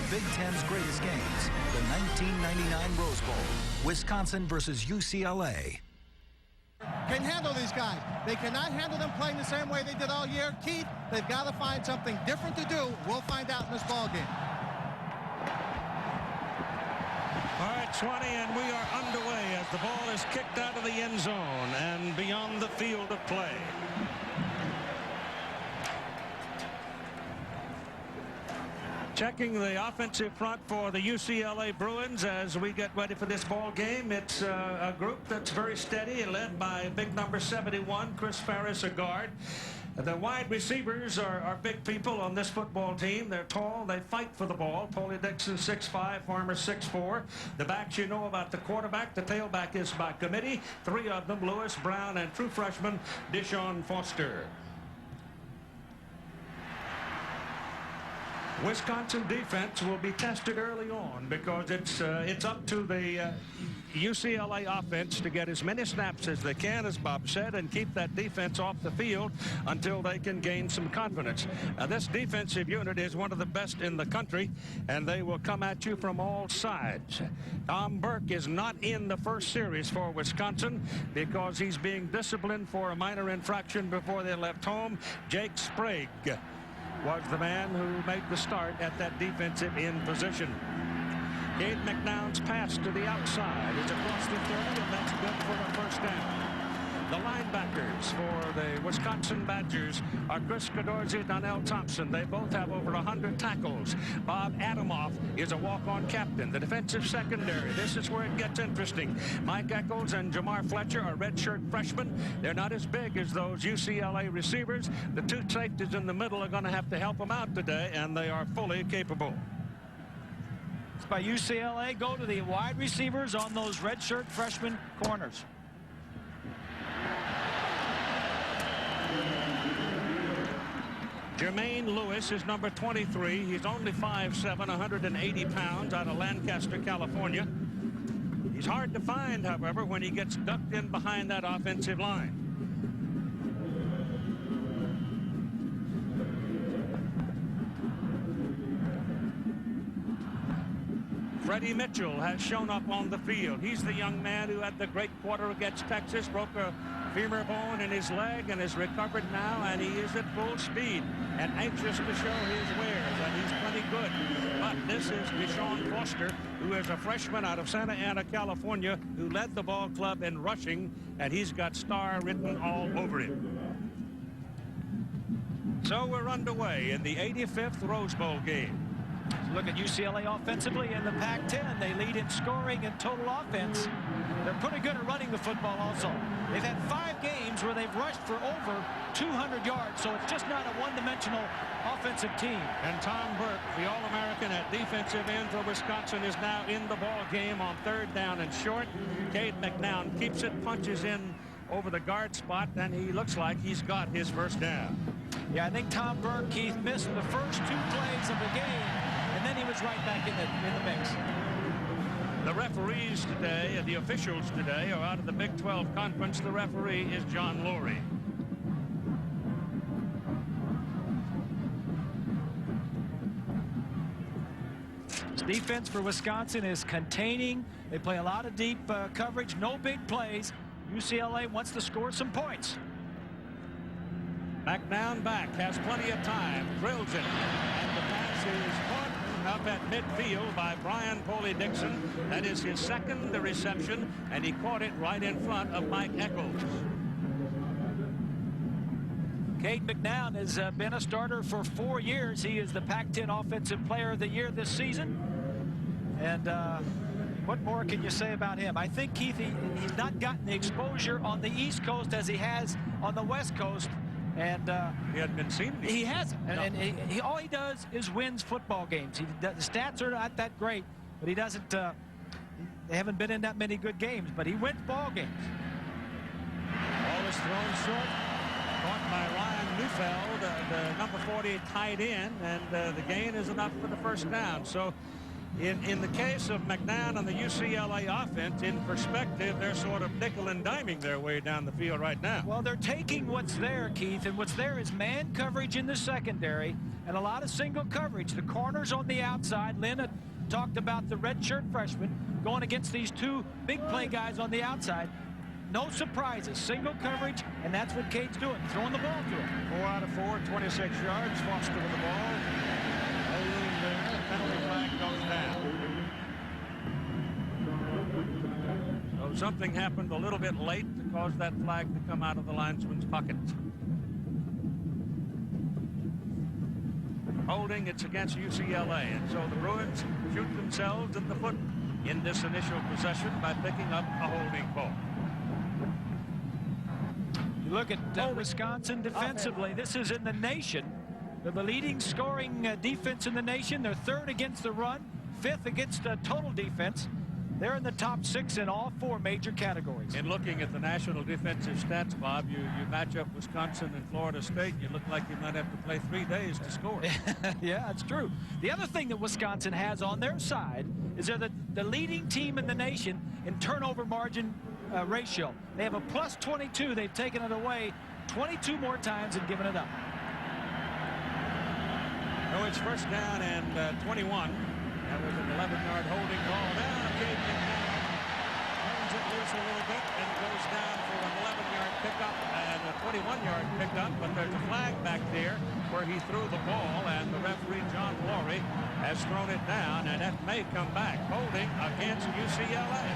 Big Ten's greatest games, the 1999 Rose Bowl, Wisconsin versus UCLA. Can handle these guys. They cannot handle them playing the same way they did all year. Keith, they've got to find something different to do. We'll find out in this ball game. All right, 20, and we are underway as the ball is kicked out of the end zone and beyond the field of play. Checking the offensive front for the UCLA Bruins as we get ready for this ball game. It's a group that's very steady, led by big number 71, Chris Ferris, a guard. The wide receivers are big people on this football team. They're tall. They fight for the ball. Polly Dixon, 6'5", Farmer, 6'4". The backs you know about. The quarterback, the tailback is by committee. Three of them, Lewis, Brown, and true freshman Deshaun Foster. Wisconsin defense will be tested early on because it's up to the UCLA offense to get as many snaps as they can, as Bob said, and keep that defense off the field until they can gain some confidence. This defensive unit is one of the best in the country, and they will come at you from all sides. Tom Burke is not in the first series for Wisconsin because he's being disciplined for a minor infraction before they left home. Jake Sprague was the man who made the start at that defensive end position. Cade McNown's pass to the outside is across the 30, and that's good for a first down. The linebackers for the Wisconsin Badgers are Chris Cadorzi and Donnell Thompson. They both have over 100 tackles. Bob Adamoff is a walk-on captain. The defensive secondary, this is where it gets interesting. Mike Eccles and Jamar Fletcher are redshirt freshmen. They're not as big as those UCLA receivers. The two safeties in the middle are going to have to help them out today, and they are fully capable. By UCLA, go to the wide receivers on those redshirt freshman corners. Jermaine Lewis is number 23. He's only 5'7", 180 pounds, out of Lancaster, California. He's hard to find, however, when he gets ducked in behind that offensive line. Freddie Mitchell has shown up on the field. He's the young man who had the great quarter against Texas, broke a femur bone in his leg and is recovered now, and he is at full speed and anxious to show his wares, and he's plenty good. But this is Deshaun Foster, who is a freshman out of Santa Ana, California, who led the ball club in rushing, and he's got star written all over him. So we're underway in the 85th Rose Bowl game. Look at UCLA offensively in the Pac-10. They lead in scoring and total offense. They're pretty good at running the football also. They've had 5 games where they've rushed for over 200 yards, so it's just not a one-dimensional offensive team. And Tom Burke, the All-American at defensive end for Wisconsin, is now in the ball game on 3rd down and short. Cade McNown keeps it, punches in over the guard spot, and he looks like he's got his first down. Yeah, I think Tom Burke, Keith, missed the first 2 plays of the game, and then he was right back in the mix. The referees today, the officials today, are out of the Big 12 Conference. The referee is John Lurie. Defense for Wisconsin is containing. They play a lot of deep coverage, no big plays. UCLA wants to score some points. McNown back, has plenty of time, drills it, and the pass is caught up at midfield by Brian Poley Dixon. That is his second reception, and he caught it right in front of Mike Eccles. Cade McNown has been a starter for 4 years. He is the Pac-10 Offensive Player of the Year this season. And what more can you say about him? I think, Keith, he's not gotten the exposure on the East Coast as he has on the West Coast. And he hadn't been seen. He hasn't. No. And all he does is wins football games. The stats are not that great, but he doesn't. They haven't been in that many good games, but he wins ball games. Ball is thrown short. Caught by Ryan Neufeld, the number 40 tight end, and the gain is enough for the first down. So In the case of McNown and the UCLA offense, in perspective, they're sort of nickel and diming their way down the field right now. Well, they're taking what's there, Keith, and what's there is man coverage in the secondary and a lot of single coverage. The corners on the outside. Lynn had talked about the redshirt freshman going against these two big play guys on the outside. No surprises. Single coverage, and that's what Cade's doing, throwing the ball to him. 4 out of 4, 26 yards. Foster with the ball. No room there. Penalty flag goes down. So something happened a little bit late to cause that flag to come out of the linesman's pocket. Holding, it's against UCLA, and so the Bruins shoot themselves in the foot in this initial possession by picking up a holding ball. You look at Wisconsin defensively. This is in the nation. They're the leading scoring defense in the nation. They're third against the run, fifth against total defense. They're in the top 6 in all 4 major categories. In looking at the national defensive stats, Bob, you match up Wisconsin and Florida State, you look like you might have to play 3 days to score. Yeah, that's true. The other thing that Wisconsin has on their side is they're the leading team in the nation in turnover margin ratio. They have a plus 22. They've taken it away 22 more times and given it up. So it's first down and 21. That was an 11-yard holding ball. Now Cade McNown turns it loose a little bit and goes down for an 11-yard pickup and a 21-yard pickup, but there's a flag back there where he threw the ball, and the referee, John Laurie, has thrown it down, and that may come back. Holding against UCLA.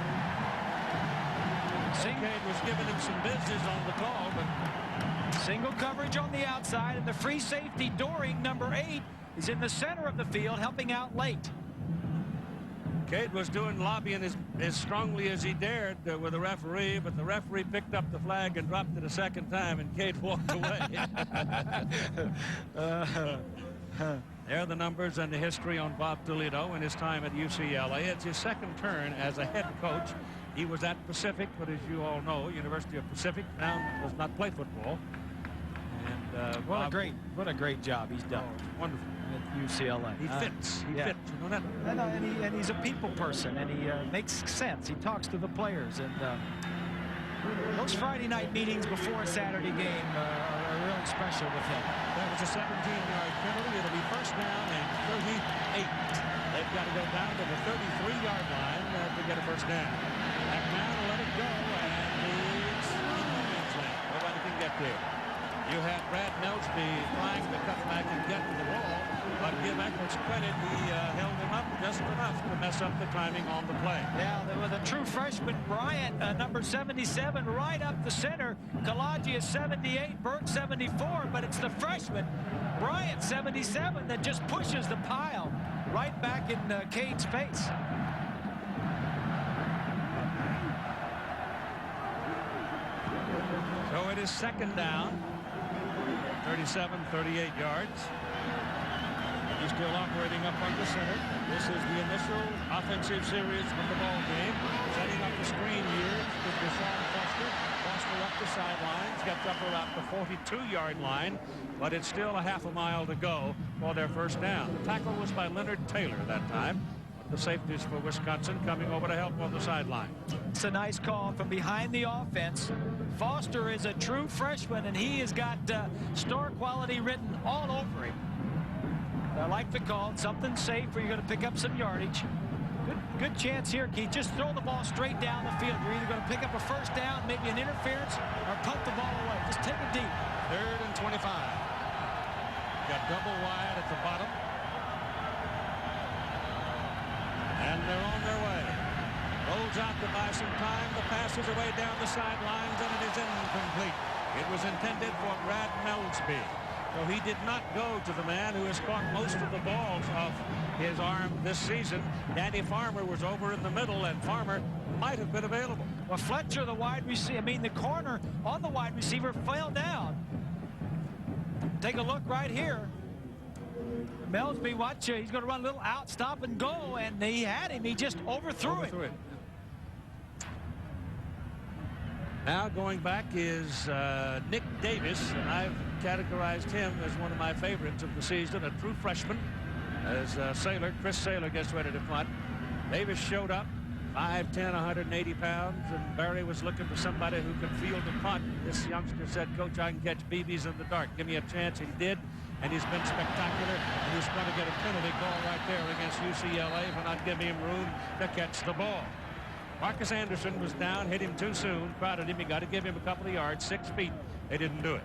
Cade was giving him some business on the call, but single coverage on the outside, and the free safety Doring, number 8, is in the center of the field, helping out late. Cade was doing lobbying as strongly as he dared with the referee, but the referee picked up the flag and dropped it a second time, and Cade walked away. There are the numbers and the history on Bob Toledo and his time at UCLA. It's his second turn as a head coach. He was at Pacific, but as you all know, University of Pacific now does not play football. And what a great job he's done. Oh, wonderful. At UCLA. He fits. He fits. You know that? And he's a people person, and he makes sense. He talks to the players, and those Friday night meetings before a Saturday game are really special with him. That was a 17-yard penalty. It'll be first down and 38. They've got to go down to the 33-yard line to get a first down. Back down to let it go, and it's in no man's land. Nobody can get there. You had Brad Nelsby trying to cut back and get to the ball, but give Eccles credit, he held him up just enough to mess up the timing on the play. Yeah, there was a true freshman, Bryant, number 77, right up the center. Kalaji is 78, Burke 74, but it's the freshman, Bryant 77, that just pushes the pile right back in Cade's face. So it is second down. 37, 38 yards. He's still operating up under center. This is the initial offensive series of the ball game. Setting up the screen here to Deshaun Foster. Foster up the sidelines, gets up around the 42-yard line, but it's still a half a mile to go for their first down. The tackle was by Leonard Taylor that time. The safeties for Wisconsin coming over to help on the sideline. It's a nice call from behind the offense. Foster is a true freshman, and he has got star quality written all over him. I like the call. Something safe where you're going to pick up some yardage. Good chance here, Keith. Just throw the ball straight down the field. You're either going to pick up a first down, maybe an interference, or punt the ball away. Just take it deep. 3rd and 25. Got double wide at the bottom. And they're on their way. Rolls out to buy some time. The pass is away down the sidelines, and it is incomplete. It was intended for Brad Nelsby. So he did not go to the man who has caught most of the balls off his arm this season. Danny Farmer was over in the middle, and Farmer might have been available. Well, Fletcher, the wide receiver, the corner on the wide receiver fell down. Take a look right here. Melsby, watch, he's going to run a little out, stop and go, and he had him. He just overthrew it. Now going back is Nick Davis, and I've categorized him as one of my favorites of the season, a true freshman. as Chris Saylor gets ready to punt. Davis showed up, 5'10", 180 pounds, and Barry was looking for somebody who could field a punt. This youngster said, "Coach, I can catch BBs in the dark. Give me a chance." He did, and he's been spectacular. And he's going to get a penalty call right there against UCLA for not giving him room to catch the ball. Marcus Anderson was down, hit him too soon, crowded him. He got to give him a couple of yards, 6 feet. They didn't do it.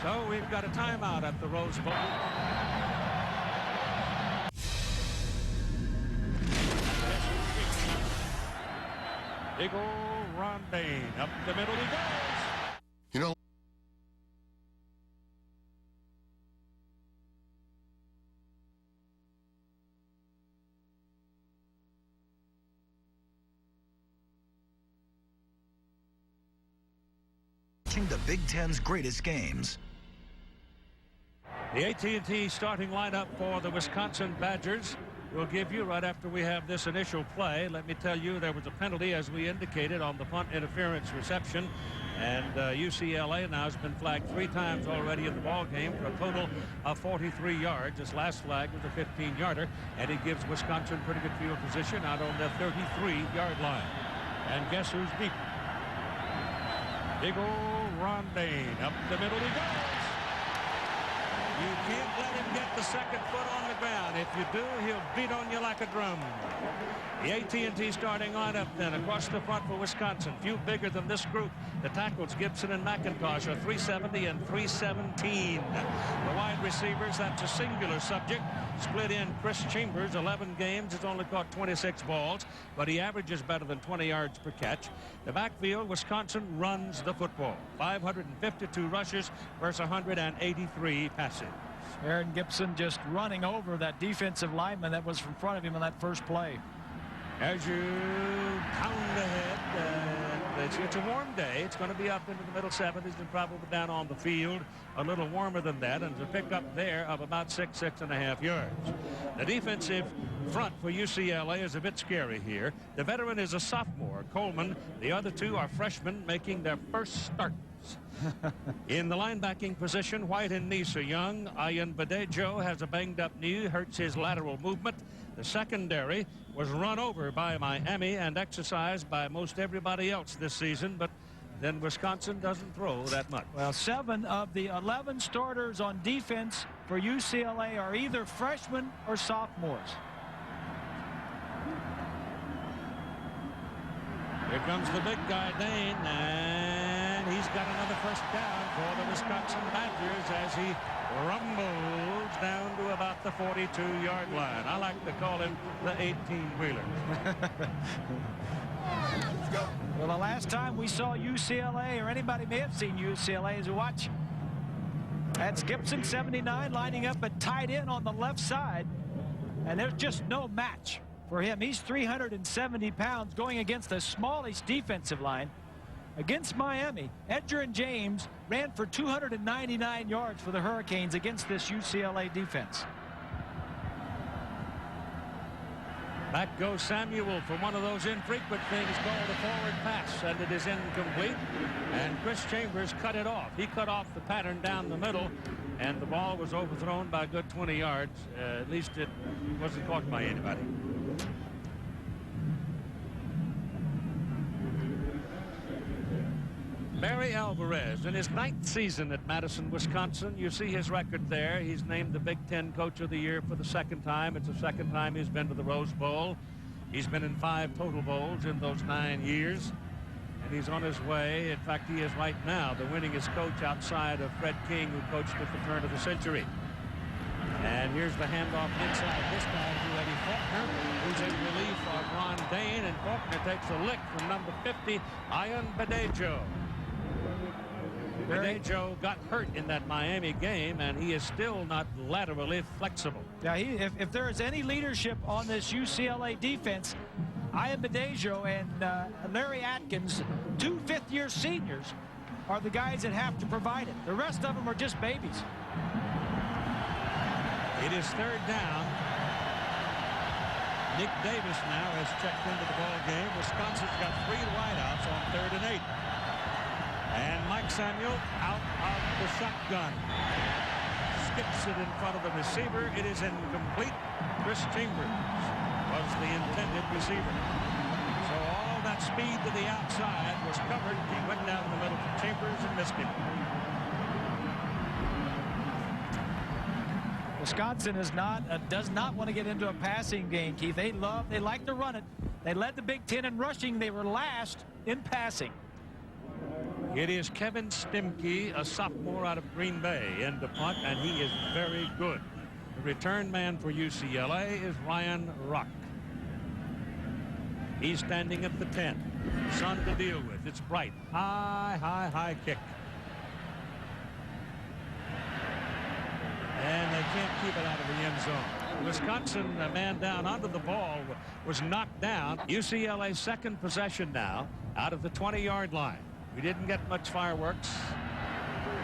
So we've got a timeout at the Rose Bowl. Big old Rondane up the middle he goes. You know, watching the Big Ten's greatest games. The AT&T starting lineup for the Wisconsin Badgers we'll give you right after we have this initial play. Let me tell you, there was a penalty, as we indicated, on the punt interference reception. And UCLA now has been flagged 3 times already in the ball game for a total of 43 yards. This last flag was a 15-yarder, and it gives Wisconsin pretty good field position out on the 33-yard line. And guess who's deep? Big old Rondane up the middle he goes. You can't let him get the second foot on the ground. If you do, he'll beat on you like a drum. The AT&T starting lineup then across the front for Wisconsin. Few bigger than this group. The tackles, Gibson and McIntosh, are 370 and 317. The wide receivers, that's a singular subject. Split in Chris Chambers, 11 games, has only caught 26 balls, but he averages better than 20 yards per catch. The backfield, Wisconsin runs the football. 552 rushes versus 183 passes. Aaron Gibson just running over that defensive lineman that was in front of him on that first play. As you pound ahead, it's a warm day. It's going to be up into the middle 70s and probably down on the field a little warmer than that, and a pickup there of about 6.5 yards. The defensive front for UCLA is a bit scary here. The veteran is a sophomore, Coleman. The other 2 are freshmen making their first starts. In the linebacking position, White and Neese are young. Ian Badejo has a banged-up knee, hurts his lateral movement. The secondary was run over by Miami and exercised by most everybody else this season, but then Wisconsin doesn't throw that much. Well, 7 of the 11 starters on defense for UCLA are either freshmen or sophomores. Here comes the big guy, Dane, and he's got another first down for the Wisconsin Badgers as he rumbles down to about the 42-yard line. I like to call him the 18-wheeler. Well, the last time we saw UCLA, or anybody may have seen UCLA, as a watch, that's Gibson, 79, lining up at tight end on the left side, and there's just no match for him. He's 370 pounds going against the smallest defensive line. Against Miami, Edgerrin James ran for 299 yards for the Hurricanes against this UCLA defense. Back goes Samuel for one of those infrequent things called a forward pass, and it is incomplete. And Chris Chambers cut it off. He cut off the pattern down the middle, and the ball was overthrown by a good 20 yards. At least it wasn't caught by anybody. Barry Alvarez in his 9th season at Madison, Wisconsin. You see his record there. He's named the Big Ten Coach of the Year for the 2nd time. It's the 2nd time he's been to the Rose Bowl. He's been in 5 total bowls in those 9 years. And he's on his way. In fact, he is right now the winningest coach outside of Fred King, who coached at the turn of the century. And here's the handoff inside, this time to Eddie Faulkner, who's in relief of Ron Dane. And Faulkner takes a lick from number 50, Ian Badejo. Badejo got hurt in that Miami game, and he is still not laterally flexible. Yeah, if there is any leadership on this UCLA defense, Ian Badejo and Larry Atkins, 2 fifth-year seniors, are the guys that have to provide it. The rest of them are just babies. It is third down. Nick Davis now has checked into the ball game. Wisconsin's got 3 wideouts on 3rd and 8. And Mike Samuel out of the shotgun. Skips it in front of the receiver. It is incomplete. Chris Chambers was the intended receiver. So all that speed to the outside was covered. He went down the middle to Chambers and missed him. Wisconsin does not want to get into a passing game, Keith. They like to run it. They led the Big Ten in rushing. They were last in passing. It is Kevin Stemke, a sophomore out of Green Bay, in the punt, and he is very good. The return man for UCLA is Ryan Rock. He's standing at the 10. Sun to deal with. It's Bright. High kick. And they can't keep it out of the end zone. Wisconsin, a man down under the ball, was knocked down. UCLA's second possession now out of the 20-yard line. We didn't get much fireworks.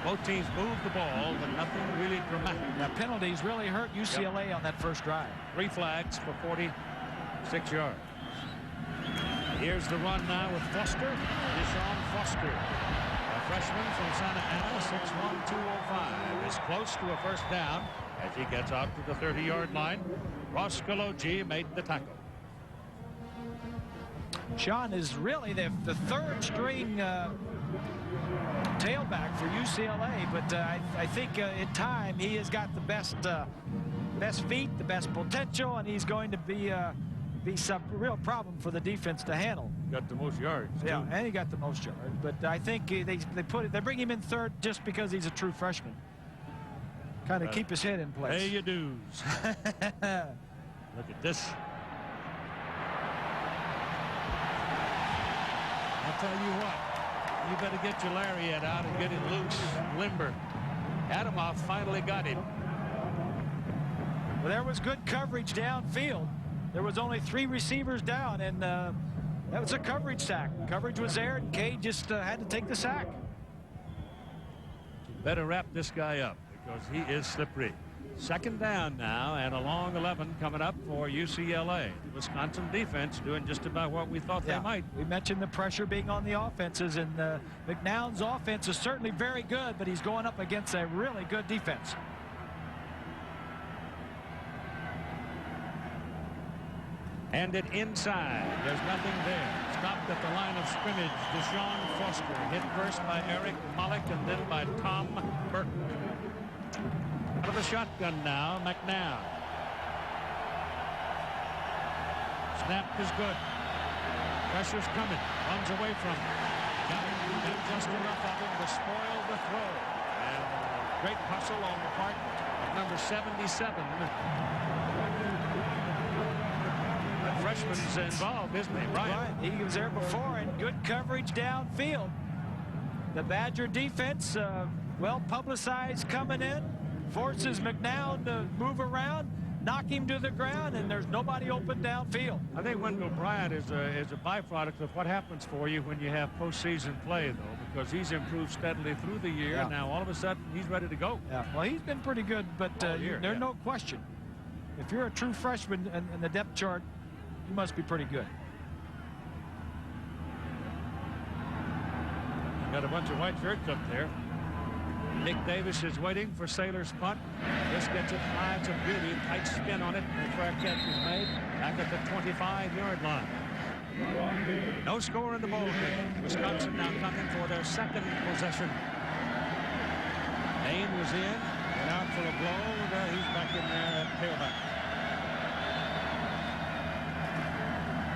Both teams moved the ball, but nothing really dramatic. The penalties really hurt UCLA on that first drive. 3 flags for 46 yards. Here's the run now with Foster. Deshaun Foster, a freshman from Santa Ana, 6'1", 205, is close to a first down as he gets out to the 30-yard line. Ross Kaloji made the tackle. Sean is really the third string tailback for UCLA, but I think in time he has got the best feet, the best potential, and he's going to be some real problem for the defense to handle. Got the most yards, too. Yeah, and he got the most yards, but I think they bring him in third just because he's a true freshman. Kind of keep his head in place. Pay your dues. Look at this. I'll tell you what, you better get your lariat out and get him loose, limber. Adamov finally got him. Well, there was good coverage downfield. There was only 3 receivers down, and that was a coverage sack. Coverage was there, and Cade just had to take the sack. You better wrap this guy up because he is slippery. Second down now, and a long 11 coming up for UCLA. The Wisconsin defense doing just about what we thought they might. We mentioned the pressure being on the offenses, and McNown's offense is certainly very good, but he's going up against a really good defense. And it inside. There's nothing there. Stopped at the line of scrimmage. Deshaun Foster hit first by Eric Mullick and then by Tom Burke. Out of the shotgun now, McNown. Snap is good. Pressure's coming. Runs away from him. Got just enough of him to spoil the throw. And great hustle on the part of number 77. That freshman's involved, isn't he, Brian? Right. He was there before, and good coverage downfield. The Badger defense, well publicized coming in. Forces McNown to move around, knock him to the ground, and there's nobody open downfield. I think Wendell Bryant is a byproduct of what happens for you when you have postseason play, though, because he's improved steadily through the year. Yeah. Now all of a sudden he's ready to go. Yeah. Well, he's been pretty good, but there's no question. If you're a true freshman in the depth chart, you must be pretty good. Got a bunch of white shirts up there. Nick Davis is waiting for Saylor's punt. This gets it high. It's a beauty. Tight spin on it. The fair catch is made back at the 25-yard line. No score in the ball game. Wisconsin now coming for their second possession. Dane was in. Went out for a blow. He's back in there at tailback.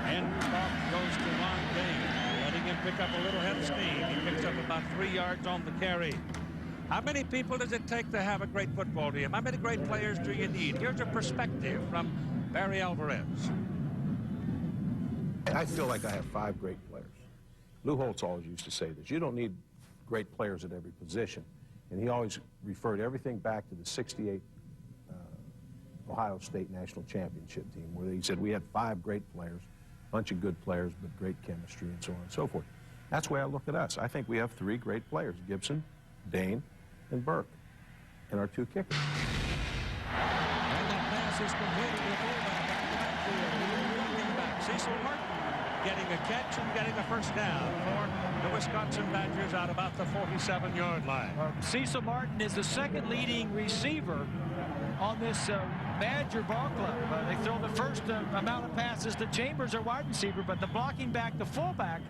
And off goes to Ron Dane, letting him pick up a little head of steam. He picks up about 3 yards on the carry. How many people does it take to have a great football team? How many great players do you need? Here's a perspective from Barry Alvarez. I feel like I have 5 great players. Lou Holtz always used to say this. You don't need great players at every position. And he always referred everything back to the '68 Ohio State National Championship team, where he said we had 5 great players, a bunch of good players, but great chemistry and so on and so forth. That's the way I look at us. I think we have 3 great players, Gibson, Dane, and Burke, and our 2 kickers. And passes completed to fullback out the backfield. Running back Cecil Martin getting a catch and getting a first down for the Wisconsin Badgers out about the 47-yard line. Cecil Martin is the second leading receiver on this Badger ball club. They throw the first amount of passes to Chambers, their wide receiver, but the blocking back, the fullback,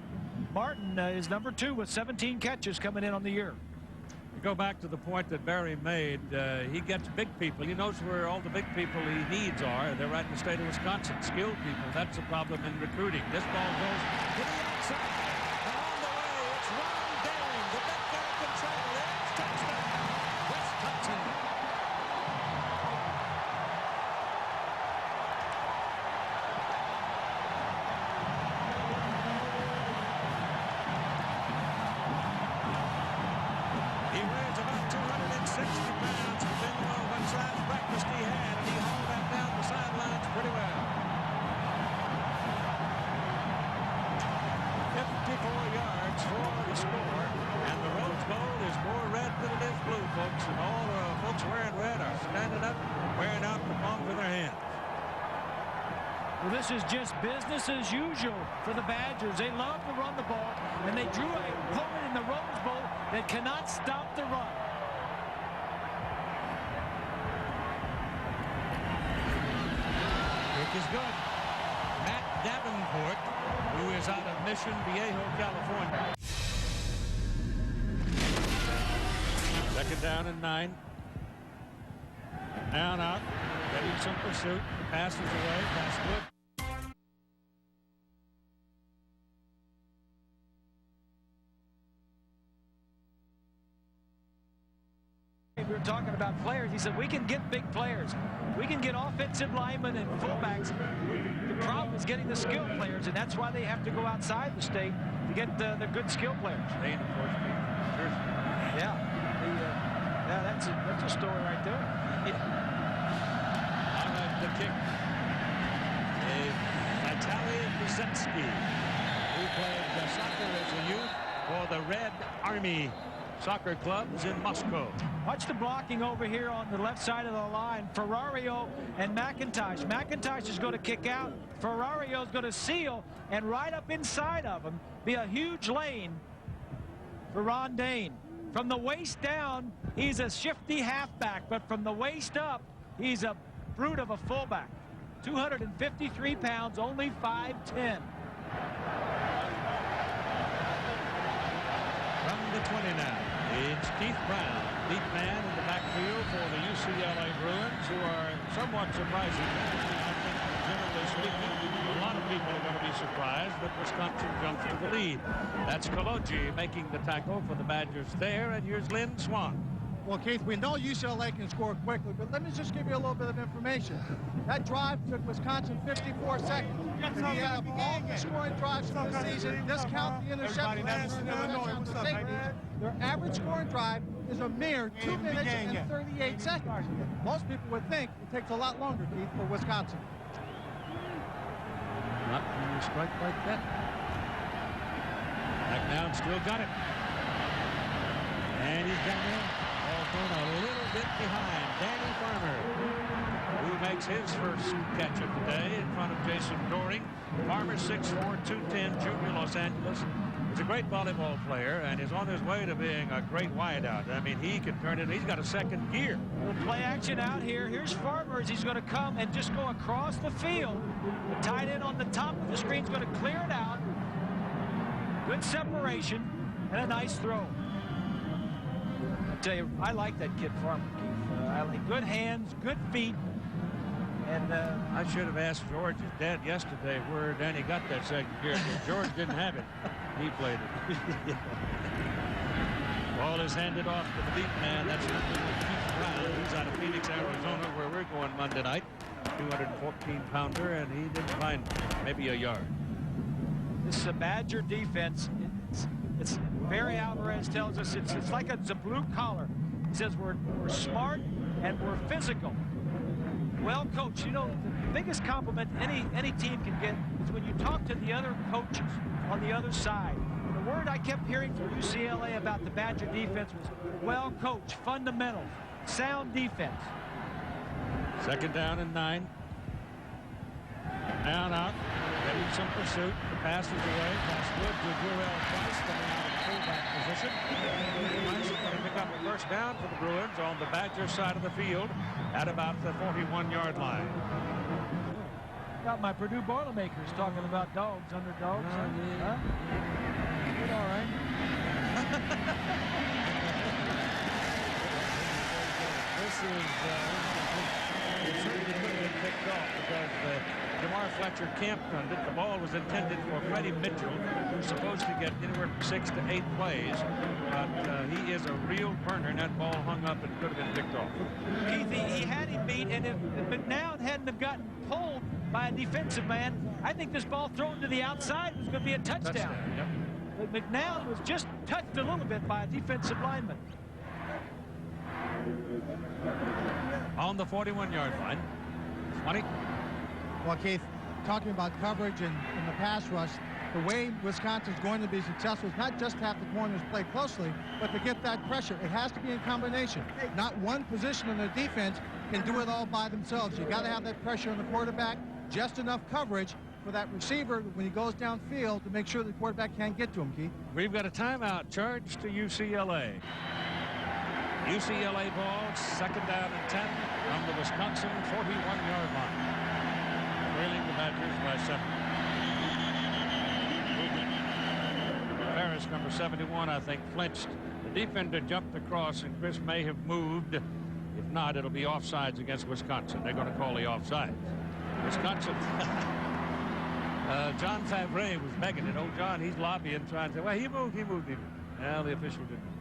Martin is number 2 with 17 catches coming in on the year. Go back to the point that Barry made. He gets big people. He knows where all the big people he needs are. They're right in the state of Wisconsin. Skilled people. That's a problem in recruiting. This ball goes to the outside. And on the way, it's Ron Daring. The big guy can travel. It's touchdown. Wisconsin. He weighs about 260 pounds. He's been low what size breakfast he had, and he hauled that down the sidelines pretty well. 54 yards for the score, and the Rose Bowl is more red than it is blue, folks, and all the folks wearing red are standing up, wearing out the palms of their hands. Well, this is just business as usual for the Badgers. They love to run the ball, and they drew a opponent in the Rose Bowl that cannot stop the run. Kick is good. Matt Davenport, who is out of Mission Viejo, California. Second down and 9. Down out. Getting some pursuit. The pass is away. Pass good. We were talking about players. He said, we can get big players. We can get offensive linemen and fullbacks. The problem is getting the skilled players, and that's why they have to go outside the state to get the good skilled players. Dane, of course, Jersey. Yeah. That's a story right there. All right, the kick. Vitaly Brzezinski, who played soccer as a youth for the Red Army soccer clubs in Moscow. Watch the blocking over here on the left side of the line. Ferrario and McIntosh. McIntosh is going to kick out. Ferrario is going to seal, and right up inside of him be a huge lane for Ron Dane. From the waist down, he's a shifty halfback, but from the waist up, he's a brute of a fullback. 253 pounds, only 5'10". From the 20 now, it's Keith Brown, deep man in the backfield for the UCLA Bruins, who are somewhat surprising. I think, generally speaking, a lot of people are going to be surprised that Wisconsin jumps to the lead. That's Koloji making the tackle for the Badgers there, and here's Lynn Swan. Well, Keith, we know UCLA can score quickly, but let me just give you a little bit of information. That drive took Wisconsin 54 seconds. If you have all the scoring drives from the season, discount the interception. Their average scoring drive is a mere 2 minutes and 38 seconds. Most people would think it takes a lot longer, Keith, for Wisconsin. Not when you strike like that. Back down, still got it. And he's got it. Ball thrown a little bit behind Danny Farmer, who makes his first catch of the day in front of Jason Doring. Farmer, 6'4", 210, junior, Los Angeles. He's a great volleyball player and is on his way to being a great wideout. I mean, he can turn it. He's got a second gear. We'll play action out here. Here's Farmer as he's going to come and just go across the field. The tight end on the top of the screen is going to clear it out. Good separation and a nice throw. I tell you, I like that kid Farmer, Keith. I like good hands, good feet. And I should have asked George's dad yesterday where Danny got that second gear. George didn't have it. He played it. Ball is handed off to the deep man. That's Keith Brown. He's out of Phoenix, Arizona, where we're going Monday night. 214-pounder, and he didn't find maybe a yard. This is a Badger defense. It's Barry Alvarez tells us it's like it's a blue collar. He says we're smart and we're physical. Well coached. You know, the biggest compliment any team can get is when you talk to the other coaches on the other side. The word I kept hearing from UCLA about the Badger defense was well coached, fundamental, sound defense. Second down and 9. Down out. Getting some pursuit. The pass is away. Pass good to Burrell twice, coming out of the fullback position. Twice is going to pick up a first down for the Bruins on the Badger side of the field at about the 41-yard line. Got my Purdue Boilermakers talking about dogs, underdogs. Huh? Good, all right. This is it certainly could have been picked off because Jamar Fletcher camped it. The ball was intended for Freddie Mitchell, who's supposed to get anywhere from 6 to 8 plays, but he is a real burner, and that ball hung up and could have been picked off. Keith, he had him beat, and if McNown hadn't have gotten pulled by a defensive man, I think this ball thrown to the outside was going to be a touchdown. Yep. But McNown was just touched a little bit by a defensive lineman. On the 41-yard line. 20. Well, Keith, talking about coverage and the pass rush, the way Wisconsin's going to be successful is not just to have the corners play closely, but to get that pressure. It has to be in combination. Not one position in the defense can do it all by themselves. You got to have that pressure on the quarterback, just enough coverage for that receiver when he goes downfield to make sure the quarterback can't get to him, Keith. We've got a timeout charged to UCLA. UCLA ball, second down and 10 on the Wisconsin 41-yard line. Trailing the Badgers by 7. Harris, number 71, I think, flinched. The defender jumped across, and Chris may have moved. If not, it'll be offsides against Wisconsin. They're going to call the offsides. Wisconsin. John Favre was begging it. Oh, John, he's lobbying, trying to say, well, he moved. Well, the official didn't.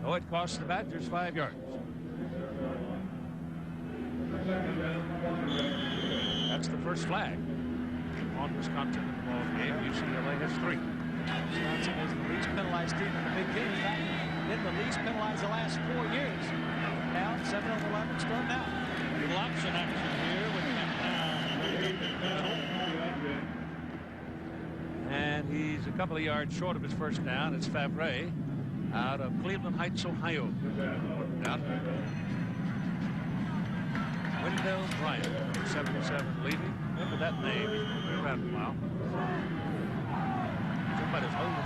So it cost the Badgers 5 yards. That's the first flag on Wisconsin in the ball game. UCLA has 3. Wisconsin is the least penalized team in the Big Ten. In fact, been the least penalized the last 4 years. Now 7 of 11 starting out. Little option action here with him. And he's a couple of yards short of his first down. It's Favre out of Cleveland Heights, Ohio. Down. Wendell Bryant, number 77, leaving. Remember that name. He's been around a while. Somebody's holding.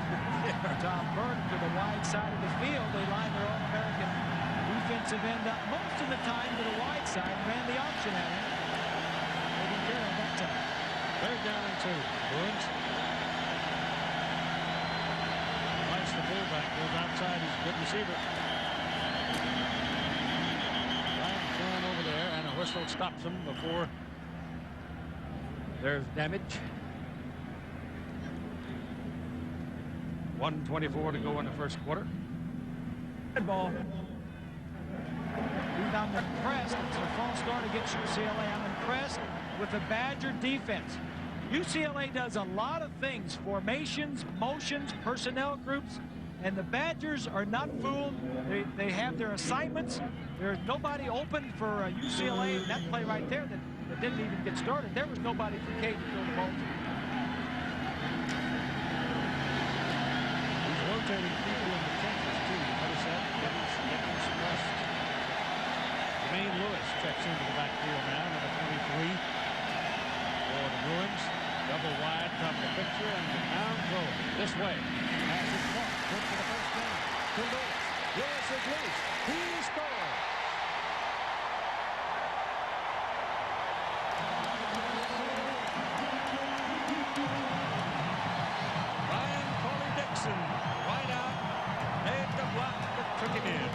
Tom Burke to the wide side of the field. They lined their All-American defensive end up most of the time to the wide side. Ran the option at him. They didn't care at that time. Third down and 2. Bruins. Rice, the fullback, goes outside. He's a good receiver. Ryan thrown over there, and a whistle stops him before there's damage. 1:24 to go in the first quarter. Good ball. I'm impressed. It's a false start against UCLA. I'm impressed with the Badger defense. UCLA does a lot of things, formations, motions, personnel groups, and the Badgers are not fooled. They have their assignments. There's nobody open for UCLA, and that play right there that didn't even get started. There was nobody for Cade to throw the ball to. He's rotating people in the trenches, too. You notice that? Getting some rest. Jermaine Lewis checks into the backfield now, number 23 for the Bruins. Double wide, top of the picture, and the down throw this way. Pass is caught. Good for the first down. To Lewis. Lewis is loose. He scores. Ryan Coley Dixon, right out, made the block that took him in.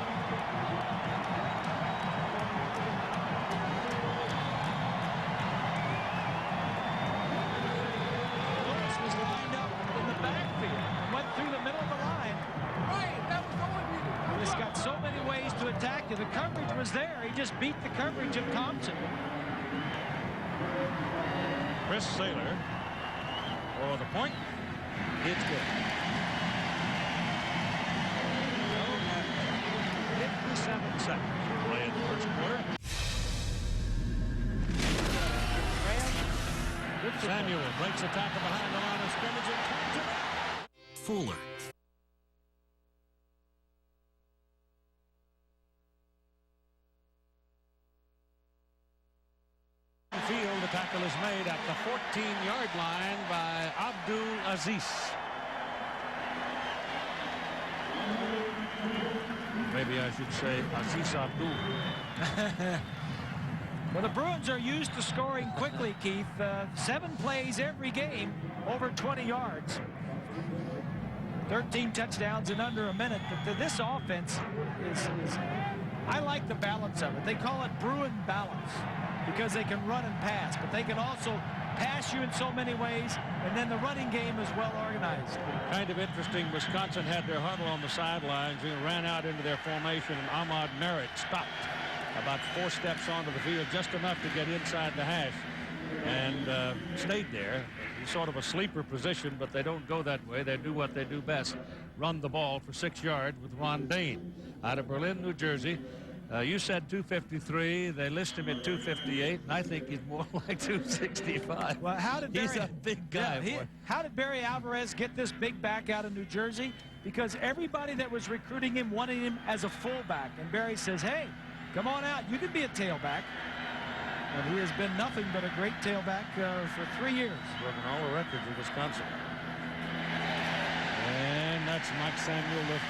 Lewis was lined up in the backfield. Went through the middle of the line. He's got so many ways to attack you. The coverage was there. He just beat the coverage of Thompson. Chris Saylor for the point. It's good. So at 57 seconds to play in the first quarter. Samuel breaks a tackle behind the line of scrimmage and turns it out. Fuller. field. The tackle is made at the 14-yard line by Abdul Aziz. Maybe I should say Aziz Abdul. Well, the Bruins are used to scoring quickly, Keith. 7 plays every game, over 20 yards. 13 touchdowns in under a minute. But this offense is I like the balance of it. They call it Bruin balance because they can run and pass, but they can also pass you in so many ways, and then the running game is well organized. Kind of interesting, Wisconsin had their huddle on the sidelines and ran out into their formation, and Ahmad Merritt stopped about 4 steps onto the field, just enough to get inside the hash, and stayed there. He's sort of a sleeper position, but they don't go that way. They do what they do best, run the ball for 6 yards with Ron Dane out of Berlin, New Jersey. You said 253. They list him at 258, and I think he's more like 265. Well, he's a big guy. How did Barry Alvarez get this big back out of New Jersey? Because everybody that was recruiting him wanted him as a fullback, and Barry says, hey, come on out. You can be a tailback. And he has been nothing but a great tailback for 3 years. Broken all the records in Wisconsin. And that's Mike Samuel, the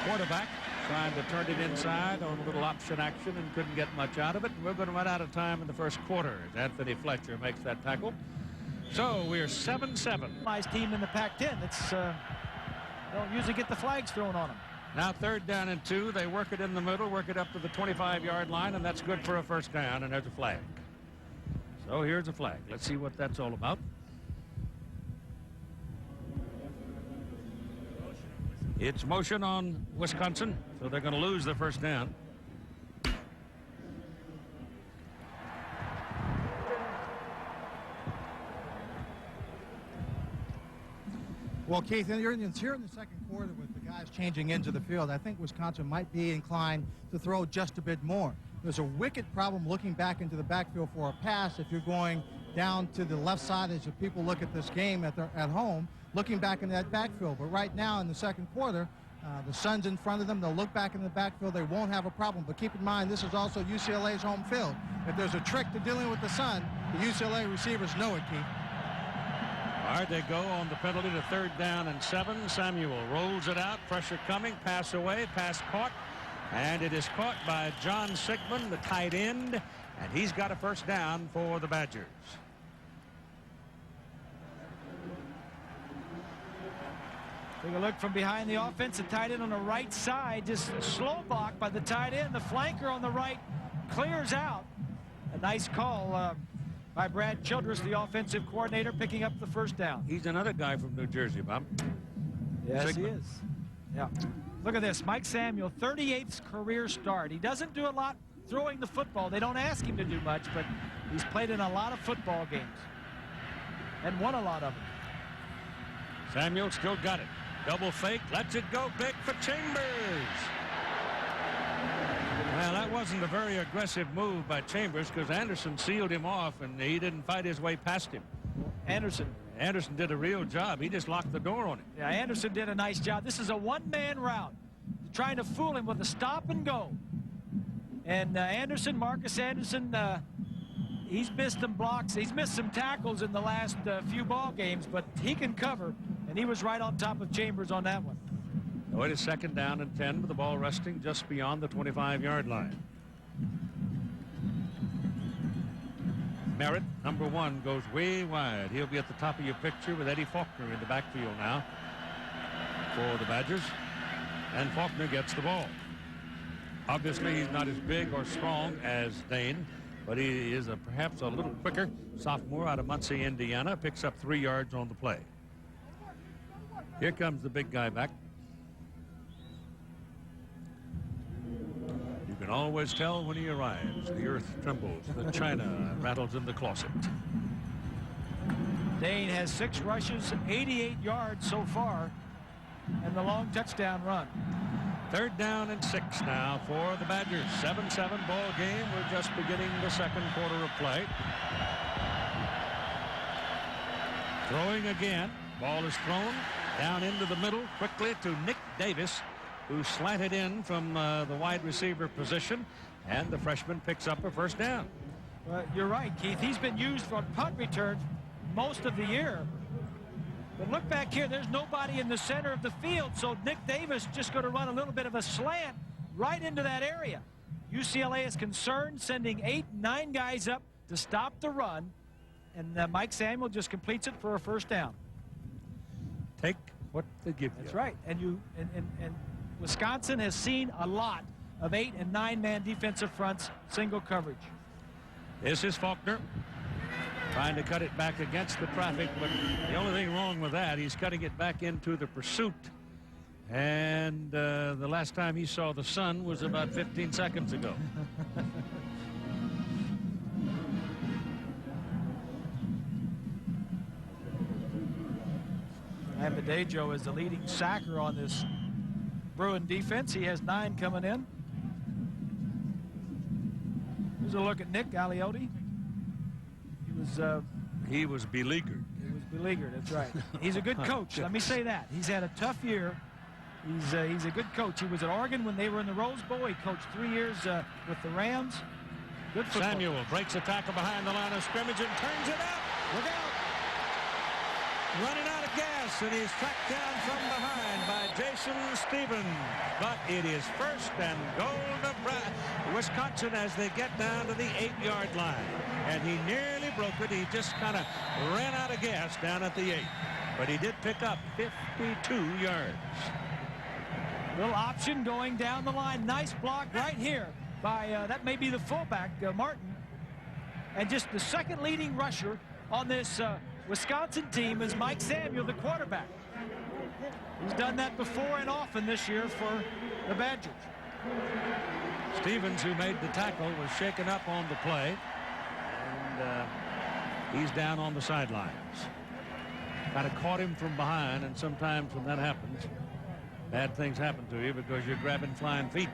quarterback, trying to turn it inside on a little option action and couldn't get much out of it. And we're going to run out of time in the first quarter as Anthony Fletcher makes that tackle. So we're 7-7. Nice team in the Pac-10. It's don't usually get the flags thrown on them. Now 3rd down and 2. They work it in the middle, work it up to the 25-yard line, and that's good for a first down, and there's a flag. So here's a flag. Let's see what that's all about. It's motion on Wisconsin, so they're going to lose the first down. Well, Keith, here in the second quarter with the guys changing into the field, I think Wisconsin might be inclined to throw just a bit more. There's a wicked problem looking back into the backfield for a pass if you're going down to the left side as people look at this game at home, looking back into that backfield. But right now in the second quarter, the sun's in front of them. They'll look back in the backfield. They won't have a problem. But keep in mind, this is also UCLA's home field. If there's a trick to dealing with the sun, the UCLA receivers know it, Keith. All right, they go on the penalty to 3rd down and 7. Samuel rolls it out. Pressure coming. Pass away. Pass caught. And it is caught by John Sigmund, the tight end. And he's got a first down for the Badgers. Take a look from behind the offense. The tight end on the right side, just slow block by the tight end. The flanker on the right clears out. A nice call by Brad Childress, the offensive coordinator, picking up the first down. He's another guy from New Jersey, Bob. Yes, Sigmund. he is. Yeah. Look at this. Mike Samuel, 38th career start. He doesn't do a lot throwing the football. They don't ask him to do much, but he's played in a lot of football games and won a lot of them. Samuel still got it. Double fake. Lets it go big for Chambers. Well, that wasn't a very aggressive move by Chambers because Anderson sealed him off, and he didn't fight his way past him. Anderson did a real job. He just locked the door on him. Yeah, Anderson did a nice job. This is a one-man route, trying to fool him with a stop and go. And Marcus Anderson, he's missed some blocks. He's missed some tackles in the last few ball games, but he can cover, and he was right on top of Chambers on that one. So it is 2nd down and 10 with the ball resting just beyond the 25-yard line. Merritt, number 1, goes way wide. He'll be at the top of your picture with Eddie Faulkner in the backfield now for the Badgers. And Faulkner gets the ball. Obviously, he's not as big or strong as Dane, but he is perhaps a little quicker. Sophomore out of Muncie, Indiana, picks up 3 yards on the play. Here comes the big guy back. You can always tell when he arrives. The earth trembles, the china rattles in the closet. Dane has 6 rushes, 88 yards so far, and the long touchdown run. 3rd down and 6 now for the Badgers. 7-7 ball game. We're just beginning the second quarter of play. Throwing again. Ball is thrown down into the middle quickly to Nick Davis, who slanted in from the wide receiver position, and the freshman picks up a first down. You're right, Keith. He's been used on punt returns most of the year. But look back here. There's nobody in the center of the field, so Nick Davis just going to run a little bit of a slant right into that area. UCLA is concerned, sending 8, 9 guys up to stop the run, and Mike Samuel just completes it for a first down. Take what they give you. That's right. And Wisconsin has seen a lot of 8- and 9-man defensive fronts, single coverage. This is Faulkner trying to cut it back against the traffic, but the only thing wrong with that, he's cutting it back into the pursuit. And the last time he saw the sun was about 15 seconds ago. And Badejo is the leading sacker on this Bruin defense. He has 9 coming in. Here's a look at Nick Aliotti. He was beleaguered. He was beleaguered, that's right. He's a good coach, let me say that. He's had a tough year. He's a good coach. He was at Oregon when they were in the Rose Bowl. He coached 3 years with the Rams. Good football. Samuel breaks a tackle behind the line of scrimmage and turns it out. Look out. Running out of gas, and he's tracked down from behind by Jason Stevens. But it is first and goal to Wisconsin as they get down to the 8-yard line. And he nearly broke it. He just kind of ran out of gas down at the 8. But he did pick up 52 yards. Little option going down the line. Nice block right here by, that may be the fullback, Martin. And just the second leading rusher on this Wisconsin team is Mike Samuel, the quarterback. He's done that before and often this year for the Badgers. Stevens, who made the tackle, was shaken up on the play. And he's down on the sidelines. Kind of caught him from behind, and sometimes when that happens, bad things happen to you because you're grabbing flying feet.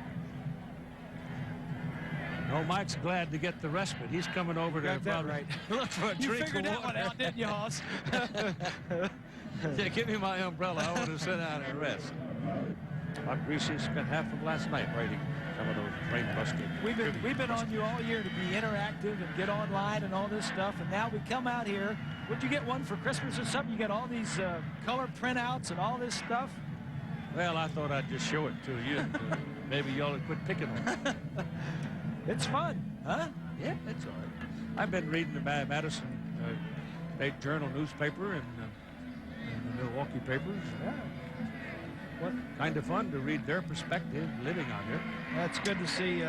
No, Mike's glad to get the respite. He's coming over to probably right. look for a You drink figured of that water. one out, didn't you, Hoss? Yeah, give me my umbrella. I want to sit down and rest. Buck Greasy spent half of last night writing some of those brain-busting. We've been on you all year to be interactive and get online and all this stuff, and now we come out here. Would you get one for Christmas or something? You get all these color printouts and all this stuff. Well, I thought I'd just show it to you. Maybe y'all would quit picking on it. It's fun, huh? Yeah, it's all right. I've been reading the Madison State Journal newspaper and the Milwaukee papers. Yeah. What kind of fun to read their perspective living out here. That's good to see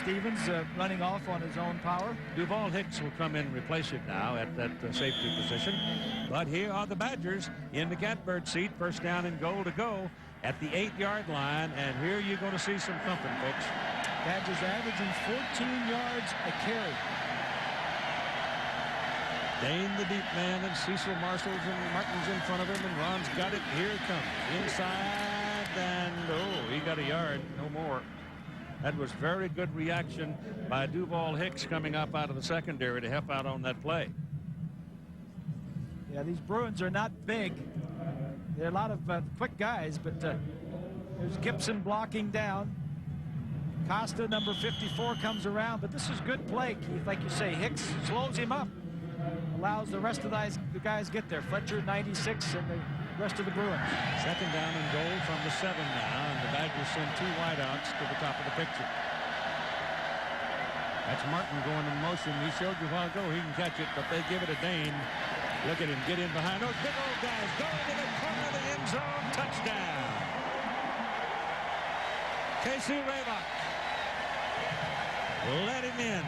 Stevens running off on his own power. Duval Hicks will come in and replace him now at that safety position. But here are the Badgers in the catbird seat. First down and goal to go at the 8-yard line. And here you're going to see some thumping, folks. Badgers averaging 14 yards a carry. Dane the deep man, and Cecil Marshall's and Martin's in front of him, and Ron's got it. Here it comes. Inside, and oh, he got a yard. No more. That was very good reaction by Duval Hicks coming up out of the secondary to help out on that play. Yeah, these Bruins are not big. They're a lot of quick guys, but there's Gibson blocking down. Costa, number 54, comes around, but this is good play, Keith. Like you say, Hicks slows him up, allows the rest of the guys get there. Fletcher, 96, and the rest of the Bruins. Second down and goal from the 7 now, and the Badgers send 2 wideouts to the top of the picture. That's Martin going in motion. He showed you a while ago he can catch it, but they give it a Dane. Look at him get in behind those big old guys. Go into the corner of the end zone. Touchdown. Casey Raylock. Let him in.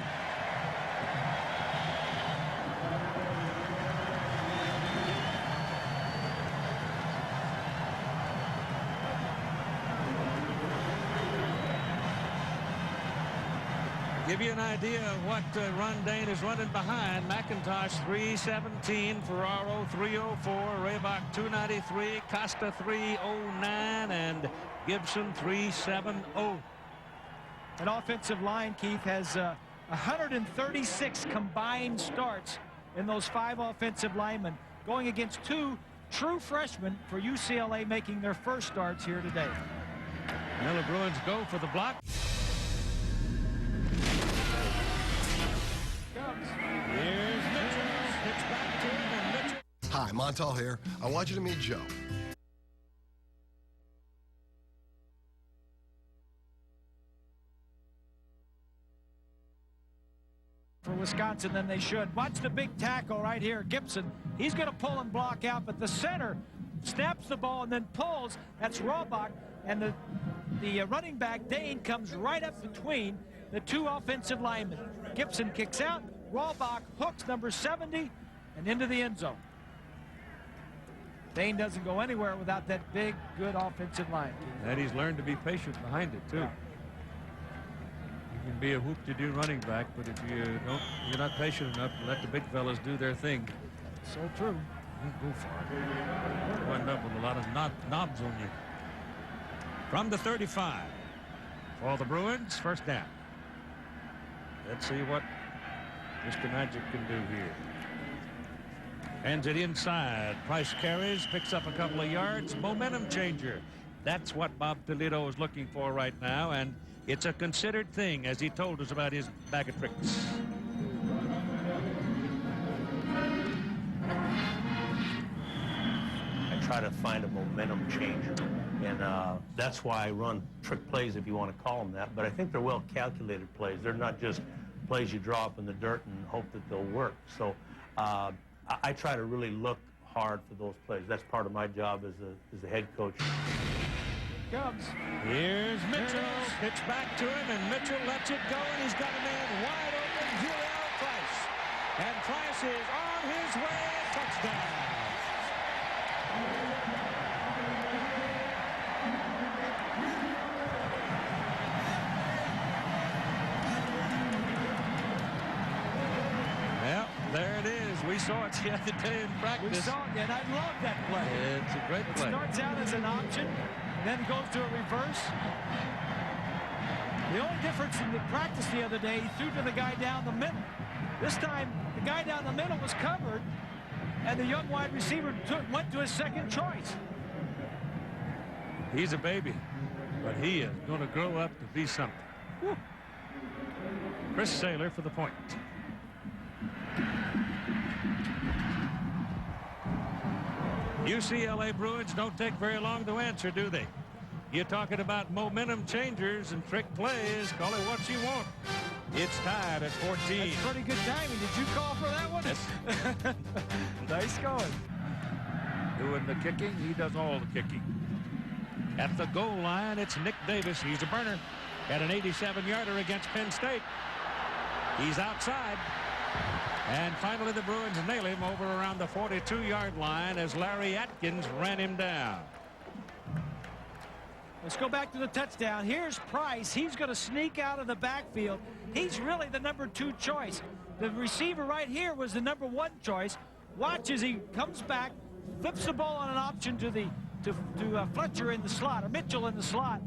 Give you an idea of what Ron Dane is running behind. McIntosh 317, Ferraro 304, Raylock 293, Costa 309, and Gibson 370. An offensive line, Keith, has 136 combined starts in those 5 offensive linemen, going against 2 true freshmen for UCLA making their first starts here today. Now the Bruins go for the block. Go. Montal here. I want you to meet Joe. For Wisconsin than they should. Watch the big tackle right here. Gibson, he's going to pull and block out, but the center snaps the ball and then pulls. That's Rawbach, and the running back, Dane, comes right up between the two offensive linemen. Gibson kicks out. Rawbach hooks number 70 and into the end zone. Dane doesn't go anywhere without that big, good offensive line. And he's learned to be patient behind it, too. You can be a whoop-de-doo running back, but if you're not patient enough to let the big fellas do their thing. So true. You go far. You wind up with a lot of knobs on you. From the 35 for the Bruins, first down. Let's see what Mr. Magic can do here. Hands it inside. Price carries, picks up a couple of yards. Momentum changer. That's what Bob Toledo is looking for right now, and it's a considered thing, as he told us about his bag of tricks. I try to find a momentum changer, and that's why I run trick plays, if you want to call them that. But I think they're well calculated plays. They're not just plays you draw up in the dirt and hope that they'll work. So I try to really look hard for those plays. That's part of my job as a head coach. Comes. Here's Mitchell. Pitch back to him, and Mitchell lets it go, and he's got a man wide open, UL Price. And Price is on his way. Touchdown. Well, there it is. We saw it the other day in practice. We saw it, and I love that play. It's a great play. It starts out as an option, then goes to a reverse. The only difference in the practice the other day, he threw to the guy down the middle. This time, the guy down the middle was covered, and the young wide receiver went to his second choice. He's a baby, but he is going to grow up to be something. Woo. Chris Saylor for the point. UCLA Bruins don't take very long to answer, do they? You're talking about momentum changers and trick plays. Call it what you want. It's tied at 14. That's pretty good timing. Did you call for that one? Yes. Nice going. Doing the kicking. He does all the kicking. At the goal line, it's Nick Davis. He's a burner. At an 87-yarder against Penn State. He's outside. And finally, the Bruins nail him over around the 42-yard line as Larry Atkins ran him down. Let's go back to the touchdown. Here's Price. He's going to sneak out of the backfield. He's really the number 2 choice. The receiver right here was the number 1 choice. Watch as he comes back, flips the ball on an option to Fletcher in the slot, or Mitchell in the slot.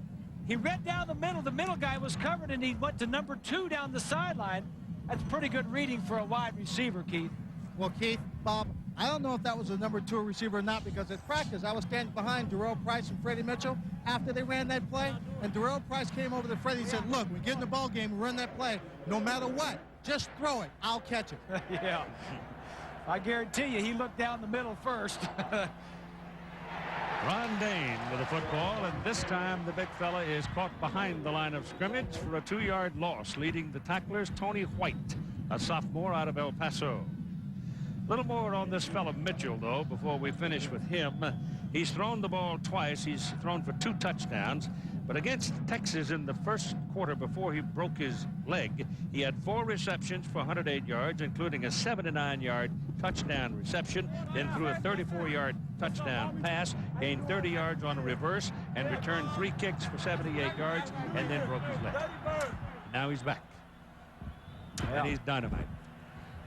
He read down the middle. The middle guy was covered, and he went to number 2 down the sideline. That's pretty good reading for a wide receiver, Keith. Well, Keith, Bob, I don't know if that was a number 2 receiver or not, because at practice I was standing behind Darrell Price and Freddie Mitchell after they ran that play, and Darrell Price came over to Freddie and said, look, we get in the ball game, we run that play, no matter what, just throw it, I'll catch it. Yeah, I guarantee you he looked down the middle first. Ron Dane with the football, and this time the big fella is caught behind the line of scrimmage for a 2-yard loss, leading the tacklers Tony White, a sophomore out of El Paso. A little more on this fella Mitchell, though, before we finish with him. He's thrown the ball twice. He's thrown for 2 touchdowns. But against Texas in the first quarter before he broke his leg, he had 4 receptions for 108 yards, including a 79-yard touchdown reception, then threw a 34-yard touchdown pass, gained 30 yards on a reverse, and returned 3 kicks for 78 yards, and then broke his leg. Now he's back. And he's dynamite.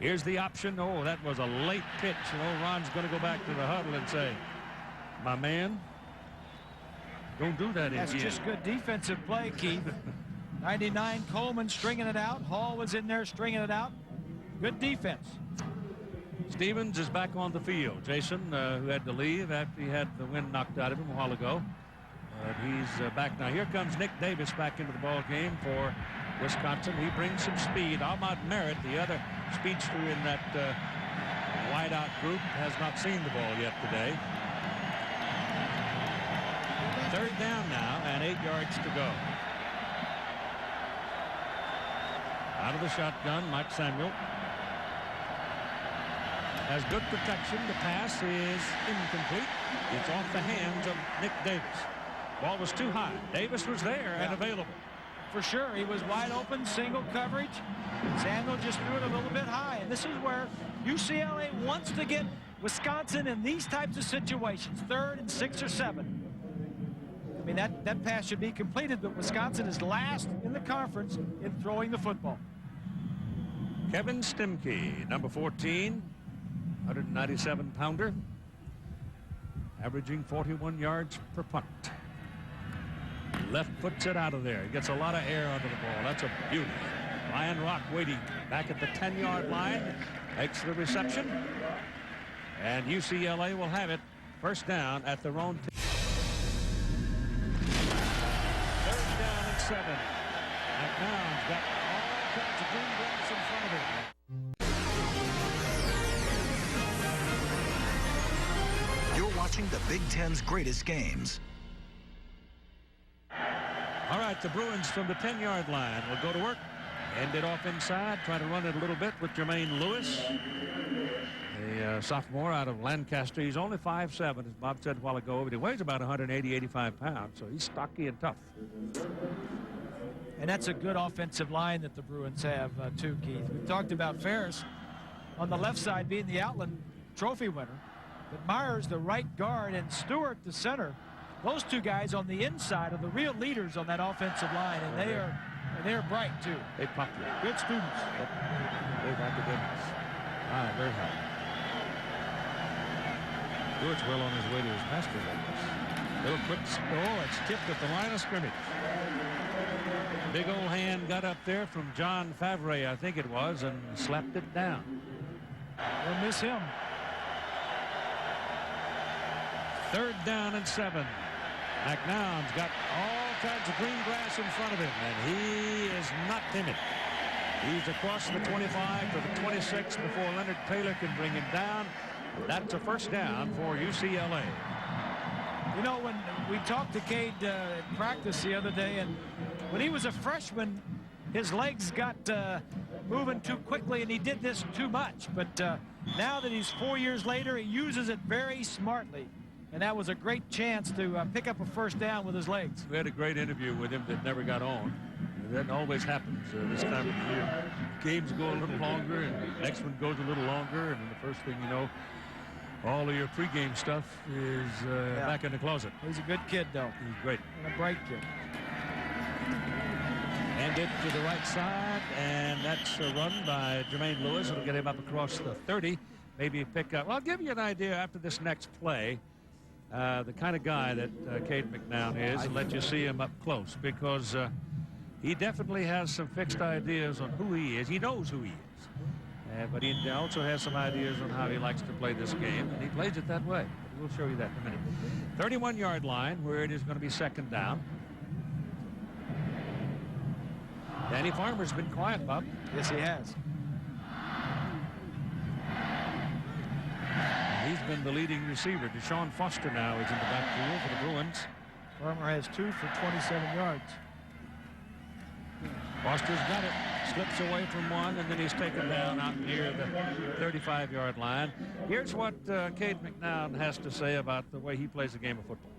Here's the option. Oh, that was a late pitch. Oh, Ron's going to go back to the huddle and say, my man, don't do that again. That's just good defensive play, Keith. 99, Coleman stringing it out. Hall was in there stringing it out. Good defense. Stevens is back on the field. Jason, who had to leave after he had the wind knocked out of him a while ago. He's back now. Here comes Nick Davis back into the ball game for Wisconsin. He brings some speed. Ahmad Merritt, the other speedster in that wideout group has not seen the ball yet today. Third down now and 8 yards to go. Out of the shotgun, Mike Samuel has good protection. The pass is incomplete. It's off the hands of Nick Davis. Ball was too high. Davis was there and available. For sure, he was wide open, single coverage. Samuel just threw it a little bit high, and this is where UCLA wants to get Wisconsin in these types of situations, 3rd and 6 or 7. I mean, that pass should be completed, but Wisconsin is last in the conference in throwing the football. Kevin Stemke, number 14, 197-pounder, averaging 41 yards per punt. Left puts it out of there. He gets a lot of air under the ball. That's a beauty. Ryan Rock waiting back at the 10-yard line. Makes the reception. And UCLA will have it. First down at their own. 3rd down and 7. McNown's got all kinds of green grass in front of him. You're watching the Big Ten's greatest games. All right, the Bruins from the 10-yard line will go to work. End it off inside, try to run it a little bit with Jermaine Lewis, a sophomore out of Lancaster. He's only 5'7", as Bob said a while ago, but he weighs about 180, 85 pounds, so he's stocky and tough. And that's a good offensive line that the Bruins have, too, Keith. We talked about Ferris on the left side being the Outland Trophy winner, but Myers, the right guard, and Stewart, the center, those two guys on the inside are the real leaders on that offensive line, and they're bright too. They popular. Good students. They're academics. Very high. Stewart's well on his way to his master's, I guess. Little quick. Oh, it's tipped at the line of scrimmage. Big old hand got up there from John Favre, I think it was, and slapped it down. We'll miss him. 3rd down and 7. McNown's got all kinds of green grass in front of him, and he is not timid. He's across the 25 to the 26 before Leonard Taylor can bring him down. That's a first down for UCLA. You know, when we talked to Cade in practice the other day, and when he was a freshman, his legs got moving too quickly, and he did this too much. But now that he's 4 years later, he uses it very smartly. And that was a great chance to pick up a first down with his legs. We had a great interview with him that never got on. That always happens this time of year. Games go a little longer, and the next one goes a little longer, and then the first thing you know, all of your pregame stuff is back in the closet. He's a good kid, though. He's great. And a bright kid. And it to the right side, and that's a run by Jermaine Lewis. It'll get him up across the 30. Maybe pick up. Well, I'll give you an idea after this next play. The kind of guy that Cade McNown is, and let you see him up close, because he definitely has some fixed ideas on who he is. He knows who he is, but he also has some ideas on how he likes to play this game, and he plays it that way. We'll show you that in a minute. 31-yard line, where it is going to be 2nd down. Danny Farmer's been quiet, Bob. Yes, he has. He's been the leading receiver. Deshaun Foster now is in the backfield for the Bruins. Farmer has 2 for 27 yards. Foster's got it. Slips away from one, and then he's taken down out near the 35-yard line. Here's what Cade McNown has to say about the way he plays the game of football.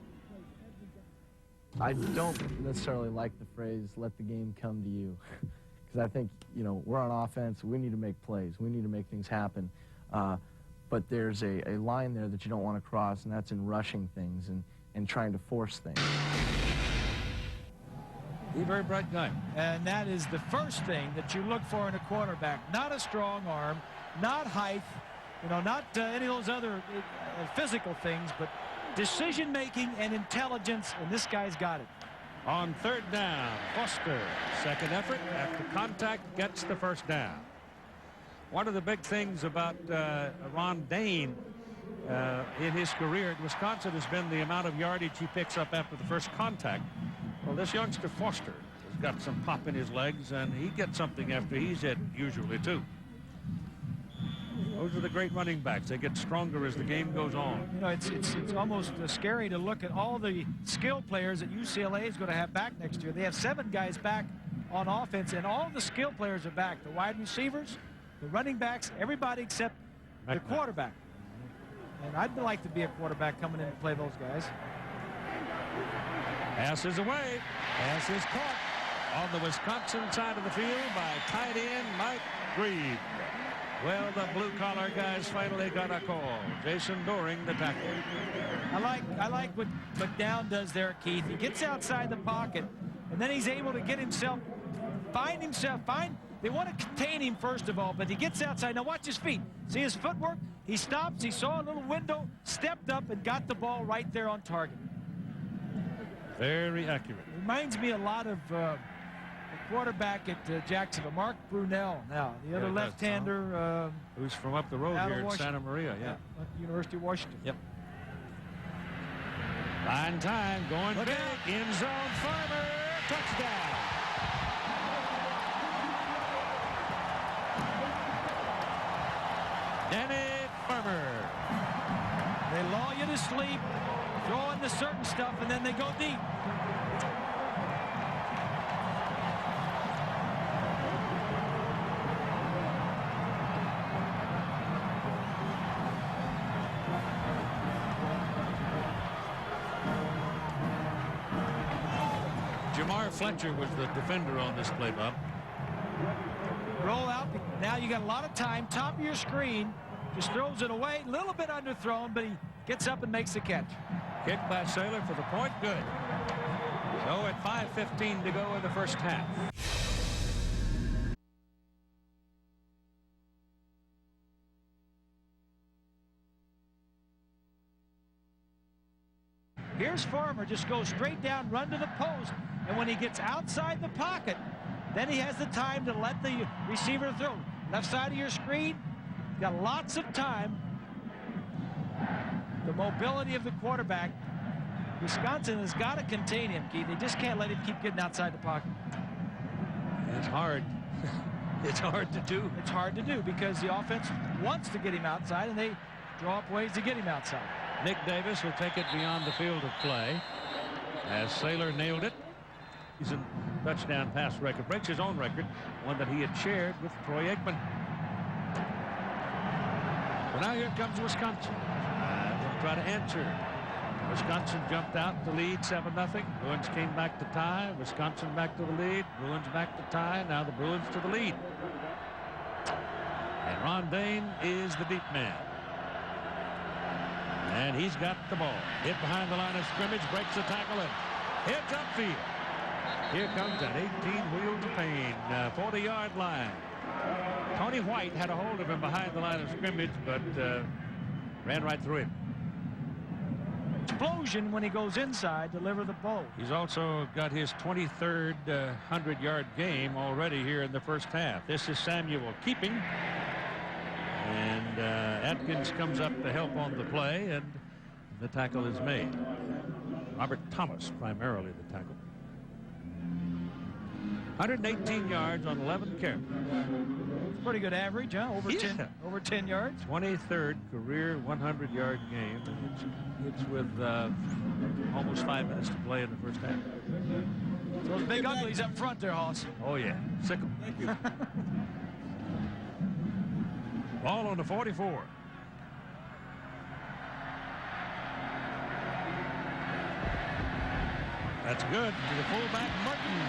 I don't necessarily like the phrase, let the game come to you. Because I think, you know, we're on offense. We need to make plays. We need to make things happen. But there's a line there that you don't want to cross, and that's in rushing things and trying to force things. He's a very bright guy. And that is the first thing that you look for in a quarterback. Not a strong arm, not height, you know, not any of those other physical things, but decision-making and intelligence, and this guy's got it. On 3rd down, Foster, second effort after contact, gets the first down. One of the big things about Ron Dane in his career at Wisconsin has been the amount of yardage he picks up after the first contact. Well, this youngster Foster has got some pop in his legs, and he gets something after he's hit usually, too. Those are the great running backs. They get stronger as the game goes on. You know, it's almost scary to look at all the skill players that UCLA is going to have back next year. They have 7 guys back on offense, and all the skill players are back. The wide receivers, the running backs, everybody except the quarterback. And I'd like to be a quarterback coming in to play those guys. Pass is away. Pass is caught on the Wisconsin side of the field by tight end Mike Grieve. Well, the blue-collar guys finally got a call. Jason Doring, the tackle. I like what McNown does there, Keith. He gets outside the pocket, and then he's able to get himself, they want to contain him first of all, but he gets outside. Now watch his feet. See his footwork? He stops, he saw a little window, stepped up, and got the ball right there on target. Very accurate. Reminds me a lot of the quarterback at Jacksonville, Mark Brunell. Now, the other left-hander. Who's from up the road here in Santa Maria, yeah. University of Washington. Yep. Fine time, going big, end zone, Farmer, touchdown. Danny Farmer. They lull you to sleep, throw into certain stuff, and then they go deep. Jamar Fletcher was the defender on this play, Bob. Roll out. Now you got a lot of time. Top of your screen. Just throws it away. A little bit underthrown, but he gets up and makes the catch. Kick by Saylor for the point. Good. So at 5:15 to go in the first half. Here's Farmer, just goes straight down, run to the post, and when he gets outside the pocket, then he has the time to let the receiver throw. Left side of your screen, got lots of time. The mobility of the quarterback. Wisconsin has got to contain him, Keith. They just can't let him keep getting outside the pocket. It's hard. It's hard to do. It's hard to do because the offense wants to get him outside, and they draw up ways to get him outside. Nick Davis will take it beyond the field of play as Saylor nailed it. He's a touchdown pass record, breaks his own record, one that he had shared with Troy Aikman. So now here comes Wisconsin. They'll try to answer. Wisconsin jumped out to lead 7-0. Bruins came back to tie. Wisconsin back to the lead. Bruins back to tie. Now the Bruins to the lead. And Ron Dane is the deep man. And he's got the ball. Hit behind the line of scrimmage, breaks the tackle, and heads upfield. Here comes an 18-wheel to pain, 40-yard line. Tony White had a hold of him behind the line of scrimmage, but ran right through him. Explosion when he goes inside, deliver the ball. He's also got his 23rd 100-yard game already here in the first half. This is Samuel keeping. And Atkins comes up to help on the play, and the tackle is made. Robert Thomas primarily the tackle. 118 yards on 11 carries. Pretty good average, huh? Over 10 yards. 23rd career 100-yard game. And it's with almost 5 minutes to play in the first half. Those big uglies up front there, Hoss. Oh, yeah. Sick 'em. Thank you. Ball on the 44. That's good to the fullback, Martin.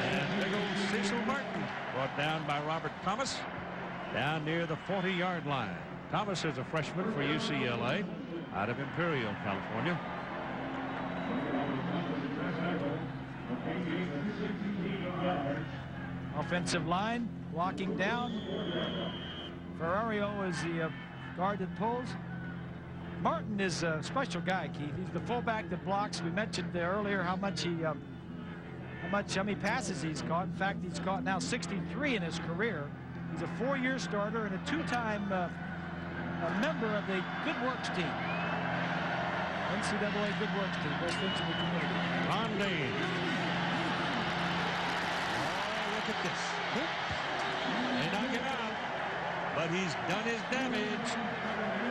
And big old Cecil Martin brought down by Robert Thomas down near the 40-yard line. Thomas is a freshman for UCLA out of Imperial, California. Offensive line blocking down. Ferrario is the guard that pulls. Martin is a special guy, Keith. He's the fullback that blocks. We mentioned earlier how many passes he's caught. In fact, he's caught now 63 in his career. He's a 4-year starter and a 2-time member of the Good Works team. NCAA Good Works team. Best things in the community. Ron Dane. Oh, look at this. They knock him out. but he's done his damage.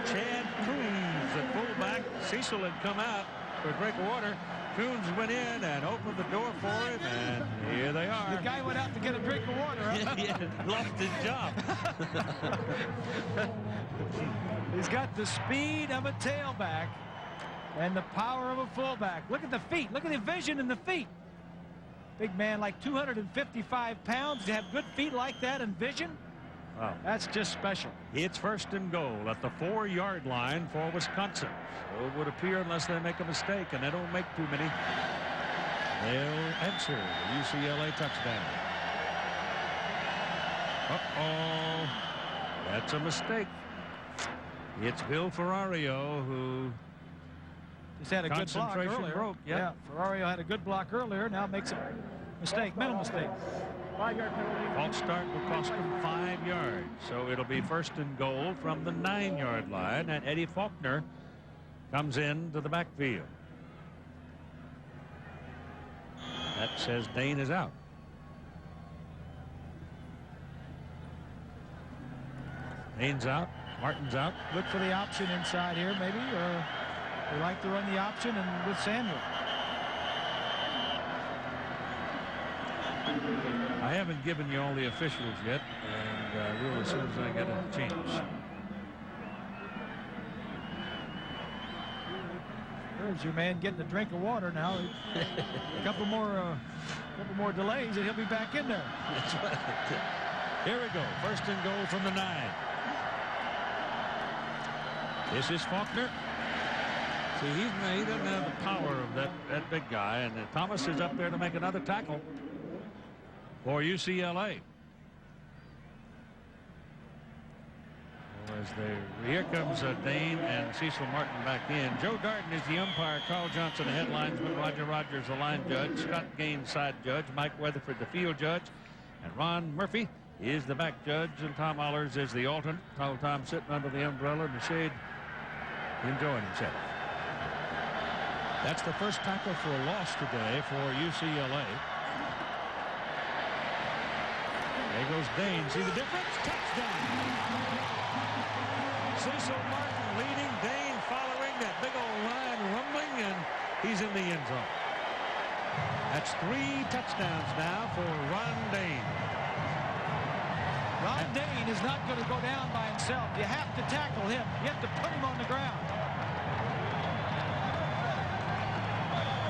Chad Coons at fullback. Cecil had come out for a drink of water. Coons went in and opened the door for him, and here they are. The guy went out to get a drink of water. Huh? He had lost his job. He's got the speed of a tailback and the power of a fullback. Look at the feet. Look at the vision in the feet. Big man, like 255 pounds, to have good feet like that and vision. Wow. That's just special. It's first and goal at the 4-yard line for Wisconsin. So it would appear, unless they make a mistake, and they don't make too many, they'll answer the UCLA touchdown. Uh-oh. That's a mistake. It's Bill Ferrario who just had a good block earlier. Broke. Yep. Yeah, Ferrario had a good block earlier. Now makes a mistake, mental mistake. 5-yard penalty. False start will cost them 5 yards. So it'll be first and goal from the 9-yard line, and Eddie Faulkner comes into the backfield. That says Dane is out. Dane's out. Martin's out. Look for the option inside here, maybe, or they like to run the option and with Samuel. I haven't given you all the officials yet, and I will as soon as I get a chance. There's your man getting a drink of water now. A couple more delays, and he'll be back in there. That's right. Here we go. First and goal from the 9. This is Faulkner. See, he doesn't have the power of that big guy, and Thomas is up there to make another tackle for UCLA. Here comes Dane and Cecil Martin back in. Joe Darden is the umpire. Carl Johnson, the headlinesman. Roger Rogers, the line judge. Scott Gaines, side judge. Mike Weatherford, the field judge. And Ron Murphy is the back judge. And Tom Allers is the alternate. Tom sitting under the umbrella in the shade, enjoying himself. That's the first tackle for a loss today for UCLA. There goes Dane. See the difference? Touchdown. Cecil Martin leading, Dane following, that big old line rumbling, and he's in the end zone. That's 3 touchdowns now for Ron Dane. Ron Dane is not going to go down by himself. You have to tackle him. You have to put him on the ground.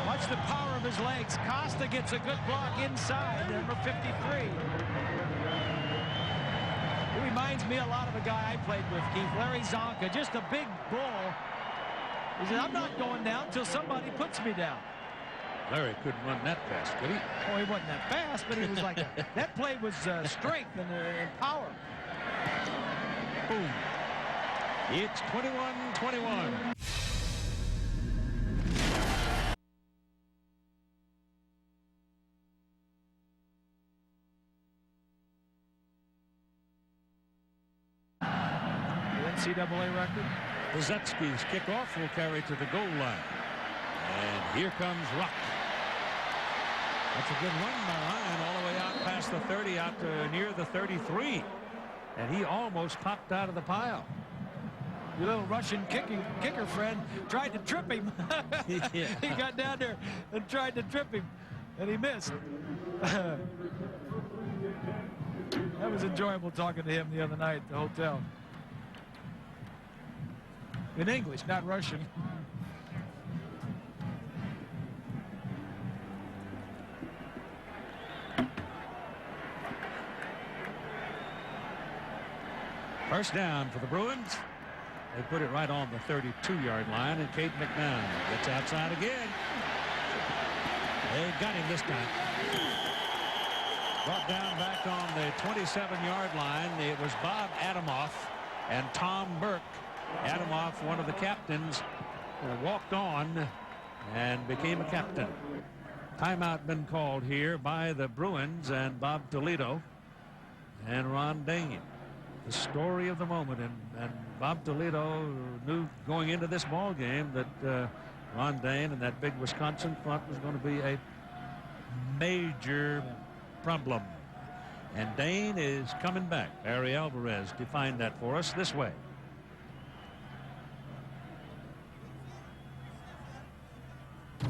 Watch the power of his legs. Costa gets a good block inside, number 53. He reminds me a lot of a guy I played with, Keith, Larry Zonka, just a big bull. He said, I'm not going down until somebody puts me down. Larry couldn't run that fast, could he? Oh, he wasn't that fast, but he was like that play was strength and power. Boom. It's 21-21. NCAA record. Kozetsky's kickoff will carry to the goal line. And here comes Ruck. That's a good run by Ryan all the way out past the 30, out to near the 33. And he almost popped out of the pile. Your little Russian kicker friend tried to trip him. Yeah. He got down there and tried to trip him, and he missed. That was enjoyable talking to him the other night at the hotel. In English, not Russian. First down for the Bruins. They put it right on the 32-yard line, and Cade McNown gets outside again. They got him this time. Brought down back on the 27-yard line. It was Bob Adamoff and Tom Burke. Adamoff, one of the captains, walked on and became a captain. Timeout been called here by the Bruins and Bob Toledo and Ron Dane. The story of the moment, and Bob Toledo knew going into this ball game that Ron Dane and that big Wisconsin front was going to be a major problem. And Dane is coming back. Barry Alvarez defined that for us this way.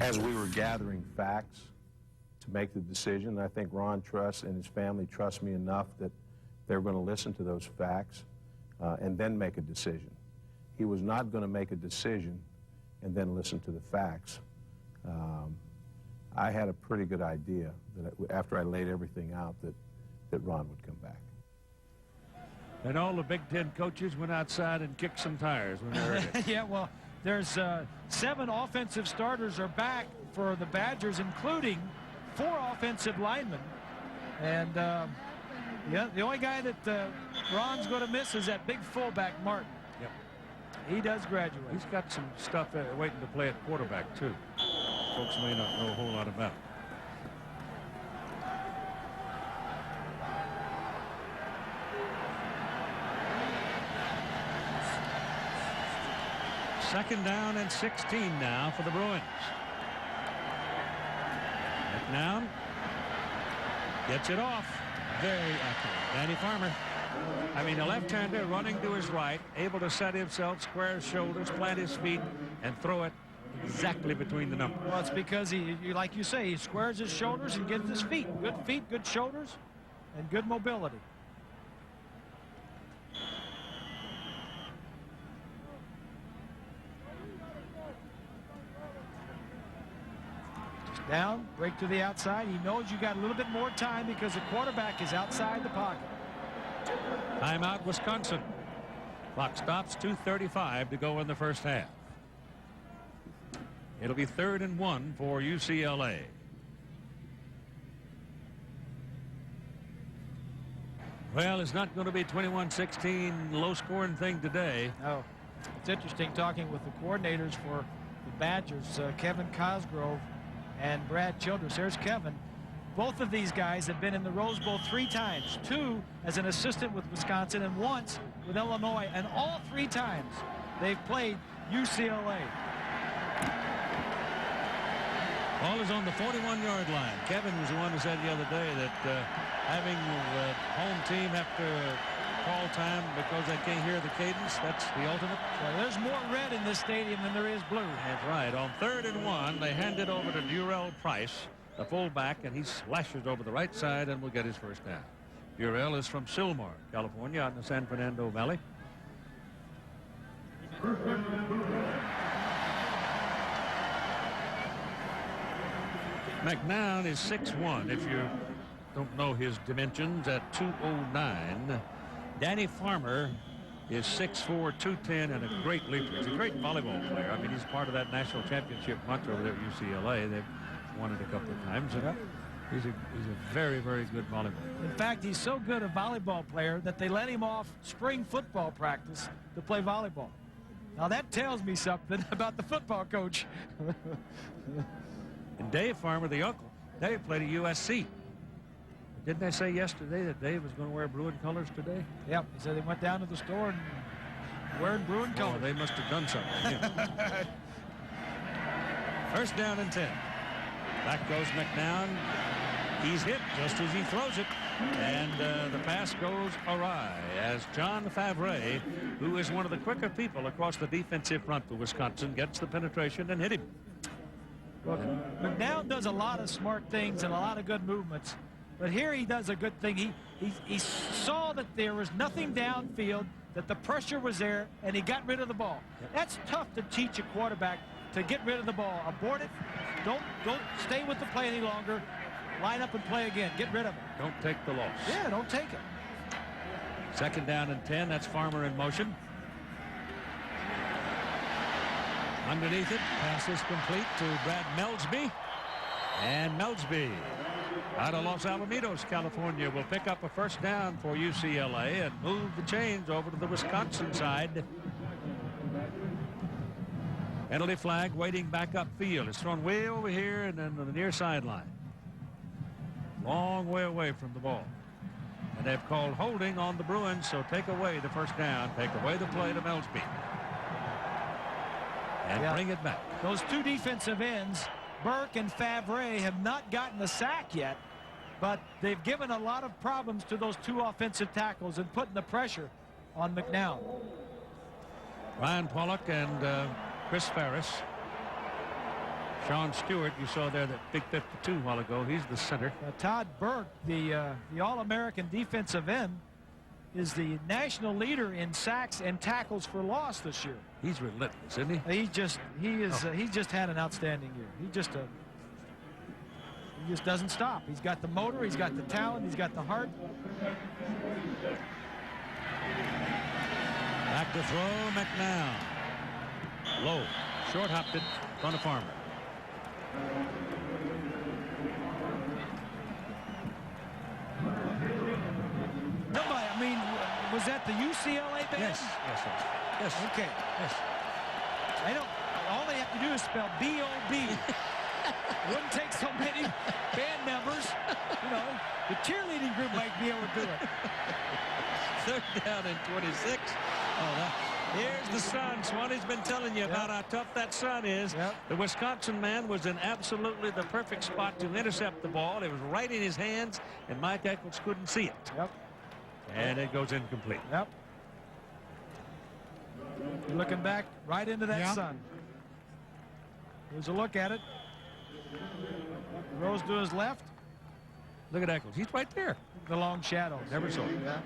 As we were gathering facts to make the decision, I think Ron trusts and his family trust me enough that they're going to listen to those facts and then make a decision. He was not going to make a decision and then listen to the facts. I had a pretty good idea that after I laid everything out that Ron would come back. And all the Big Ten coaches went outside and kicked some tires when they heard it. Yeah, well, there's 7 offensive starters are back for the Badgers, including 4 offensive linemen. And, yeah, the only guy that Ron's going to miss is that big fullback, Martin. Yep. He does graduate. He's got some stuff waiting to play at quarterback, too. Folks may not know a whole lot about. Second down and 16 now for the Bruins. McNown gets it off. Very accurate. Danny Farmer. I mean, a left-hander running to his right, able to set himself, square his shoulders, plant his feet, and throw it exactly between the numbers. Well, it's because he, like you say, he squares his shoulders and gets his feet. Good feet, good shoulders, and good mobility. Down, break to the outside. He knows you got a little bit more time because the quarterback is outside the pocket. Timeout, Wisconsin. Clock stops, 2:35 to go in the first half. It'll be 3rd and 1 for UCLA. Well, it's not going to be 21-16 low-scoring thing today. Oh, it's interesting talking with the coordinators for the Badgers, Kevin Cosgrove and Brad Childress. There's Kevin. Both of these guys have been in the Rose Bowl 3 times, 2 as an assistant with Wisconsin and once with Illinois, and all 3 times they've played UCLA. Ball is on the 41-yard line. Kevin was the one who said the other day that having the home team have to call time because they can't hear the cadence, that's the ultimate. Well, there's more red in this stadium than there is blue. That's right. On 3rd and 1, they hand it over to Durell Price, the fullback, and he slashes over the right side and will get his first down. Durell is from Sylmar, California, out in the San Fernando Valley. McNown is 6'1", if you don't know his dimensions, at 209. Danny Farmer is 6'4", 210, and a great leaper. He's a great volleyball player. I mean, he's part of that national championship bunch over there at UCLA. They've won it a couple of times. And he's a very, very good volleyball player. In fact, he's so good a volleyball player that they let him off spring football practice to play volleyball. Now that tells me something about the football coach. And Dave Farmer, the uncle, Dave played at USC. Didn't they say yesterday that Dave was going to wear Bruin colors today? Yep, he said they went down to the store and wearing Bruin colors. Oh, they must have done something. Yeah. First down and 10. Back goes McNown. He's hit just as he throws it. And the pass goes awry as John Favre, who is one of the quicker people across the defensive front for Wisconsin, gets the penetration and hit him. Well, McNown does a lot of smart things and a lot of good movements. But here he does a good thing. He saw that there was nothing downfield, that the pressure was there, and he got rid of the ball. That's tough to teach a quarterback, to get rid of the ball. Abort it. Don't stay with the play any longer. Line up and play again. Get rid of it. Don't take the loss. Yeah, don't take it. Second down and 10. That's Farmer in motion. Underneath it, pass is complete to Brad Melsby. And Melsby, out of Los Alamitos, California, will pick up a first down for UCLA and move the chains over to the Wisconsin side. Penalty flag waiting back upfield. It's thrown way over here and then to the near sideline. Long way away from the ball. And they've called holding on the Bruins, so take away the first down. Take away the play to Melsby. And bring it back. Those 2 defensive ends, Burke and Favre, have not gotten a sack yet. but they've given a lot of problems to those two offensive tackles and putting the pressure on McNown. Ryan Pollock and Chris Ferris. Sean Stewart, you saw there that big 52 a while ago. He's the center. Todd Burke, the All-American defensive end, is the national leader in sacks and tackles for loss this year. He's relentless, isn't he? He's just had an outstanding year. He just doesn't stop. He's got the motor, he's got the talent, he's got the heart. Back to throw, McNown. Low, short hopped it, front of Farmer. Nobody, I mean, was that the UCLA band? Yes. Okay. Yes. All they have to do is spell B-O-B. Wouldn't take so many band members. You know, the cheerleading group might be able to do it. 3rd down and 26. Here's the sun. Swanee's been telling you about how tough that sun is. Yep. The Wisconsin man was in absolutely the perfect spot to intercept the ball. It was right in his hands, and Mike Eccles couldn't see it. Yep. And it goes incomplete. Yep. You're looking back right into that sun. Here's a look at it. Rose to his left. Look at Eccles. He's right there. The long shadows. Never saw it. Yeah.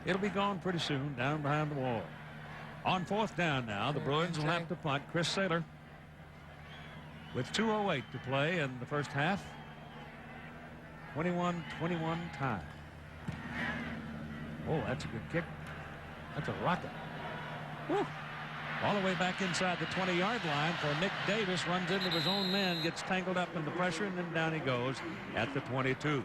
It'll be gone pretty soon, down behind the wall. On 4th down now, the Bruins will have to punt. Chris Saylor with 2:08 to play in the first half. 21-21 tie. Oh, that's a good kick. That's a rocket. Woo. All the way back inside the 20-yard line for Nick Davis. Runs into his own man, gets tangled up in the pressure, and then down he goes at the 22.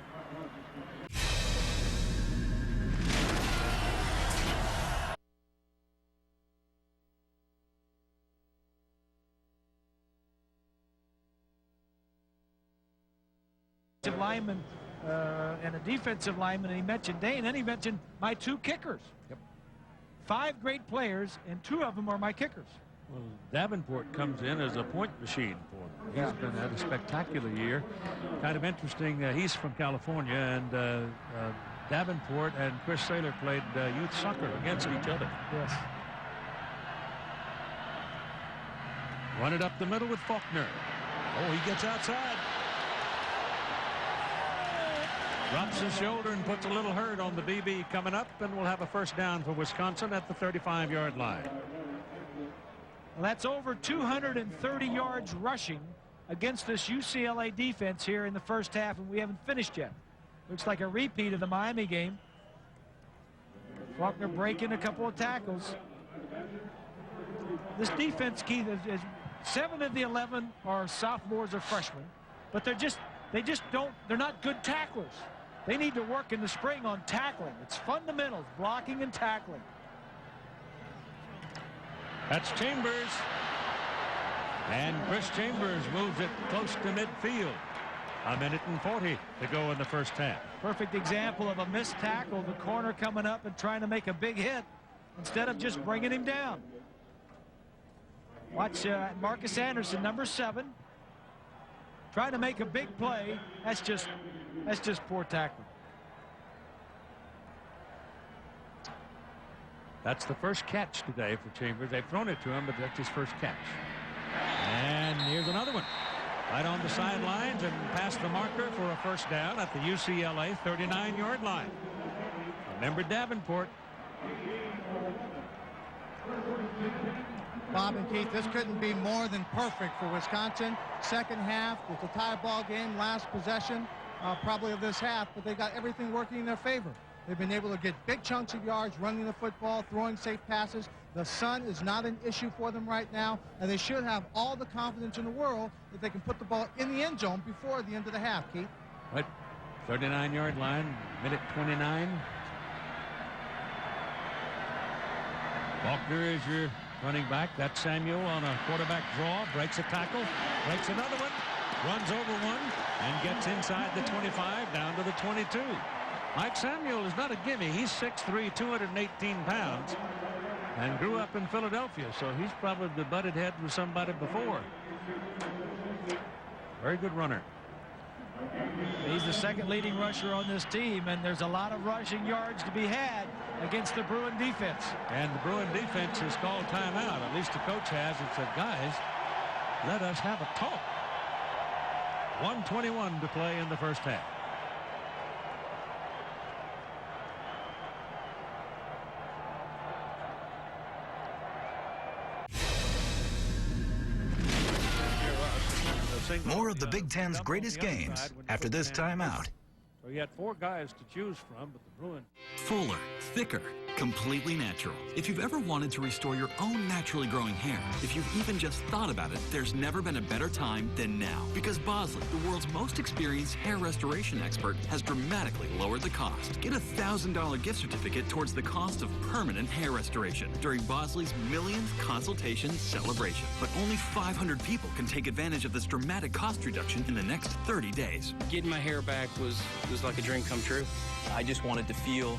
Lineman and a defensive lineman, and he mentioned Dane, and he mentioned my 2 kickers. Yep. 5 great players, and 2 of them are my kickers. Well, Davenport comes in as a point machine for them. He's had a spectacular year. Kind of interesting. He's from California, and Davenport and Chris Saylor played youth soccer against each other. Yes. Run it up the middle with Faulkner. Oh, he gets outside. Drops his shoulder and puts a little hurt on the DB coming up, and we'll have a first down for Wisconsin at the 35-yard line. Well, that's over 230 yards rushing against this UCLA defense here in the first half, and we haven't finished yet. Looks like a repeat of the Miami game. Faulkner breaking a couple of tackles. This defense, Keith, is 7 of the 11 are sophomores or freshmen, but they're not good tacklers. They need to work in the spring on tackling. It's fundamentals, blocking and tackling. That's Chambers. And Chris Chambers moves it close to midfield. 1:40 to go in the first half. Perfect example of a missed tackle. The corner coming up and trying to make a big hit instead of just bringing him down. Watch Marcus Anderson, number 7. Trying to make a big play. That's just poor tackling. That's the first catch today for Chambers. They've thrown it to him, but that's his first catch. And here's another one. Right on the sidelines and past the marker for a first down at the UCLA 39-yard line. Remember Davenport. Bob and Keith, this couldn't be more than perfect for Wisconsin. Second half, it's a tie ball game, last possession probably of this half, but they got everything working in their favor. They've been able to get big chunks of yards running the football, throwing safe passes. The sun is not an issue for them right now, and they should have all the confidence in the world that they can put the ball in the end zone before the end of the half, Keith. Right, 39-yard line, minute 29. Faulkner is your running back. That's Samuel on a quarterback draw. Breaks a tackle. Breaks another one. Runs over one and gets inside the 25 down to the 22. Mike Samuel is not a gimme. He's 6'3", 218 pounds, and grew up in Philadelphia, so he's probably butted heads with somebody before. Very good runner. He's the second leading rusher on this team, and there's a lot of rushing yards to be had against the Bruin defense. And the Bruin defense has called timeout. At least the coach has, and said, guys, let us have a talk. 1:21 to play in the first half. More of the Big Ten's greatest games after this timeout. So you had 4 guys to choose from, but the Bruin. Fuller, thicker, completely natural. If you've ever wanted to restore your own naturally growing hair, if you've even just thought about it, there's never been a better time than now. Because Bosley, the world's most experienced hair restoration expert, has dramatically lowered the cost. Get a $1,000 gift certificate towards the cost of permanent hair restoration during Bosley's millionth consultation celebration. But only 500 people can take advantage of this dramatic cost reduction in the next 30 days. Getting my hair back was like a dream come true. I just wanted to feel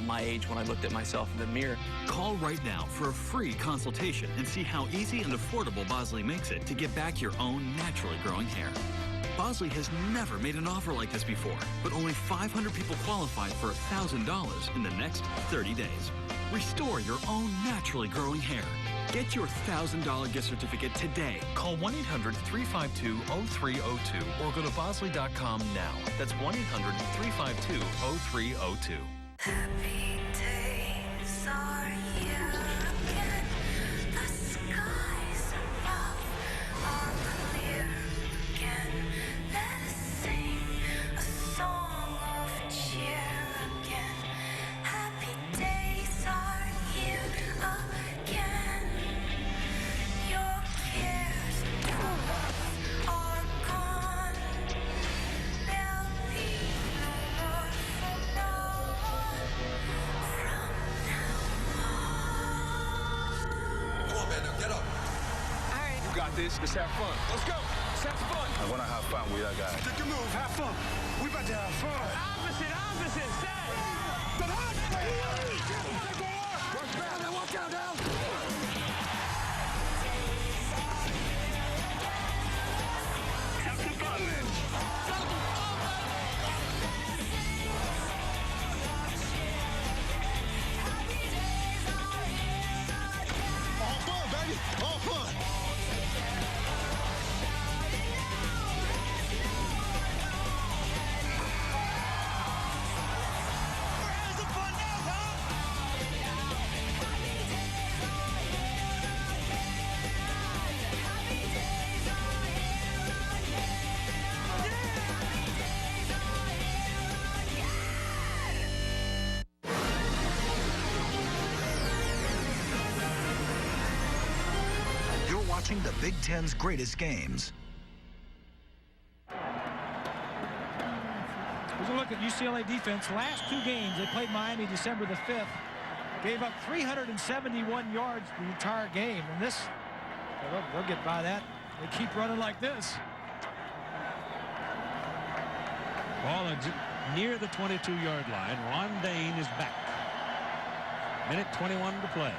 my age when I looked at myself in the mirror. Call right now for a free consultation and see how easy and affordable Bosley makes it to get back your own naturally growing hair. Bosley has never made an offer like this before, but only 500 people qualified for $1,000 in the next 30 days. Restore your own naturally growing hair. Get your $1,000 gift certificate today. Call 1-800-352-0302 or go to Bosley.com now. That's 1-800-352-0302. Happy days are here again. The skies above are clear again. Let us sing a song of cheer again. Happy days are here again. Your cares and troubles are gone. There'll be no more from now on. Come on, man, now get up. All right. You got this. Let's have fun. Let's go. Let's have some fun. I want to have fun with that guy. Take your move. Have fun. We about to have fun. Opposite. Say. The hot. Work down. Now walk down. Have some fun, man. All fun, baby. All fun. Where's the fun now, huh? You're watching the Big Ten's greatest games. Here's a look at UCLA defense. Last 2 games, they played Miami December the 5th. Gave up 371 yards the entire game. And this, they'll get by that. They keep running like this. Ball is near the 22-yard line. Ron Dane is back. Minute 21 to play.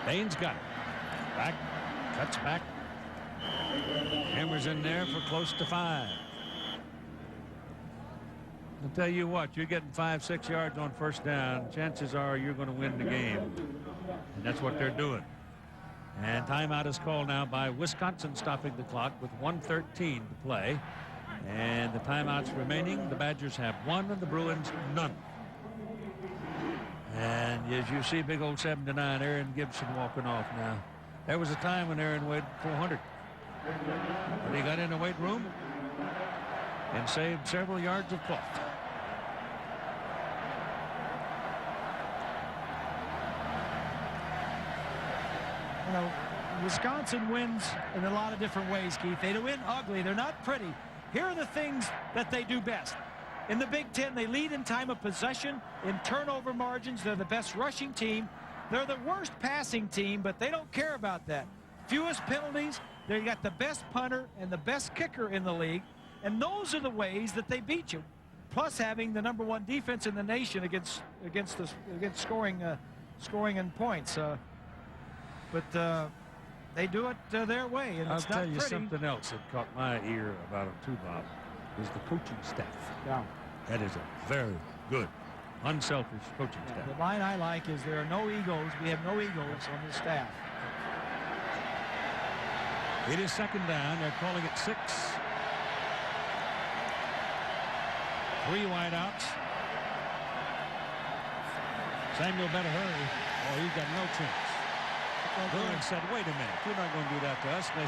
Dane's got it. Back. Cuts back. Hammers in there for close to 5. I'll tell you what, you're getting 5-6 yards on first down. Chances are you're going to win the game. And that's what they're doing. And timeout is called now by Wisconsin, stopping the clock with 1:13 to play. And the timeouts remaining, the Badgers have 1 and the Bruins none. And as you see, big old 7-9 Aaron Gibson walking off now. There was a time when Aaron weighed 400. But he got in the weight room and saved several yards of cloth. You know, Wisconsin wins in a lot of different ways, Keith. They win ugly. They're not pretty. Here are the things that they do best. In the Big Ten, they lead in time of possession, in turnover margins. They're the best rushing team. They're the worst passing team, but they don't care about that. Fewest penalties. They got the best punter and the best kicker in the league. And those are the ways that they beat you. Plus having the #1 defense in the nation against scoring and points. they do it their way, and I'll it's tell not you pretty. something else that caught my ear about him too, Bob, is the coaching staff. Yeah. That is a very good, unselfish coaching staff. The line I like is there are no egos. We have no egos on the staff. It is second down. They're calling it 6. 3 wideouts. Samuel better hurry, or he's got no chance. Bruin said, "Wait a minute, you're not going to do that to us." And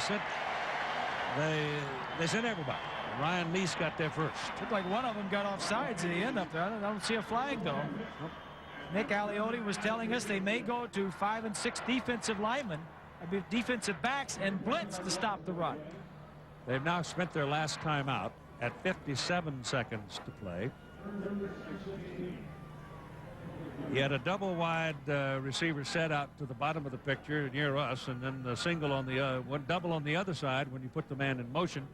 they sent everybody. Ryan Neese got there first. Looked like one of them got off sides at the end up there. I don't see a flag, though. Nick Aliotti was telling us they may go to 5 and 6 defensive linemen, defensive backs, and blitz to stop the run. They've now spent their last time out at 57 seconds to play. He had a double wide receiver set out to the bottom of the picture near us, and then the single on the one double on the other side when you put the man in motion.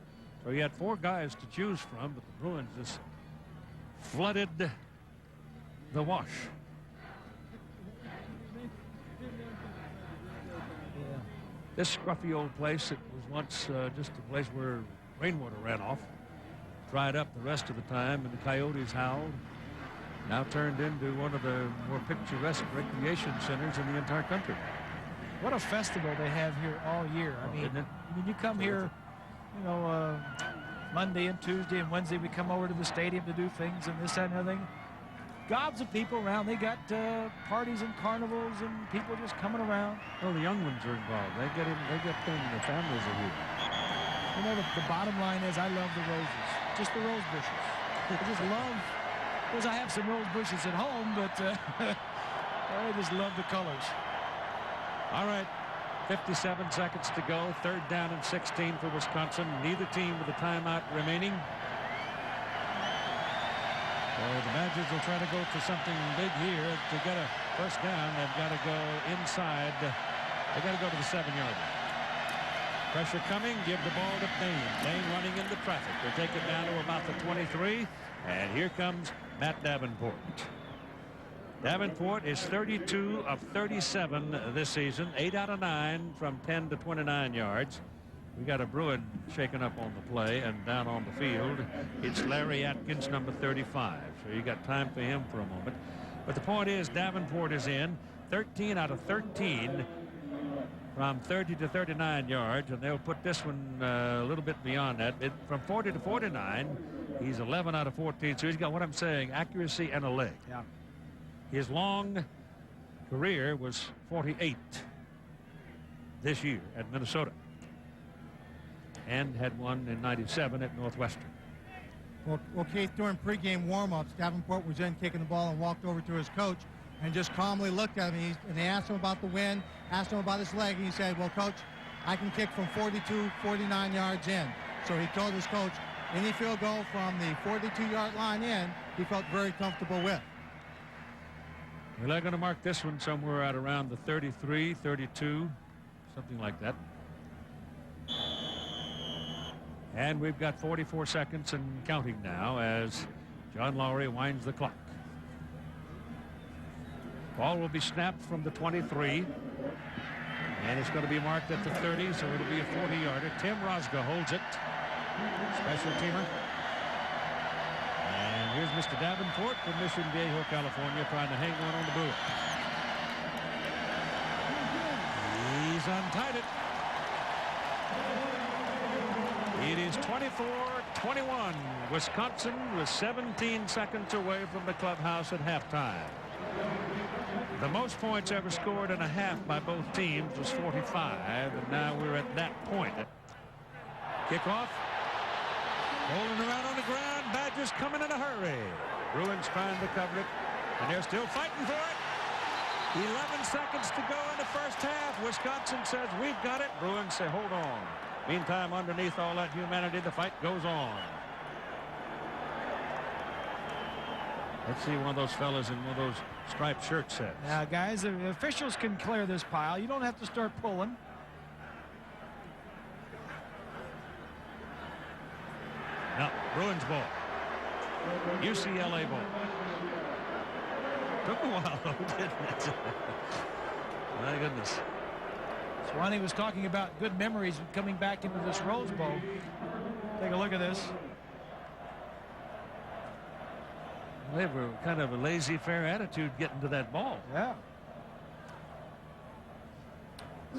So he had 4 guys to choose from, but the Bruins just flooded the wash. This scruffy old place, it was once just a place where rainwater ran off, dried up the rest of the time, and the coyotes howled. Now turned into one of the more picturesque recreation centers in the entire country. What a festival they have here all year. I mean, you come here, you know, Monday and Tuesday and Wednesday we come over to the stadium to do things and this, that, and everything. Gobs of people around. They got parties and carnivals and people just coming around. Oh, the young ones are involved. They get in. They get them. The families are here. You know, the bottom line is I love the roses, just the rose bushes. I just love. Because I have some rose bushes at home, but I just love the colors. All right, 57 seconds to go. 3rd down and 16 for Wisconsin. Neither team with a timeout remaining. The Badgers will try to go for something big here to get a first down. They've got to go inside. They've got to go to the 7-yard line. Pressure coming. Give the ball to Bain. Bain running into traffic. They'll take it down to about the 23. And here comes Matt Davenport. Davenport is 32 of 37 this season. 8 out of 9 from 10 to 29 yards. We got a Bruin shaken up on the play and down on the field. It's Larry Atkins, number 35. So you got time for him for a moment. But the point is Davenport is in 13 out of 13 from 30 to 39 yards, and they'll put this one a little bit beyond that. From 40 to 49, he's 11 out of 14. So he's got what I'm saying, accuracy and a leg. Yeah. His long career was 48 this year at Minnesota, and had one in 97 at Northwestern. Well, Keith, during pregame warm-ups, Davenport was in kicking the ball and walked over to his coach and just calmly looked at him. And they asked him about the wind, asked him about his leg, and he said, "Well, coach, I can kick from 42, 49 yards in." So he told his coach, any field goal from the 42-yard line in, he felt very comfortable with. Well, they're going to mark this one somewhere out around the 33, 32, something like that. And we've got 44 seconds and counting now as John Lowry winds the clock. Ball will be snapped from the 23. And it's going to be marked at the 30, so it'll be a 40-yarder. Tim Rosga holds it. Special teamer. And here's Mr. Davenport from Mission Viejo, California, trying to hang one on the Bruins. He's untied it. It is 24-21. Wisconsin was 17 seconds away from the clubhouse at halftime. The most points ever scored in a half by both teams was 45, and now we're at that point. Kickoff. Rolling around on the ground. Badgers coming in a hurry. Bruins trying to cover it, and they're still fighting for it. 11 seconds to go in the first half. Wisconsin says, "We've got it." Bruins say, "Hold on." Meantime, underneath all that humanity, the fight goes on. Let's see one of those fellas in one of those striped shirts says. Now, guys, the officials can clear this pile. You don't have to start pulling. No, Bruins ball. UCLA ball. Took a while, though, didn't it? My goodness. Swanee was talking about good memories coming back into this Rose Bowl. Take a look at this. They were kind of a laissez-faire attitude getting to that ball. Yeah.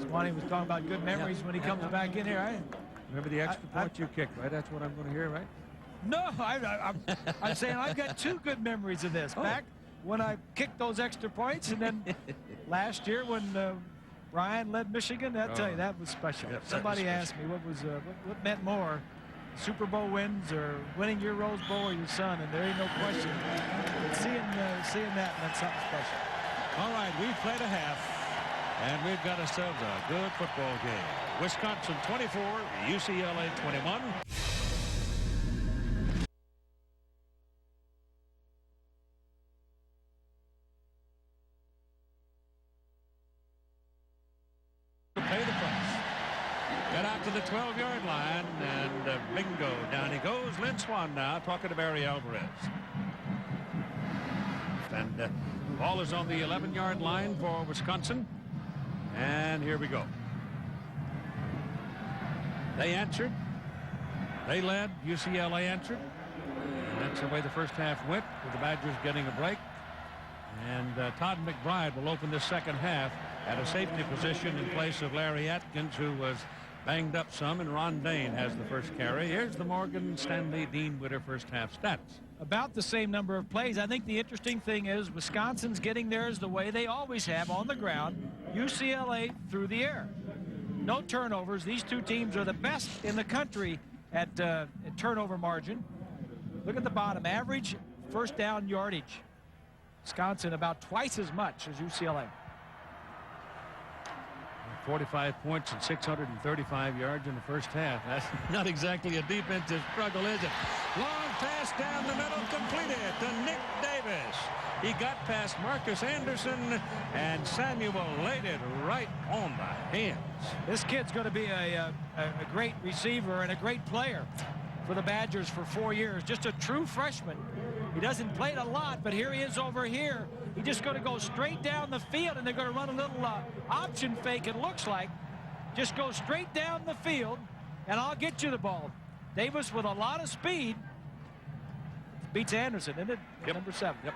Swanee was talking about good memories when he comes back in here. Remember the extra point you kicked, right? That's what I'm going to hear, right? No, I'm saying I've got 2 good memories of this. Back when I kicked those extra points, and then last year when Ryan led Michigan, I'll tell you, that was special. Yeah, Somebody asked me what meant more, Super Bowl wins or winning your Rose Bowl or your son, and there ain't no question. But seeing that meant something special. All right, we've played a half, and we've got ourselves a good football game. Wisconsin 24, UCLA 21. Pay the price. Get out to the 12-yard line, and bingo, down he goes. Lynn Swan now talking to Barry Alvarez. And ball is on the 11-yard line for Wisconsin. And here we go. They answered. They led. UCLA answered. And that's the way the first half went, with the Badgers getting a break. And Todd McBride will open this second half at a safety position in place of Larry Atkins, who was banged up some, and Ron Dane has the first carry. Here's the Morgan Stanley Dean Witter first half stats. About the same number of plays. I think the interesting thing is Wisconsin's getting theirs the way they always have, on the ground. UCLA through the air. No turnovers. These 2 teams are the best in the country at turnover margin. Look at the bottom. Average first down yardage. Wisconsin about twice as much as UCLA. 45 points and 635 yards in the first half. That's not exactly a defensive struggle, is it? Long pass down the middle, completed to Nick Davis. He got past Marcus Anderson, and Samuel laid it right on the hands. This kid's going to be a great receiver and a great player for the Badgers for 4 years. Just a true freshman. He doesn't play it a lot, but here he is over here. He's just going to go straight down the field, and they're going to run a little option fake, it looks like. Just go straight down the field, and I'll get you the ball. Davis with a lot of speed beats Anderson, isn't it? Yep. Number 7. Yep.